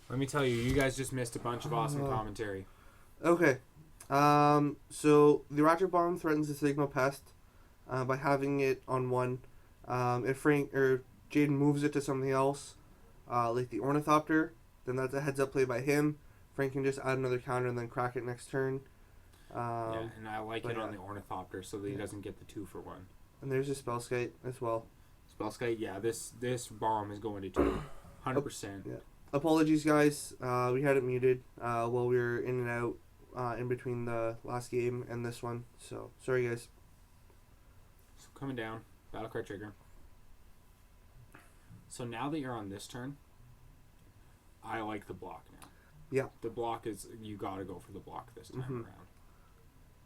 Let me tell you, you guys just missed a bunch of awesome commentary. Okay. So the Ratchet Bomb threatens the Sigma Pest by having it on one. If Frank or Jaden moves it to something else, like the Ornithopter, then that's a heads-up play by him. Frank can just add another counter and then crack it next turn. Yeah, and I like but it on yeah. the Ornithopter so that he Yeah. doesn't get the 2-for-1. And there's a Spellskite as well. Spellskite, yeah, this bomb is going to 2. 100%. Yeah. Apologies, guys. We had it muted while we were in and out in between the last game and this one. So, sorry, guys. So coming down, Battlecry trigger. So now that you're on this turn, I like the block now. Yeah. The block is, you gotta go for the block this time Mhm. around.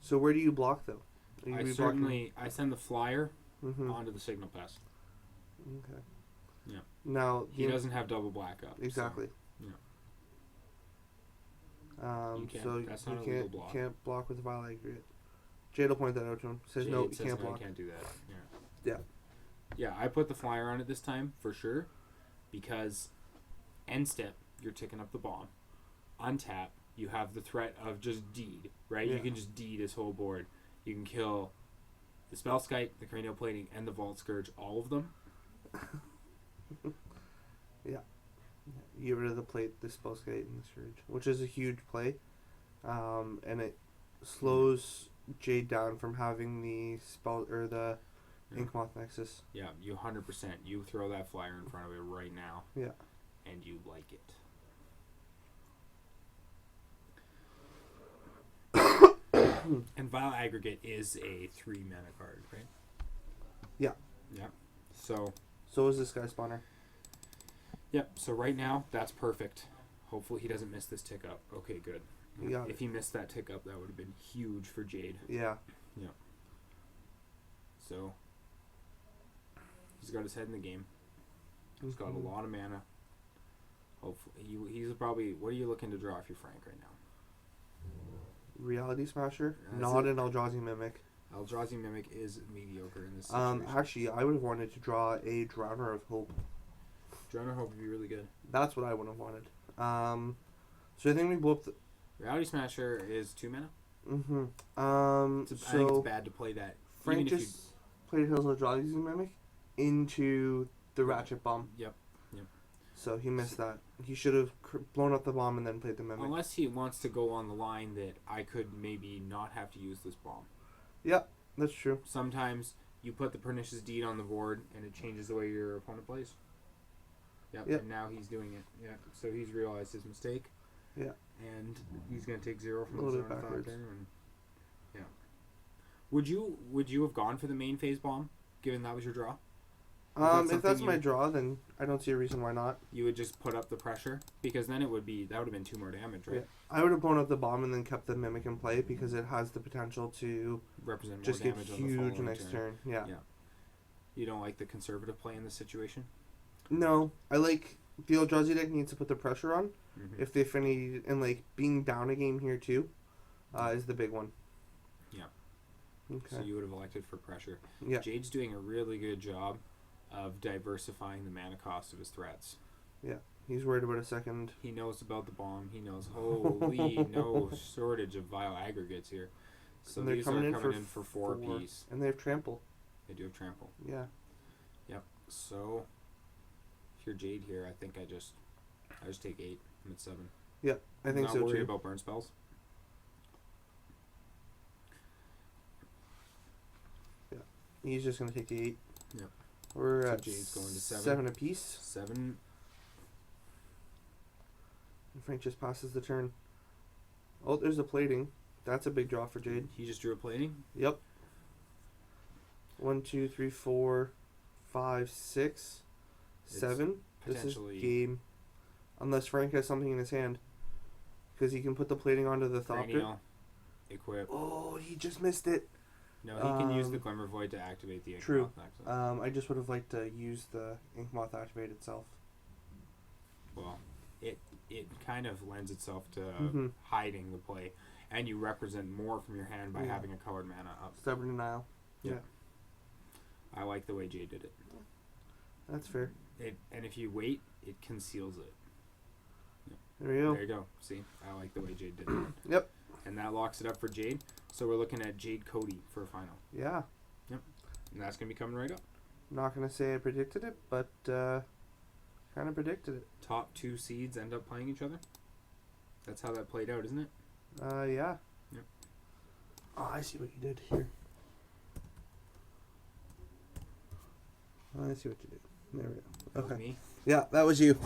So, where do you block, though? Are you I reblocking? certainly, I send the flyer Mhm. onto the Signal Pest. Okay. Yeah. Now, He doesn't have double black up. so- Exactly. yeah. You can't- So that's you not a legal can't block. can't block with Vile Aggregate. Jade will point that out to him. Says no, Jade you says can't no, block. you can't do that. Yeah. Yeah. Yeah, I put the flyer on it this time for sure, because end step you're ticking up the bomb. Untap, you have the threat of just deed, right? Yeah. You can just deed his whole board. You can kill the Spellskite, the Cranial Plating, and the Vault Scourge, all of them. You get rid of the plate, the Spellskite, and the Scourge, which is a huge play, and it slows Jade down from having the spell or the Yeah. Inkmoth Nexus. Yeah, you 100%. You throw that flyer in front of it right now. Yeah. And you like it. And Vile Aggregate is a 3 mana card, right? Yeah. Yeah. So, So is this guy spawner. yep. So right now, that's perfect. Hopefully he doesn't miss this tick up. Okay, good. You got If he missed that tick up, that would have been huge for Jade. Yeah. So, he's got his head in the game. He's got a Mhm. lot of mana. Hopefully, he's probably. What are you looking to draw if you're Frank right now? Reality Smasher, That's not it. an Eldrazi Mimic. Eldrazi Mimic is mediocre in this situation. Actually, I would have wanted to draw a Drowner of Hope. Drowner Hope would be really good. That's what I would have wanted. So I think we blew up the. Reality Smasher is 2 mana. Mm-hmm. I think So it's bad to play that. Frank even if just played his Eldrazi Mimic into the Ratchet Bomb. Yep. So he missed that. He should have blown up the bomb and then played the Mimic. Unless he wants to go on the line that I could maybe not have to use this bomb. Yeah, that's true. Sometimes you put the Pernicious Deed on the board and it changes the way your opponent plays. Yep. Yep. And now he's doing it. Yeah. So he's realized his mistake. Yeah. And he's going to take 0 from A the little bit Zone backwards. Factor. And, yeah. Would you have gone for the main phase bomb, given that was your draw? that If that's something my you- draw, then I don't see a reason why not. You would just put up the pressure? Because then that would have been 2 more damage, right? Yeah. I would have blown up the bomb and then kept the Mimic in play because it has the potential to Represent more just get damage on the huge following next turn. Yeah. Yeah. You don't like the conservative play in this situation? No, I like the Eldrazi deck needs to put the pressure on Mm-hmm. if they finish, and like being down a game here too is the big one. Yeah. Okay. So you would have elected for pressure. Yeah. Jade's doing a really good job of diversifying the mana cost of his threats. He's worried about a second. He knows about the bomb. He knows, holy, no shortage of Vile Aggregates here. So And they're these coming are in coming for in for 4 4. apiece. And they have trample. They do have trample. Yeah. Yep. So if you're Jade here, I think I just take 8. I'm at 7. I think Not so worried too. about burn spells. He's just gonna take the 8. Yep. We're So at Jade's going to 7. 7 apiece. 7. And Frank just passes the turn. Oh, there's a plating. That's a big draw for Jade. He just drew a plating. Yep. 1, 2, 3, 4, 5, 6, It's 7. This is potentially- game. Unless Frank has something in his hand. Because he can put the plating onto the Thopter. Cranial. Equip. Oh, he just missed it. No, he can use the Um, Glimmer Void to activate the true. Inkmoth Nexus. I just would have liked to use the Inkmoth activate itself. Well, it kind of lends itself to Mhm. hiding the play, and you represent more from your hand by Yeah. having a colored mana up. Stubborn Denial. Yeah. I like the way Jade did it. That's fair. And if you wait, it conceals it. There we go. There you go. See, I like the way Jade did that. Yep. And that locks it up for Jade. So we're looking at Jade Cody for a final. Yeah. And that's going to be coming right up. Not gonna say I predicted it, but kind of predicted it. Top 2 seeds end up playing each other. That's how that played out, isn't it? Yeah. Yep. Oh, I see what you did here. I see what you did. There we go. That was Okay. me. Yeah, that was you.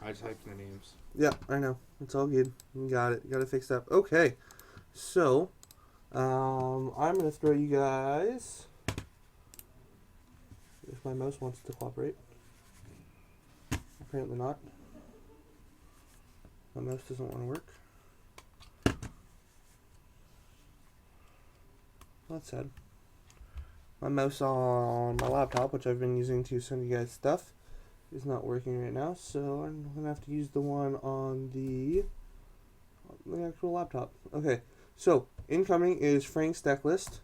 I typed the names. Yeah, I know. It's all good. You got it. Got it fixed up. Okay. So, I'm gonna throw you guys. If my mouse wants to cooperate. Apparently not. My mouse doesn't want to work. That's sad. My mouse on my laptop, which I've been using to send you guys stuff, is not working right now, so I'm gonna have to use the one on the actual laptop. Okay, so incoming is Frank's deck list.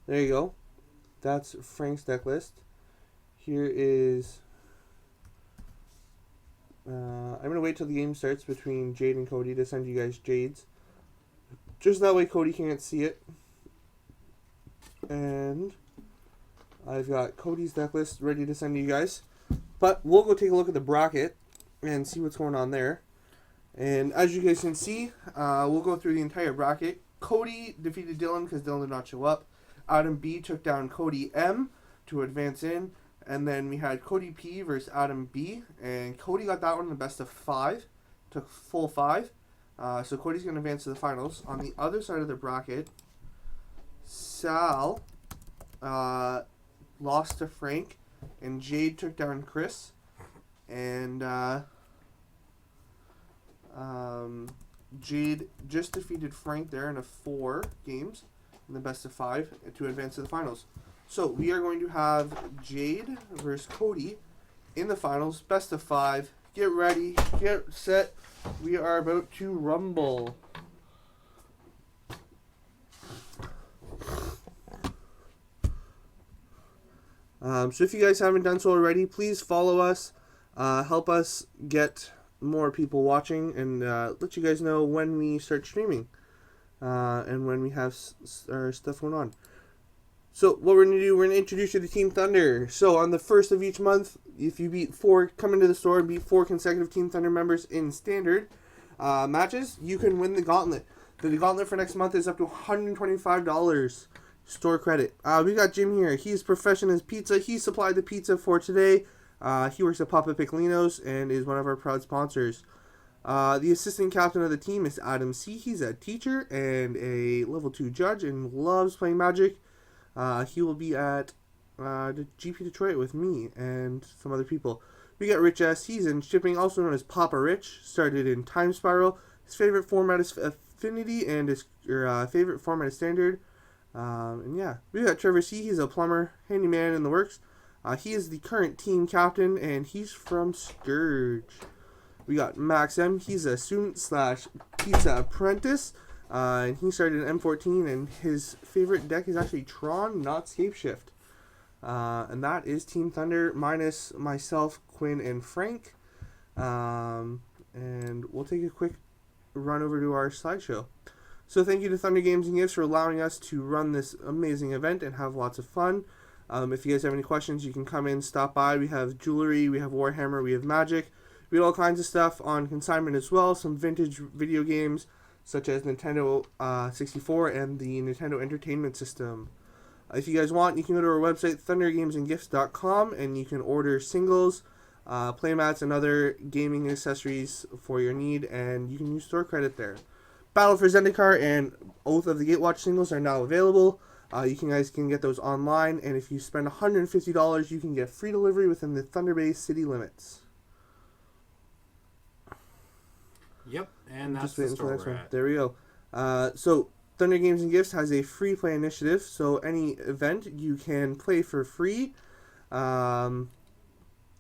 There you go. That's Frank's deck list. Here is. I'm gonna wait till the game starts between Jade and Cody to send you guys Jade's. Just that way Cody can't see it. And I've got Cody's deck list ready to send you guys. But we'll go take a look at the bracket and see what's going on there. And as you guys can see, we'll go through the entire bracket. Cody defeated Dylan because Dylan did not show up. Adam B took down Cody M to advance in. And then we had Cody P versus Adam B. And Cody got that one in the best of 5. Took full 5. So Cody's going to advance to the finals. On the other side of the bracket, Sal lost to Frank. And Jade took down Chris. And Jade just defeated Frank there in a 4 games in the best of 5 to advance to the finals. So we are going to have Jade versus Cody in the finals, best of 5. Get ready, get set. We are about to rumble. So if you guys haven't done so already, please follow us. Help us get more people watching and let you guys know when we start streaming and when we have our stuff going on. So what we're going to do, we're going to introduce you to Team Thunder. So on the first of each month, if you beat 4, come into the store and beat 4 consecutive Team Thunder members in standard matches, you can win the gauntlet. The gauntlet for next month is up to $125 store credit. We got Jim here. He's Professionals Pizza. He supplied the pizza for today. He works at Papa Piccolino's and is one of our proud sponsors. The assistant captain of the team is Adam C. He's a teacher and a level 2 judge and loves playing Magic. He will be at GP Detroit with me and some other people. We got Rich S. He's in shipping, also known as Papa Rich. Started in Time Spiral. His favorite format is Affinity and his favorite format is Standard. And yeah, we got Trevor C. He's a plumber, handyman in the works. He is the current team captain and he's from Scourge. We got Max M. He's a student / pizza apprentice. And he started in M14, and his favorite deck is actually Tron, not Scape Shift. And that is Team Thunder minus myself, Quinn, and Frank. And we'll take a quick run over to our slideshow. So thank you to Thunder Games and Gifts for allowing us to run this amazing event and have lots of fun. If you guys have any questions, you can come in, stop by. We have jewelry, we have Warhammer, we have Magic. We have all kinds of stuff on consignment as well. Some vintage video games, such as Nintendo 64 and the Nintendo Entertainment System. If you guys want, you can go to our website, thundergamesandgifts.com, and you can order singles, playmats, and other gaming accessories for your need, and you can use store credit there. Battle for Zendikar and Oath of the Gatewatch singles are now available. You guys can get those online, and if you spend $150, you can get free delivery within the Thunder Bay city limits. Yep, and that's Just the waiting for store the next we're one. at. There we go. So Thunder Games and Gifts has a free play initiative. So any event you can play for free, and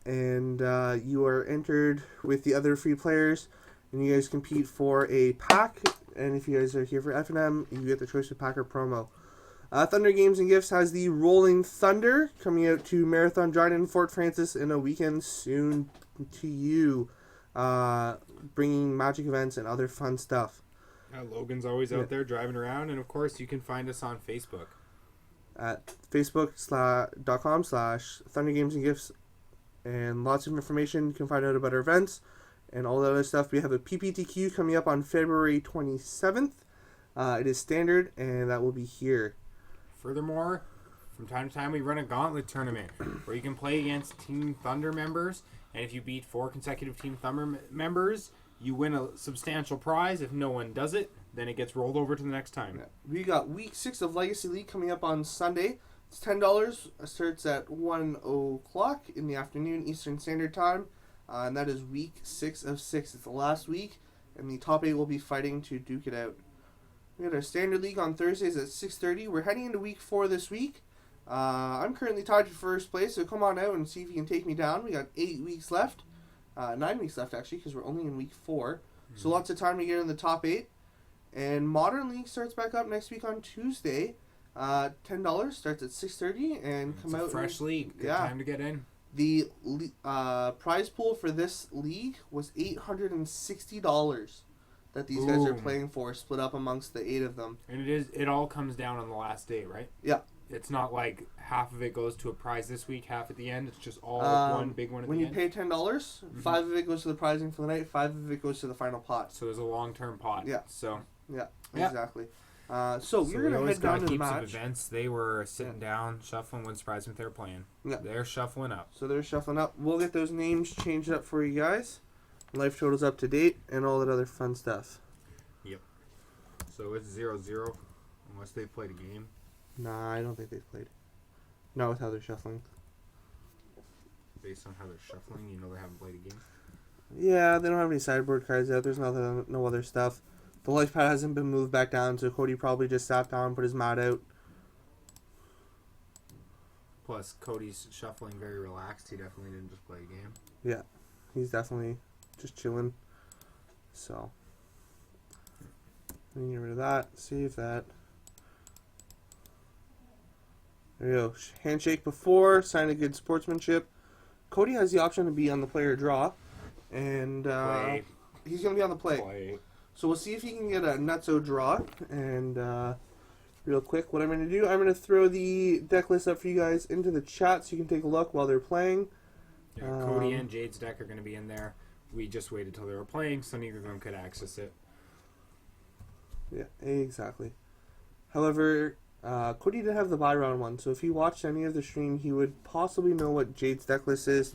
you are entered with the other free players, and you guys compete for a pack. And if you guys are here for F&M, you get the choice of pack or promo. Thunder Games and Gifts has the Rolling Thunder coming out to Marathon Dryden and Fort Francis in a weekend soon to you. bringing Magic events and other fun stuff. Logan's always Yeah. out there driving around, and of course you can find us on Facebook. At facebook.com/Thunder Games and Gifts, and lots of information. You can find out about our events and all that other stuff. We have a PPTQ coming up on February 27th. It is standard, and that will be here. Furthermore, from time to time we run a gauntlet tournament where you can play against Team Thunder members, and if you beat 4 consecutive Team Thunder members, you win a substantial prize. If no one does it, then it gets rolled over to the next time. We got week 6 of Legacy League coming up on Sunday. It's $10. Starts at 1 o'clock in the afternoon Eastern Standard Time. And that is week 6 of 6. It's the last week, and the top 8 will be fighting to duke it out. We got our Standard League on Thursdays at 6:30. We're heading into week 4 this week. I'm currently tied for first place, so come on out and see if you can take me down. We got 8 weeks left. 9 weeks left, actually, because we're only in week 4. So lots of time to get in the top 8. And Modern League starts back up next week on Tuesday. $10 starts at 6:30 and It's come a out. fresh league. Good yeah. time to get in. The prize pool for this league was $860 that these guys are Boom. playing for, split up amongst the 8 of them. And it all comes down on the last day, right? Yeah. It's not like half of it goes to a prize this week, half at the end. It's just all one big one at When the you end. pay $10, 5 of it goes to the prizing for the night, 5 of it goes to the final pot. So there's a long-term pot. Yeah. So Yeah, Yeah. exactly. So we're we gonna always head down got to the heaps of match. events. They were sitting down, shuffling when surprising if they were playing. Yeah. They're shuffling up. So they're shuffling up. We'll get those names changed up for you guys. Life totals up to date and all that other fun stuff. So it's 0-0 unless they played a game. Nah, I don't think they've played. Not with how they're shuffling. Based on how they're shuffling, you know they haven't played a game. Yeah, they don't have any sideboard cards out. There's no other stuff. The life pad hasn't been moved back down, so Cody probably just sat down, put his mat out. Plus, Cody's shuffling very relaxed. He definitely didn't just play a game. Yeah, he's definitely just chilling. So, let me get rid of that. Save that. There you go. Handshake before, sign of good sportsmanship. Cody has the option to be on the player draw, and Play. he's going to be on the play. Play. So we'll see if he can get a nutso draw. And real quick, what I'm going to do, I'm going to throw the deck list up for you guys into the chat so you can take a look while they're playing. Yeah, Cody and Jade's deck are going to be in there. We just waited till they were playing, so neither of them could access it. Yeah, exactly. However, Cody did have the buy round one, so if he watched any of the stream, he would possibly know what Jade's deck list is.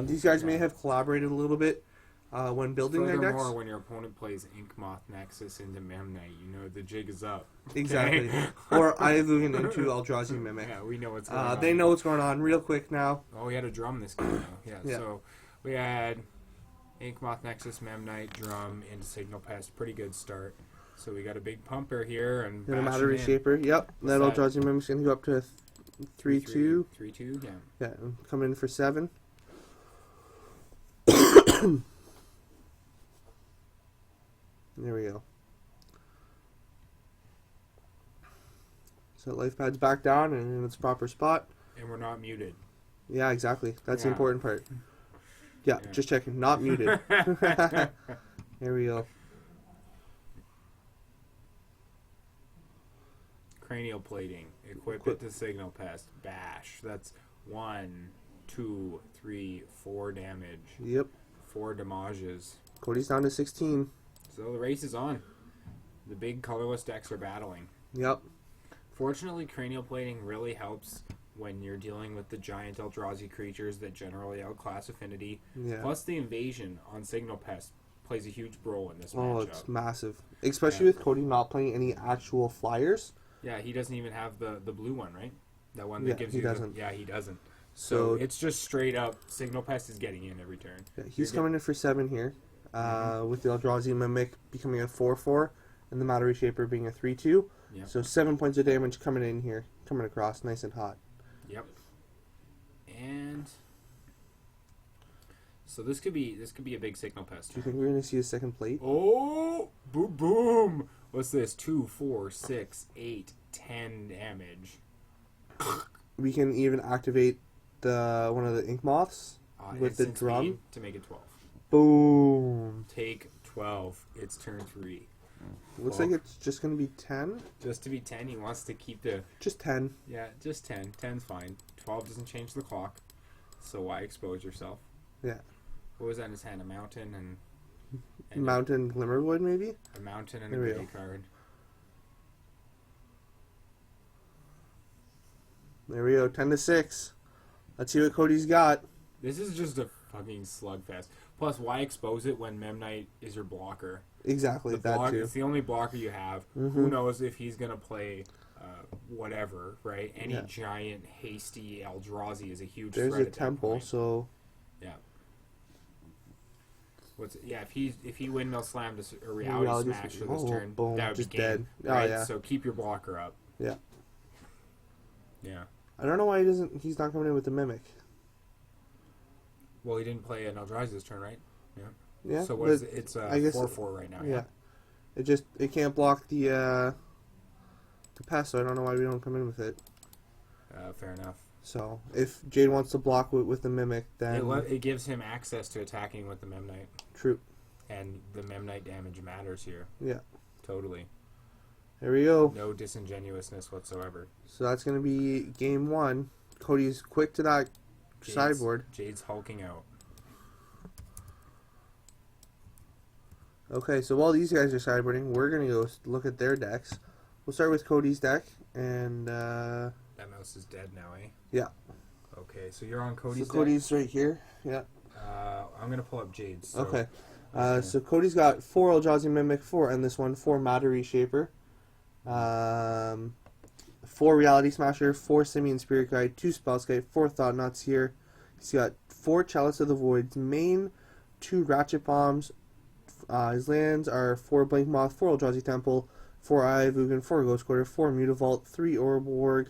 These guys may have collaborated a little bit when building their decks. Furthermore, when your opponent plays Inkmoth Nexus into Memnite, you know the jig is up. Exactly. Or Ivugin into Eldrazi Mimic. Yeah, we know what's going on. They know what's going on real quick now. Oh, we had a drum this game, though. Yeah, Yeah. so we had Inkmoth Nexus, Memnite, drum, into Signal Pest. Pretty good start. So we got a big pumper here. And Got a Matter bashing in. Reshaper. Yep. What's That that? Eldrazi Mimic's going to go up to 3-2. 3-2, yeah. Yeah, and come in for 7. There we go. So life pad's back down and in its proper spot. And we're not muted. Yeah, exactly. That's the Yeah. important part. Yeah, Yeah. just checking. Not muted. There we go. Cranial plating. Equip it to Signal Pest. Bash. That's 1, 2, 3, 4 damage. Yep. 4 damages. Cody's down to 16. So the race is on. The big colorless decks are battling. Yep. Fortunately, cranial plating really helps when you're dealing with the giant Eldrazi creatures that generally outclass affinity. Yeah. Plus, the invasion on Signal Pest plays a huge role in this Oh, matchup. it's massive. Especially Yeah. with Cody not playing any actual flyers. Yeah, he doesn't even have the blue one, right? That one that Yeah, gives he you doesn't. Yeah, he doesn't. So- So it's just straight up Signal Pest is getting in every turn. Yeah, he's You're coming in for 7 here. With the Eldrazi Mimic becoming a 4-4 and the Matter Reshaper being a 3-2. Yep. So 7 points of damage coming in here. Coming across nice and hot. Yep. And so this could be a big Signal Pest. Do you think we're going to see a second plate? Oh, boom, boom. What's this? 2, 4, 6, 8, 10 damage. We can even activate the one of the Ink Moths with the Instant drum. speed to make it 12. Boom. Take 12. It's turn 3. Looks Oh. like it's just gonna be 10. Just to be 10, he wants to keep the... Just 10. Yeah, just 10. 10's fine. 12 doesn't change the clock. So why expose yourself? Yeah. What was that in his hand? A mountain and Mountain Glimmerwood, maybe. a mountain and There a we gray go. card. There we go. 10-6. Let's see what Cody's got. This is just a fucking slugfest. Plus, why expose it when Memnite is your blocker? Exactly, that Block, too. it's the only blocker you have. Who Mhm. knows if he's gonna play whatever, right? Any Yeah. giant, hasty Eldrazi is a huge There's threat a at that temple, point. so If he windmill slammed a reality smash for this oh, turn, boom, that would just be game, dead. Oh, right? yeah. So keep your blocker up. Yeah. Yeah. I don't know why he's not coming in with the Mimic. Well, he didn't play an Eldrazi this turn, right? Yeah. So what but is it? It's I guess 4/4 right now. yeah. It can't block the pass, so I don't know why we don't come in with it. Fair enough. So if Jade wants to block with the Mimic, then It gives him access to attacking with the Memnite, true. and the Memnite damage matters here. Yeah. Totally. There we go. No disingenuousness whatsoever. So that's gonna be game 1. Cody's quick to that sideboard. Jade's hulking out. Okay, so while these guys are sideboarding, we're gonna go look at their decks. We'll start with Cody's deck, and That mouse is dead now, eh? Yeah. Okay, so you're on so Cody's deck. Cody's right here. Yeah. I'm gonna pull up Jade's. So Okay. So Cody's got 4 Eldrazi Mimic, 4 Endless One, 4 Matter Reshaper, 4 Reality Smasher, 4 Simian Spirit Guide, 2 Spellskite, 4 Thought Knots here. He's got 4 Chalice of the Voids, main, 2 Ratchet Bombs. His lands are 4 Blink Moth, 4 Eldrazi Temple, 4 Eye of Ugin, 4 Ghost Quarter, 4 Mutavault, 3 Orb Warg,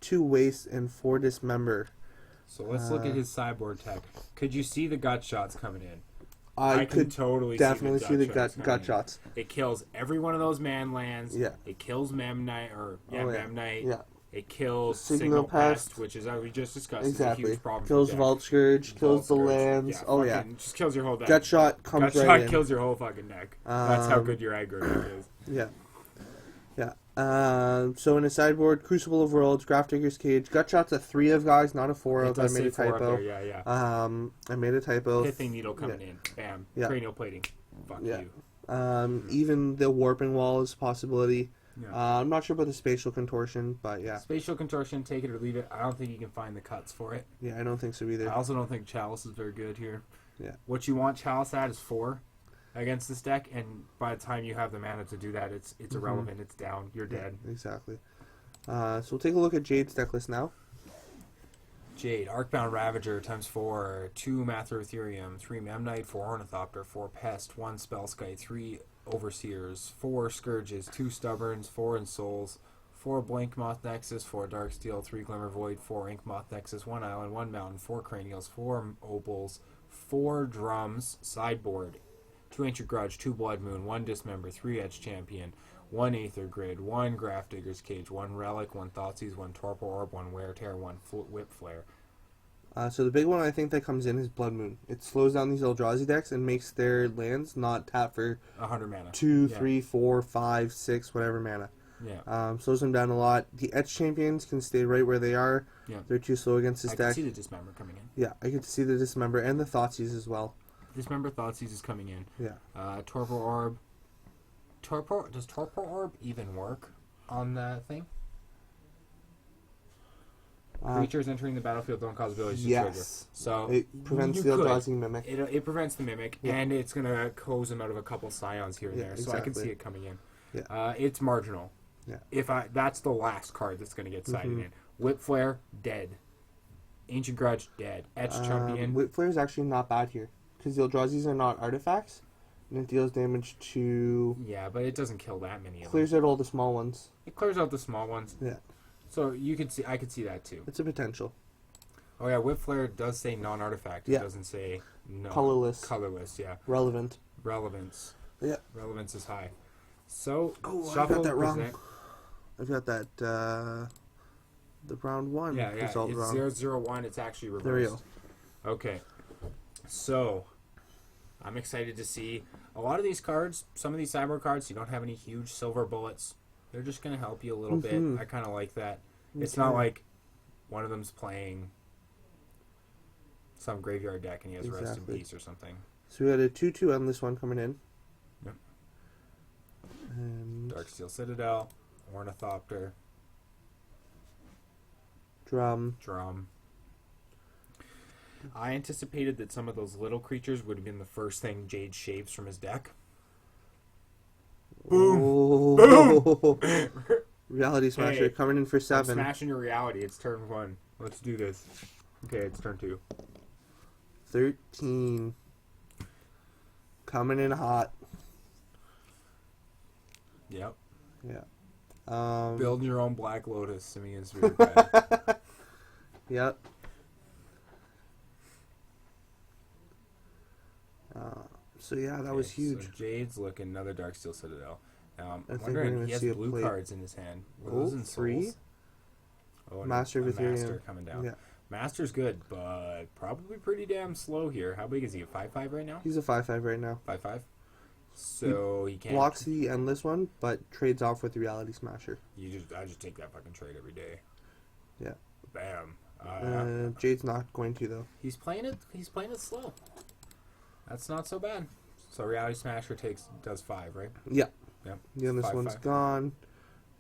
2 Waste, and 4 Dismember. So let's look at his sideboard tech. Could you see the gut shots coming in? I can could totally definitely see the shots gut coming in. shots. It kills every one of those man lands. Yeah. It kills Memnite Memnite. Yeah. It kills Signal Pest. which is we just discussed. Is a Exactly. huge problem. Kills for Vault Scourge, kills the Scourge. lands. Oh yeah. fucking just kills your whole deck. Gut shot comes Gut right shot in. kills your whole fucking deck. That's how Um, good your aggro deck is. Yeah. Yeah. So in a sideboard, Crucible of Worlds, Grafdigger's Cage, Gut Shot's a 3 of, guys, not a 4 It of. I does made say a 4 up typo. there, yeah. I made a typo. Pithing Needle coming in. Bam. Yeah. Cranial plating. Fuck Yeah. you. Even the Warping Wall is a possibility. Yeah. I'm not sure about the Spatial Contortion, but yeah. Spatial Contortion, take it or leave it. I don't think you can find the cuts for it. Yeah, I don't think so either. I also don't think Chalice is very good here. Yeah. What you want Chalice at is 4 against this deck, and by the time you have the mana to do that, it's irrelevant. It's down. You're dead. Exactly. So we'll take a look at Jade's deck list now. Jade, Arcbound Ravager times 4, 2 Mather Ethereum, 3 Memnite, 4 Ornithopter, 4 Pest, 1 Spellskite, 3 Overseers, 4 Scourges, 2 Stubborns, 4 Ensouls, 4 Blink Moth Nexus, 4 Darksteel, 3 Glimmer Void, 4 Ink Moth Nexus, 1 Island, 1 Mountain, 4 Cranials, 4 Opals, 4 Drums, sideboard, 2 Ancient Grudge, 2 Blood Moon, 1 Dismember, 3 Edge Champion, 1 Aether Grid, 1 Grafdigger's Cage, 1 Relic, 1 Thoughtseize, 1 Torpor Orb, 1 Wear Tear, 1 Whip Flare. So the big one I think that comes in is Blood Moon. It slows down these Eldrazi decks and makes their lands not tap for 100 mana. 2, Yeah. 3, 4, 5, 6, whatever mana. Yeah. Slows them down a lot. The Edge Champions can stay right where they are. Yeah. They're too slow against this I can deck. see the Dismember coming in. Yeah, I get to see the Dismember and the Thoughtseize as well. Dismember Thoughtseize is coming in. Yeah. Torpor Orb. Does Torpor Orb even work on that thing? Creatures entering the battlefield don't cause abilities to trigger. Yes. So It prevents you the could. Eldrazi Mimic. It prevents the Mimic, Yeah. and it's going to close them out of a couple Scions here and Yeah, there. So I can exactly. see it coming in. Yeah. It's marginal. Yeah. That's the last card that's going to get sided in. Whip Flare, dead. Ancient Grudge, dead. Etch Champion. Whip Flare is actually not bad here because the Eldrazi's are not artifacts, and it deals damage to. Yeah, but it doesn't kill that many of them. Clears out all the small ones. It clears out the small ones. Yeah. So I could see that too. It's a potential. Oh yeah, Whip Flare does say non-artifact. It Yeah. doesn't say no. Colorless. Colorless, yeah. Relevant. Relevance. Yeah. Relevance is high. So Oh, I shuffle got that wrong. present. I've got that. The round 1 Yeah, result it's wrong. 001. It's actually reversed. There we go. Okay. So I'm excited to see a lot of these cards. Some of these cyborg cards, you don't have any huge silver bullets. They're just going to help you a little Mhm. bit. I kind of like that. It's not Okay. like one of them's playing some graveyard deck and he has Rest in Exactly. Peace or something. So we had a 2/2 endless one coming in. Yep. And Darksteel Citadel, Ornithopter, drum. Drum. I anticipated that some of those little creatures would have been the first thing Jade shaves from his deck. Boom. Oh. Reality Smasher Hey, coming in for I'm 7. smashing your reality. It's turn 1. Let's do this. Okay, it's turn 2. 13. Coming in hot. Yep. Yeah. Building your own Black Lotus. Simeon's really bad. Yep. So yeah, that was Okay, huge. So Jade's looking another Darksteel Citadel. I I'm think we're wondering, gonna he has see a blue plate. cards in his hand. Were Oh, those in 3? Souls? Oh, and Master of a Ethereum. Master coming down. Yeah. Master's good, but probably pretty damn slow here. How big is he? A 5/5 right now? He's a 5/5 right now. 5/5. So he can't. Blocks the endless one, but trades off with the Reality Smasher. I just take that fucking trade every day. Yeah. Bam. Jade's not going to though. He's playing it. He's playing it slow. That's not so bad. So Reality Smasher does 5, right? Yeah. Yep. The endless 5/5. one's gone.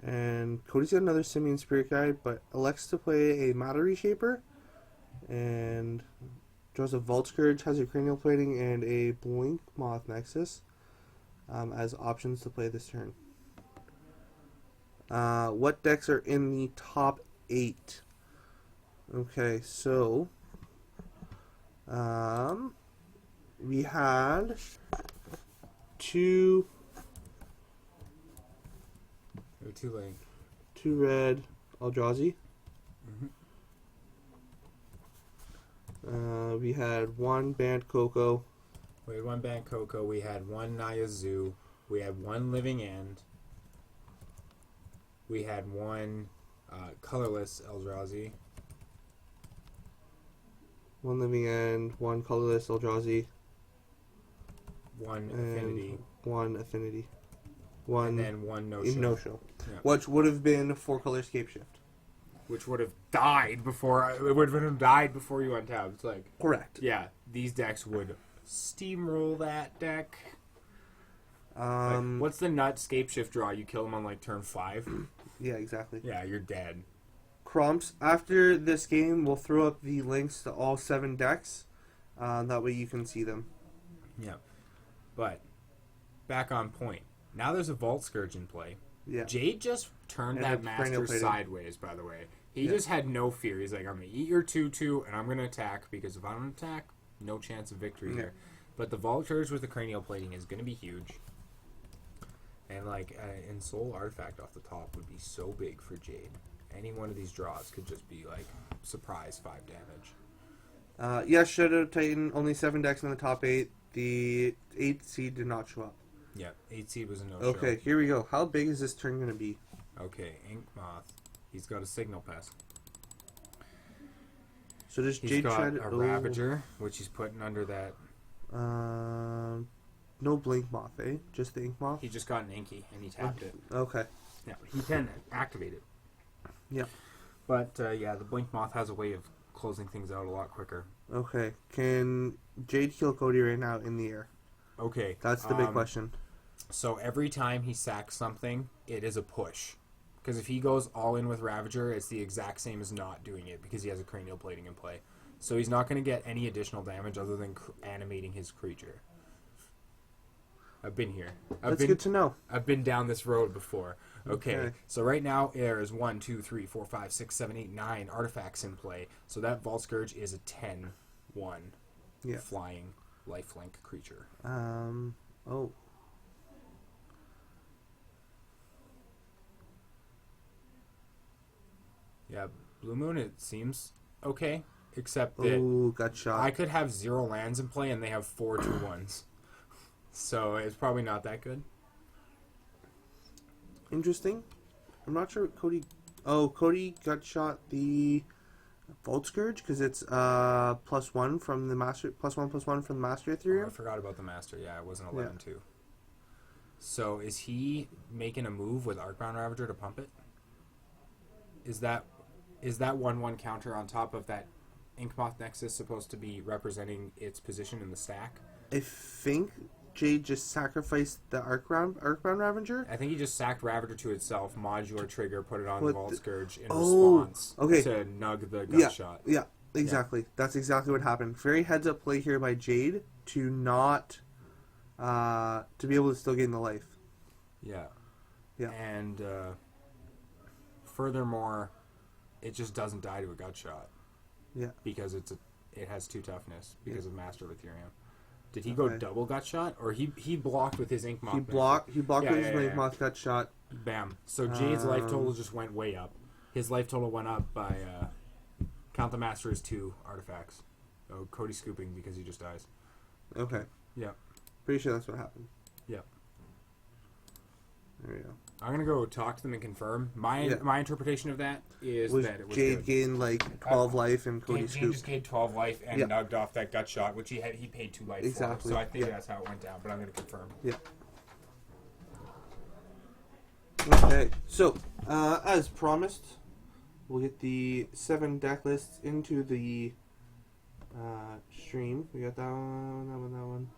And Cody's got another Simian Spirit Guide, but elects to play a Matter Reshaper. And draws a Vault Scourge, has a Cranial Plating, and a Blink Moth Nexus as options to play this turn. What decks are in the top 8? Okay, so we had 2 Too late. 2 red Eldrazi. We had 1 Band Coco. We had 1 Band Coco. We had 1 Naya Zoo. We had 1 Living End. We had 1 colorless Eldrazi. 1 Living End, 1 Colorless Eldrazi, 1 and Affinity. 1 Affinity. 1 And then 1 No in Show. no show. Yeah. Which would have been 4 color Scape Shift. Which would have died before. It would have died before you untapped. It's like, Correct. yeah, these decks would steamroll that deck. Um, What's the nut scape shift draw? You kill him on like turn 5. Yeah, exactly. Yeah, you're dead. Crumps. After this game, we'll throw up the links to all 7 decks. That way you can see them. Yeah. But back on point. Now there's a Vault Scourge in play. Yeah. Jade just turned And that a cranial master plating. sideways, by the way. He Yeah. just had no fear. He's like, I'm going to eat your 2/2, and I'm going to attack, because if I don't attack, no chance of victory Yeah. here. But the Vault Scourge with the cranial plating is going to be huge. And, like, an Soul Artifact off the top would be so big for Jade. Any one of these draws could just be, like, surprise 5 damage. Yeah, Shadow Titan, only 7 decks in the top 8. The 8th seed did not show up. Yeah, 8 seed was a no-show. Okay, here we go. How big is this turn going to be? Okay, Ink Moth. He's got a Signal Pest. So does He's Jade got try a to... Ravager, which he's putting under that. No Blink Moth, eh? Just the Ink Moth? He just got an Inky, and he tapped it. Okay. Yeah, he can activate it. Yep. But, yeah, the Blink Moth has a way of closing things out a lot quicker. Okay. Can Jade kill Cody right now in the air? Okay. That's the big question. So every time he sacks something, it is a push. Because if he goes all in with Ravager, it's the exact same as not doing it, because he has a cranial plating in play. So he's not going to get any additional damage other than animating his creature. I've been here. That's good to know. I've been down this road before. Okay, Okay. so right now there is 1, 2, 3, 4, 5, 6, 7, 8, 9 artifacts in play. So that Vault Scourge is a 10/1 Yeah. flying lifelink creature. Oh. Yeah, Blue Moon, it seems okay, except that Oh, got shot. I could have 0 lands in play and they have 4 2/1s. So it's probably not that good. Interesting. I'm not sure what Cody... Oh, Cody got shot the Vault Scourge because it's +1 from the master, +1/+1 from the master Oh, I Ethereum. forgot about the master. Yeah, it wasn't Yeah. 11 too. So is he making a move with Arcbound Ravager to pump it? Is that 1/1 counter on top of that Inkmoth Nexus supposed to be representing its position in the stack? I think Jade just sacrificed the Arcbound Ravager. I think he just sacked Ravager to itself, modular trigger, put it on What the Vault the- Scourge in Oh, response okay. to nug the Yeah. gut shot. Yeah, exactly. That's exactly what happened. Very heads up play here by Jade to not to be able to still gain the life. Yeah. Yeah. And furthermore, it just doesn't die to a gut shot. Yeah. Because it has 2 toughness because of Master of Ethereum. Did he Okay. go double gut shot, or he blocked with his Inkmoth? He blocked Yeah, with his yeah, yeah. Moth got shot. Bam. So Jade's life total just went way up. His life total went up by count the master as 2 artifacts. Oh, Cody scooping because he just dies. Okay. Yeah. Pretty sure that's what happened. Yeah. There we go. I'm gonna go talk to them and confirm. My interpretation of that is Was that it was Jade good. gained like 12 life and Cody Jade scooped? just gained 12 life and Yeah. nugged off that gut shot, which he paid 2 life Exactly. for. So I think Yeah. that's how it went down, but I'm going to confirm. Yeah. Okay, so as promised, we'll get the 7 deck lists into the stream. We got that one, that one, that one.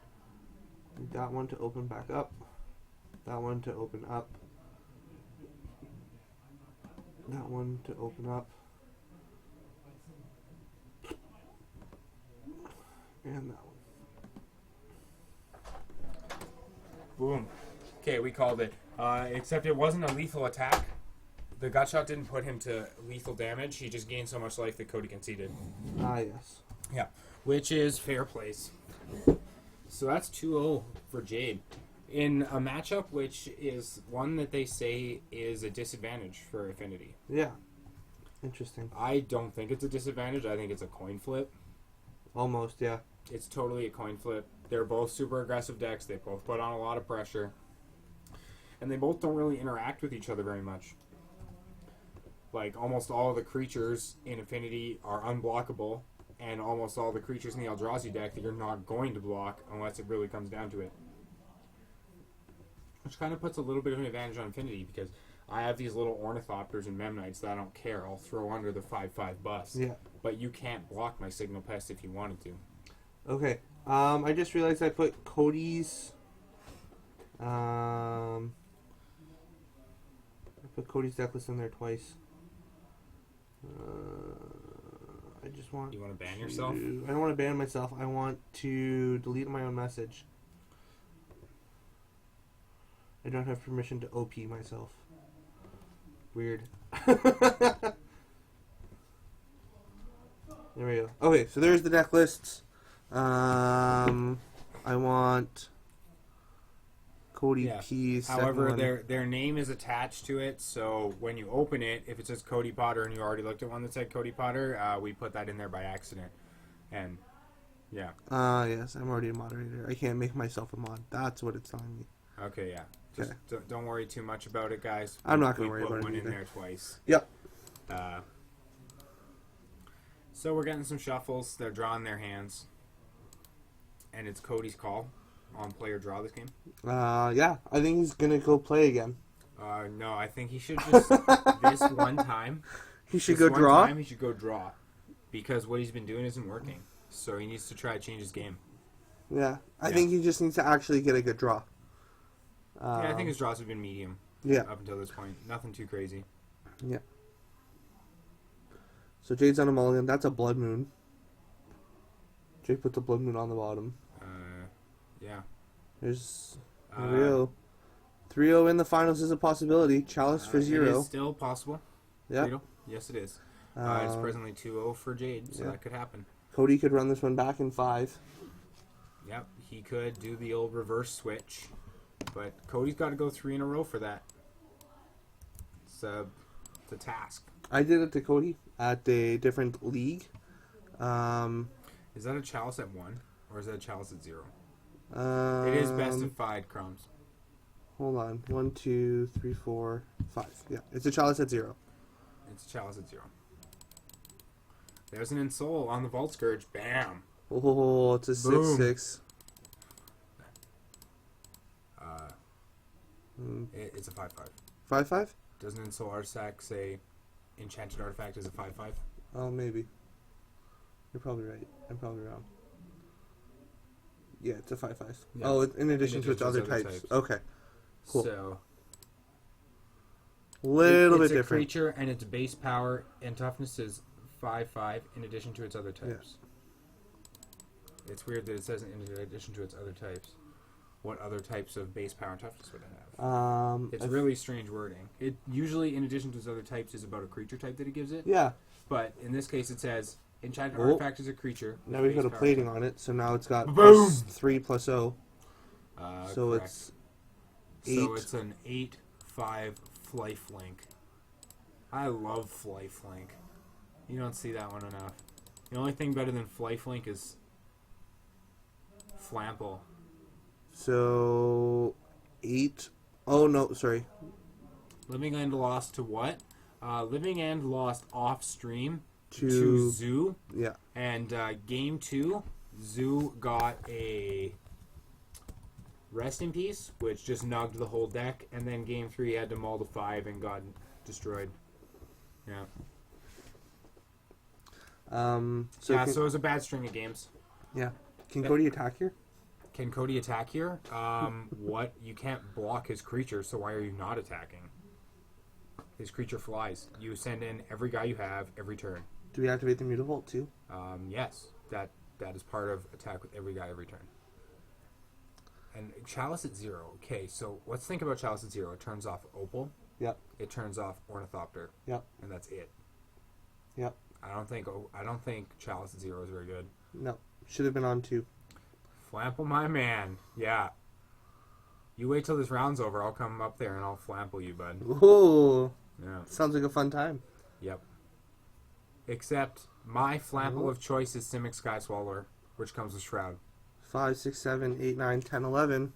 That one to open back up. That one to open up. That one to open up. And that one. Boom. Okay, we called it. Except it wasn't a lethal attack. The gut shot didn't put him to lethal damage. He just gained so much life that Cody conceded. Ah, yes. Yeah, which is fair place. So that's 2-0 for Jade. In a matchup which is one that they say is a disadvantage for Affinity. Yeah. Interesting. I don't think it's a disadvantage. I think it's a coin flip. Almost, yeah. It's totally a coin flip. They're both super aggressive decks. They both put on a lot of pressure. And they both don't really interact with each other very much. Like, almost all of the creatures in Affinity are unblockable, and almost all the creatures in the Eldrazi deck that you're not going to block unless it really comes down to it. Which kind of puts a little bit of an advantage on Affinity, because I have these little Ornithopters and Memnites that I don't care. I'll throw under the 5/5 bus. Yeah. But you can't block my Signal Pest if you wanted to. Okay. I just realized I put Cody's. I put Cody's deck list in there twice. I just want. You want to ban yourself? I don't want to ban myself. I want to delete my own message. I don't have permission to OP myself. Weird. There we go. Okay, so there's the deck lists. I want Cody Yeah. P's. However, their name is attached to it, so when you open it, if it says Cody Potter and you already looked at one that said Cody Potter, we put that in there by accident. And, yeah. Yes, I'm already a moderator. I can't make myself a mod. That's what it's telling me. Okay, yeah. Just Okay. don't worry too much about it, guys. I'm not gonna We worry put about it one in either. there twice. Yep. So we're getting some shuffles. They're drawing their hands. And it's Cody's call on player draw this game. Yeah, I think he's gonna go play again. No, I think he should just, this one time, He should this go one draw. time he should go draw. Because what he's been doing isn't working. So he needs to try to change his game. Yeah, I Yeah. think he just needs to actually get a good draw. Yeah, I think his draws have been medium Yeah. up until this point. Nothing too crazy. Yeah. So Jade's on a mulligan. That's a blood moon. Jade put the blood moon on the bottom. Yeah. There's Uh, 3-0. 3-0 in the finals is a possibility. Chalice for It 0. is still possible. Yeah. Rito? Yes, it is. It's presently 2-0 for Jade, so yeah. that could happen. Cody could run this one back in 5. Yep, he could do the old reverse switch. But Cody's got to go 3 in a row for that. It's the task. I did it to Cody at a different league. Is that a chalice at 1? Or is that a chalice at 0? It It is best of 5 crumbs. Hold on. 1, 2, 3, 4, 5. Yeah, it's a chalice at 0. It's a chalice at 0. There's an Ensoul on the Vault Scourge. Bam. Oh, it's a Boom. 6/6. It's a 5/5. 5/5? Doesn't Ensoul Artifact say Enchanted Artifact is a 5/5? Oh, maybe. You're probably right. I'm probably wrong. Yeah, it's a 5/5. Yeah. Oh, in addition to its other types. Okay. Cool. So Little it's bit a different. creature, and its base power and toughness is 5/5 in addition to its other types. It's weird that it says in addition to its other types. What other types of base power and toughness would it have? It's really strange wording. It usually, in addition to its other types, is about a creature type that it gives it. Yeah. But in this case, it says enchanted Oh. artifact is a creature. with Now we've base got a power plating type. on it, so now it's got Boom! +3/+0. So Correct. it's So 8. it's an 8/5 Lifelink. I love Lifelink. You don't see that one enough. The only thing better than Lifelink is Flample. So 8. Oh, no, sorry. Living End lost to what? Living End lost off stream to To Zoo. yeah. And game 2, Zoo got a Rest in Peace, which just nugged the whole deck. And then game 3 had to mull to 5 and got destroyed. Yeah. So Yeah, can, so it was a bad string of games. can Cody attack here? Can Cody attack here? What? You can't block his creature, so why are you not attacking? His creature flies. You send in every guy you have every turn. Do we activate the Mutavault too? Yes, that is part of attack with every guy every turn. And Chalice at 0. Okay, so let's think about Chalice at 0. It turns off Opal. Yep. It turns off Ornithopter. Yep. And that's it. Yep. I don't think Chalice at 0 is very good. No. Should have been on 2. Flample my man. Yeah. You wait till this round's over. I'll come up there and I'll flample you, bud. Oh, Yeah. sounds like a fun time. Yep. Except my flample of choice is Simic Sky Swallower, which comes with Shroud. 5, 6, 7, 8, 9, 10, 11.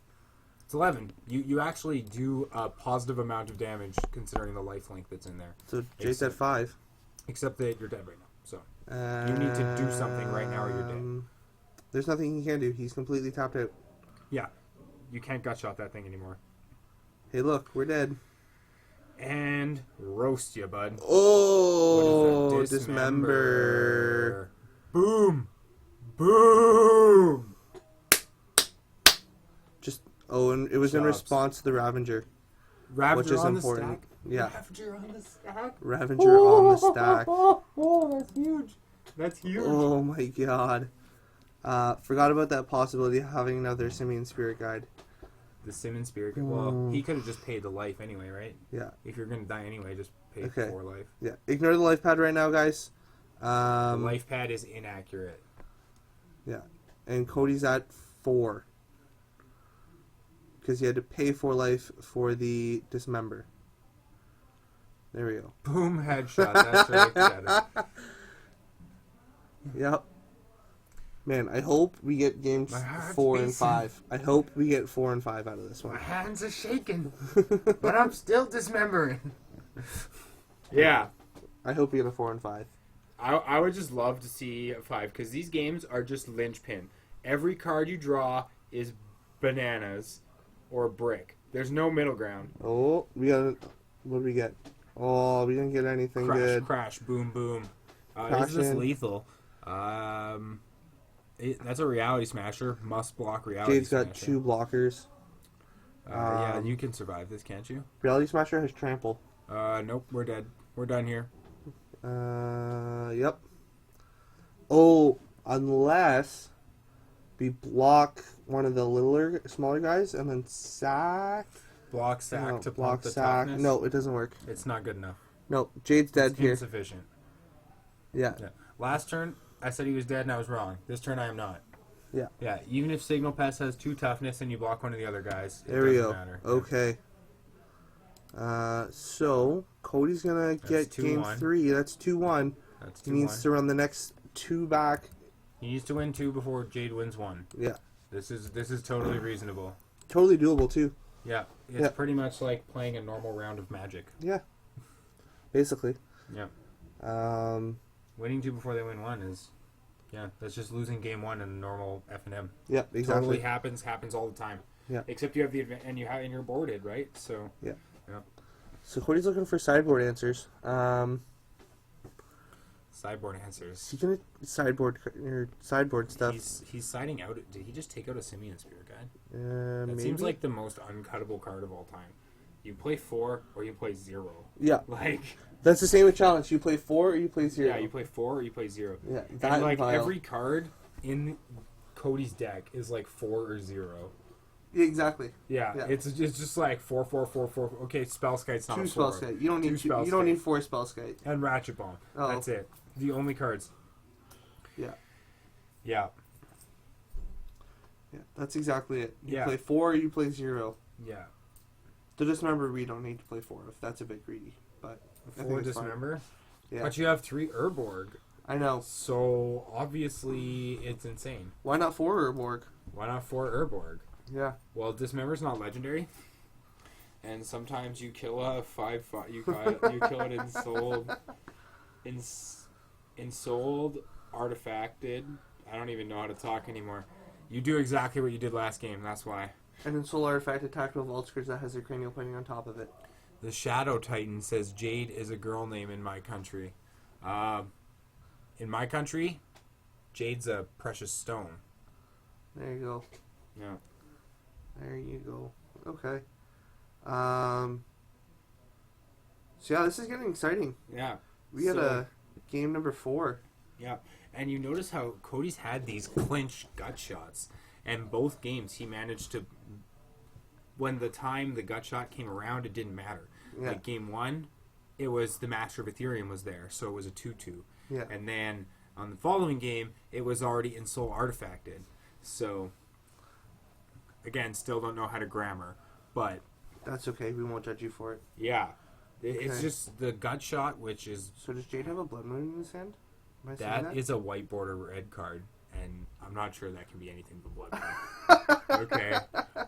It's 11. You actually do a positive amount of damage considering the lifelink that's in there. So Jade's at 5. Except that you're dead right now. So you need to do something right now or you're dead. There's nothing he can do. He's completely tapped out. Yeah. You can't gut shot that thing anymore. Hey, look, we're dead. And roast you, bud. Oh, What is that? dismember. Boom. Boom. Just and it was in Jobs. response to the Ravager, Ravager which is on important. the stack. Yeah, Ravager on the stack. Ravager on the stack. Oh, that's huge. That's huge. Oh my god. Forgot about that possibility of having another Simian Spirit Guide. The Simmons Spirit. Well, he could have just paid the life anyway, right? Yeah, If you're gonna die anyway, just pay Okay. 4 life. yeah. Ignore the life pad right now, guys. The life pad is inaccurate. Yeah, and Cody's at 4 because he had to pay 4 life for the dismember. There we go. Boom, headshot. That's right. Got it. Yep. Man, I hope we get games My heart's 4 and beating. 5. I hope we get 4 and 5 out of this My one. hands are shaking, but I'm still dismembering. Yeah. I hope we get a 4 and 5. I would just love to see a 5 because these games are just linchpin. Every card you draw is bananas or brick. There's no middle ground. Oh, we got. What do we get? Oh, we didn't get anything Crash, good. crash, boom, boom. Crash Is this in. lethal? That's a reality smasher. Must block reality Jade's smasher. got 2 blockers. Yeah, you can survive this, can't you? Reality Smasher has trample. Nope, we're dead. We're done here. Yep. Oh, unless we block one of the smaller guys and then sack. Block sack No, to block pump the sack. toughness. No, it doesn't work. It's not good enough. No, Jade's dead It's here. insufficient. Yeah. Yeah. Last turn, I said he was dead and I was wrong. This turn, I am not. Yeah. Yeah, even if Signal Pest has 2 toughness and you block one of the other guys, it There we doesn't go. matter. Okay. So Cody's gonna get game 2-1. 3. That's 2-1. That's He 2-1. needs to run the next 2 back. He needs to win 2 before Jade wins 1. Yeah. This is totally reasonable. Totally doable too. Yeah, it's Yeah. pretty much like playing a normal round of Magic. Yeah. Basically. Yeah. winning 2 before they win 1 is, yeah, that's just losing game 1 in a normal F&M. Yep, exactly. Totally happens all the time. Yeah. Except you have the and you're boarded, right? So So Cody's looking for sideboard answers. sideboard answers. He's gonna sideboard stuff. He's siding out. Did he just take out a Simeon Spirit Guide? That Maybe. seems like the most uncuttable card of all time. You play 4 or you play 0. Yeah, Like, that's the same with challenge. You play 4 or you play 0. yeah, you play 4 or you play 0. Yeah, And that like vile. every card in Cody's deck is like 4 or 0. Yeah, exactly. Yeah, Yeah. it's just like 4, 4, 4, 4. Okay, Spellskite's not 2 a spell 4. skite. You don't need 2 two, you don't need 4 spell skite. And Ratchet Bomb. Oh. That's it. The only cards. Yeah. Yeah. Yeah, that's exactly it. You Yeah. play 4 or you play 0. Yeah. So just remember, we don't need to play 4 if that's a bit greedy. But I think 4 it's fine. Dismember. Yeah, But you have 3 Urborg. I know. So obviously it's insane. Why not 4 Urborg? Why not 4 Urborg? Yeah. Well, Dismember's not legendary. And sometimes you kill a 5/5. You kill it ensouled, artifacted. I don't even know how to talk anymore. You do exactly what you did last game. That's why. And then Soul Artifact attacked with Volskers that has a cranial plating on top of it. The Shadow Titan says Jade is a girl name in my country. In my country, Jade's a precious stone. There you go. Yeah. There you go. Okay. So yeah, this is getting exciting. Yeah. We got So- a game number 4. Yeah. And you notice how Cody's had these clinch gut shots. And both games he managed to... When the time the gut shot came around, it didn't matter. Yeah. Like game 1, it was the Master of Ethereum was there, so it was a 2-2. Yeah. And then on the following game, it was already in Soul Artifacted. So, again, still don't know how to grammar. But, That's okay. We won't judge you for it. yeah. It's Okay. just the gut shot, which is... So does Jade have a Blood Moon in his hand? Am I saying That that? is a white border red card. And I'm not sure that can be anything but blood card. Okay.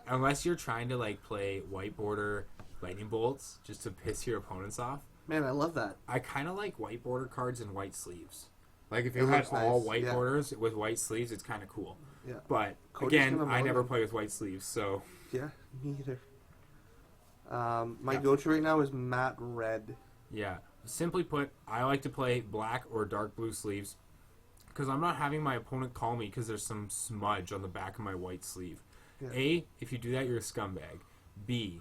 Unless you're trying to, like, play white border lightning bolts just to piss your opponents off. Man, I love that. I kind of like white border cards and white sleeves. Like, if It you had looks all nice, white yeah. borders with white sleeves, it's kind of cool. Yeah. But, Cody's again, gonna I mow never them. play with white sleeves, so... Yeah, me either. My Yeah. go-to right now is matte red. Yeah. Simply put, I like to play black or dark blue sleeves because I'm not having my opponent call me because there's some smudge on the back of my white sleeve. Yeah. A, if you do that, you're a scumbag. B,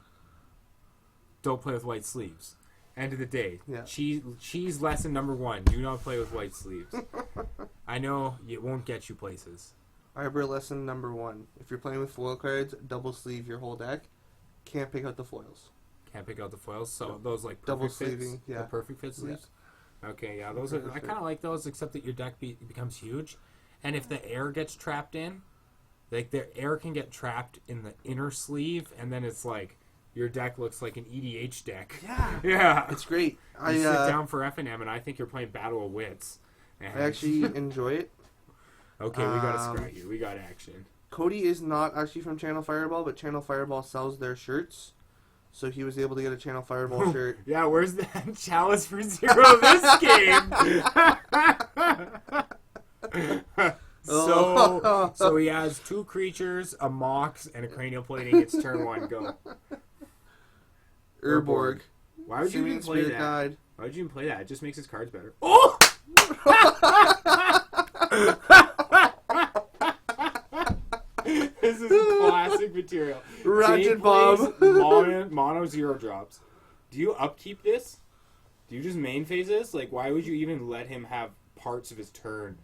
don't play with white sleeves. End of the day. Yeah. Cheese lesson number 1. Do not play with white sleeves. I know it won't get you places. Arbor lesson number 1. If you're playing with foil cards, double sleeve your whole deck. Can't pick out the foils. Can't pick out the foils. So those like Double perfect fits, sleeving, yeah. the perfect fit sleeves. Okay, yeah, those are. Perfect I fit. kind of like those, except that your deck becomes huge, and if the air gets trapped in, like the air can get trapped in the inner sleeve, and then it's like your deck looks like an EDH deck. Yeah. Yeah, It's great. you sit down for F&M, and I think you're playing Battle of Wits. And- I actually enjoy it. okay, we got to um, scrap you. We got action. Cody is not actually from Channel Fireball, but Channel Fireball sells their shirts. So he was able to get a Channel Fireball shirt. Yeah, where's that chalice for 0 this game? So he has 2 creatures, a Mox, and a cranial plating. It's turn 1. Go. Urborg. Why would you Simeon even play Spirit that? Guide. Why would you even play that? It just makes his cards better. Oh! This is classic material. Ratchet Jade Bomb. plays mono 0 drops. Do you upkeep this? Do you just main phase this? Like, why would you even let him have parts of his turn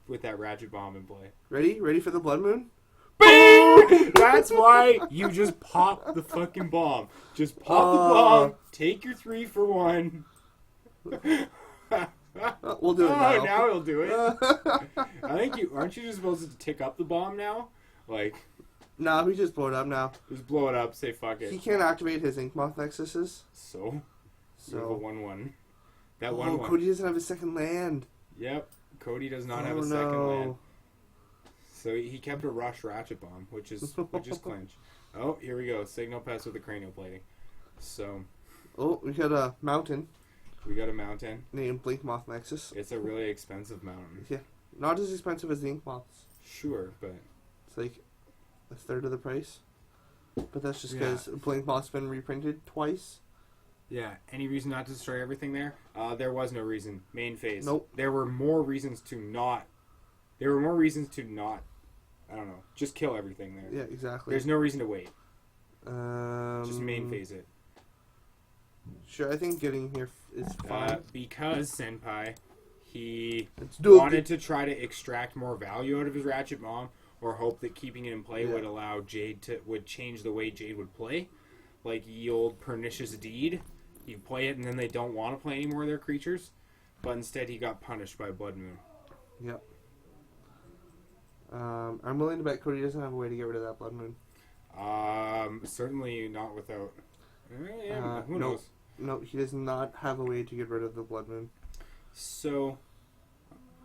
with that Ratchet Bomb in play? Ready? Ready for the Blood Moon? Bing! That's why you just pop the fucking bomb. Just pop the bomb. Take your 3 for 1. We'll do it now. Oh, now he'll do it. I think aren't you just supposed to tick up the bomb now? Like, No, we just blow it up now. just blow it up, say fuck He it. can't activate his Ink Moth Nexuses. So, you have a So, 1/1. That oh, 1/1. Cody doesn't have a second land. Yep, Cody does not have Oh, a second no. land. So he kept a rush Ratchet Bomb, which is clinch. Oh, here we go. Signal Pest with the cranial plating. So, Oh, we got a mountain. We got a mountain. named Blink Moth Nexus. It's a really expensive mountain. Not as expensive as the Ink Moths. Sure, but It's like a third of the price. But that's just Yeah. because Blink Moth's been reprinted twice. yeah. Any reason not to destroy everything there? There was no reason. Main phase. Nope. There were more reasons to not. There were more reasons to not. I don't know. Just kill everything there. Yeah, exactly. There's no reason to wait. Just Just main phase it. Sure, I think getting here is fine. Because Senpai, he Let's do wanted to try to extract more value out of his Ratchet Mom, or hope that keeping it in play Yeah. would allow would change the way Jade would play, like ye old Pernicious Deed. You play it and then they don't want to play any more of their creatures, but instead he got punished by Blood Moon. Yep. I'm willing to bet Cody doesn't have a way to get rid of that Blood Moon. Certainly not without. Who no. knows? No, he does not have a way to get rid of the Blood Moon. So,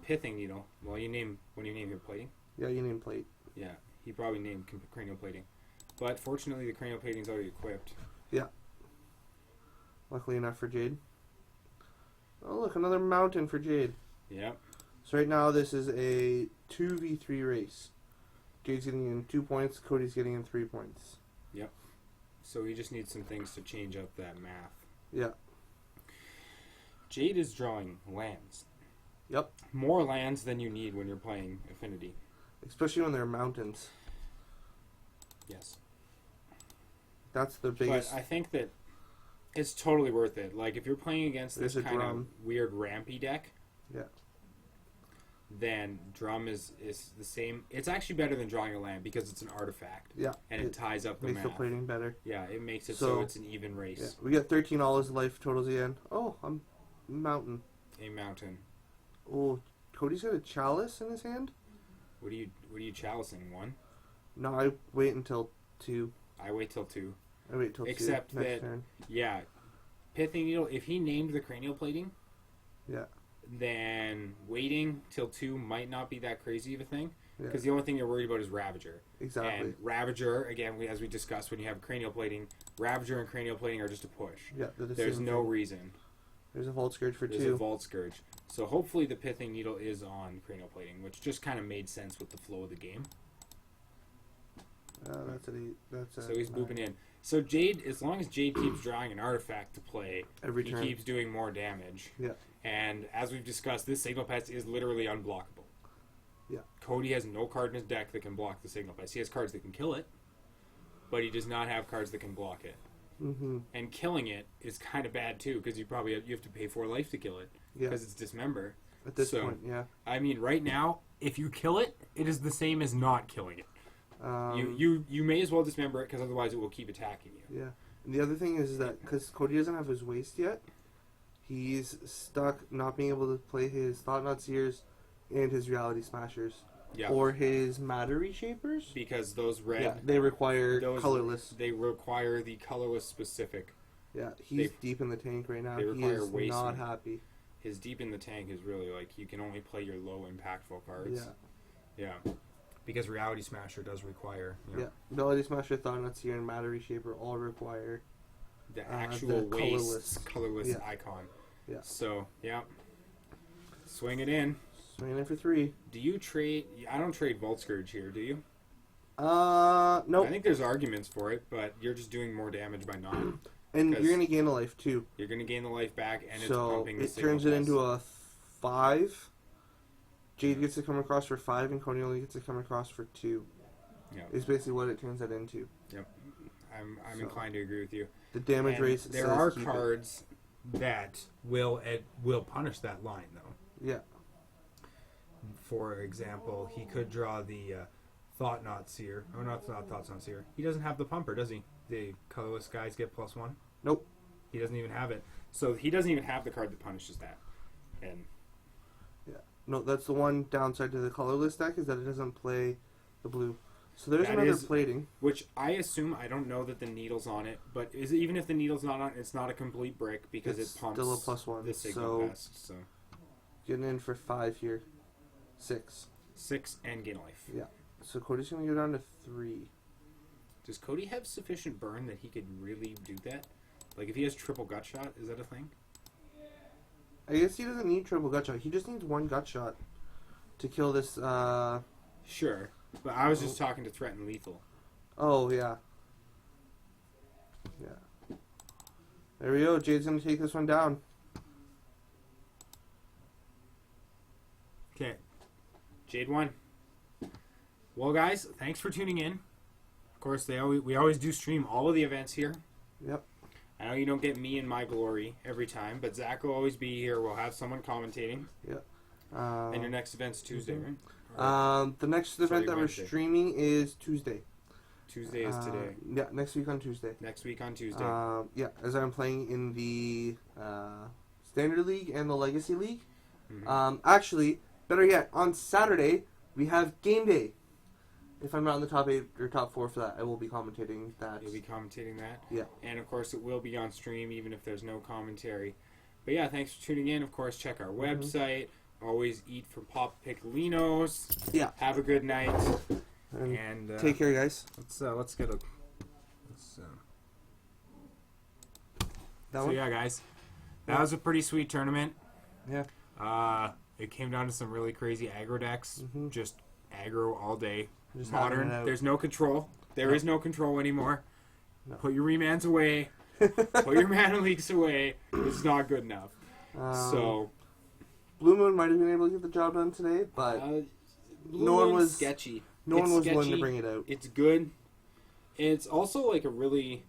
Pithing Needle. Well, you name when you name your plating. Yeah, you name plate. Yeah, he probably named cranial plating, but fortunately the cranial plating's already equipped. Luckily enough for Jade. Oh, look, another mountain for Jade. Yep. So right now this is a 2v3 race. Jade's getting in 2 points, Cody's getting in 3 points. So he just needs some things to change up that math. Yeah. Jade is drawing lands. Yep. More lands than you need when you're playing Affinity. Especially when they're mountains. Yes. That's the biggest. But I think that it's totally worth it. Like, if you're playing against this There's a kind drum. of weird rampy deck, Yeah. then Drum is the same. It's actually better than drawing a land because it's an artifact. Yeah. And it ties up the makes the math. plating better. Yeah, it makes it So- so it's an even Yeah. race. We got 13 all his life totals again. Oh, I'm mountain. A mountain. Oh, Cody's got a chalice in his hand? What are you chalicing? 1? No, I wait until 2. I wait till 2. I wait till Except 2 next that- turn. Yeah. Pithing Needle, if he named the cranial plating, Yeah. then waiting till 2 might not be that crazy of a thing. Yeah. Because the only thing you're worried about is Ravager. Exactly. And Ravager, again, as we discussed when you have cranial plating, Ravager and cranial plating are just a push. Yeah, they're the There's same no thing. reason. There's a Vault Scourge for There's 2. a Vault Scourge. So hopefully the Pithing Needle is on cranial plating, which just kind of made sense with the flow of the game. That's an 8. That's a So he's 9. booping in. So Jade, as long as Jade keeps drawing an artifact to play, Every he turn. keeps doing more damage. Yeah. And as we've discussed, this Signal Pest is literally unblockable. Yeah. Cody has no card in his deck that can block the Signal Pest. He has cards that can kill it, but he does not have cards that can block it. Mm-hmm. And killing it is kind of bad too, because you have to pay 4 life to kill it, Yeah. because it's dismember. At this so- point, yeah. I mean, right now, if you kill it, it is the same as not killing it. You may as well dismember it, because otherwise it will keep attacking you. Yeah. And the other thing is that because Cody doesn't have his waste yet, he's stuck not being able to play his Thought Knot Seers and his Reality Smashers. Yeah. Or his Matter Reshapers. Because those red, Yeah, they require those- colorless. they require the colorless specific. Yeah, he's they- deep in the tank right now. they He require is waste not and- happy. His deep in the tank is really like you can only play your low impactful cards. Yeah. Yeah. Because Reality Smasher does require Yeah. Melody Smasher, Thought Knot Seer, and Matter Reshaper all require. the actual the waste colorless Yeah. icon. Yeah. So, yeah. Swing it in. Swinging in for 3. Do you trade? I don't trade Vault Scourge here, do you? Nope. I think there's arguments for it, but you're just doing more damage by not. And because- you're going to gain a life too. You're going to gain the life back, and it's So pumping the it signal turns it pest. into a 5. Jade gets to come across for 5, and Cody only gets to come across for 2. Yeah. Is basically what it turns that into. I'm So- inclined to agree with you. The damage And race. there says are keep it. Cards that will punish that line, though. Yeah. For example, he could draw the Thought Knot Seer. Oh, not Thought Knot Seer. He doesn't have the Pumper, does he? The colorless guys get +1. Nope. He doesn't even have it. So he doesn't even have the card that punishes that. And No, that's the one downside to the colorless deck is that it doesn't play the blue. So there's That another is- plating. which I assume, I don't know that the needle's on it, but even if the needle's not on it, it's not a complete brick because It's it pumps still a +1. the signal So pest. So getting in for 5 here. 6. 6 and gain life. Yeah. So Cody's going to go down to 3. Does Cody have sufficient burn that he could really do that? Like if he has triple gut shot, is that a thing? I guess he doesn't need triple gut shot. He just needs one gut shot to kill this. Sure, but I was just talking to threaten lethal. Oh yeah. Yeah. There we go. Jade's gonna take this one down. Okay, Jade won. Well, guys, thanks for tuning in. Of course, we always do stream all of the events here. Yep. I know you don't get me in my glory every time, but Zach will always be here. We'll have someone commentating. And your next event's Tuesday, right? The next event that Wednesday. we're streaming is Tuesday. Tuesday is today. Yeah, next week on Tuesday. Next week on Tuesday. Yeah, as I'm playing in the Standard League and the Legacy League. Mhm. Actually, better yet, on Saturday we have game day. If I'm not in the top 8 or top 4 for that, I will be commentating that. You'll be commentating that. Yeah. And of course, it will be on stream even if there's no commentary. But yeah, thanks for tuning in. Of course, check our website. Always eat from Pop Piccolinos. Yeah. Have a good night. And And take care, guys. Let's get a. That So one? yeah, guys, that was a pretty sweet tournament. Yeah. It came down to some really crazy aggro decks. Mhm. Just aggro all day. Just having Modern. it out. There's no control. There is no control anymore. No. Put your remans away. Put your mana leaks away. It's not good enough. So Blue Moon might have been able to get the job done today, but no one was- sketchy. no one it's was willing to sketchy. bring it out. It's good. It's also like a really.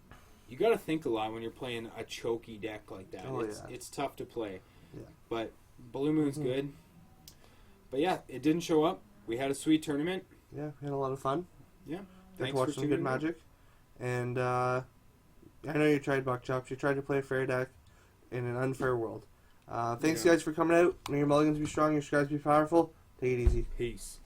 You got to think a lot when you're playing a choky deck like that. Oh, it's yeah. it's tough to play. Yeah. But Blue Moon's Mhm. good. But yeah, it didn't show up. We had a sweet tournament. Yeah, we had a lot of fun. Yeah. Got Thanks to watch for some good tuning in. Magic. And I know you tried Buck Chops. You tried to play a fair deck in an unfair world. Thanks, Yeah. guys, for coming out. May your mulligans be strong, your skies be powerful. Take it easy. Peace.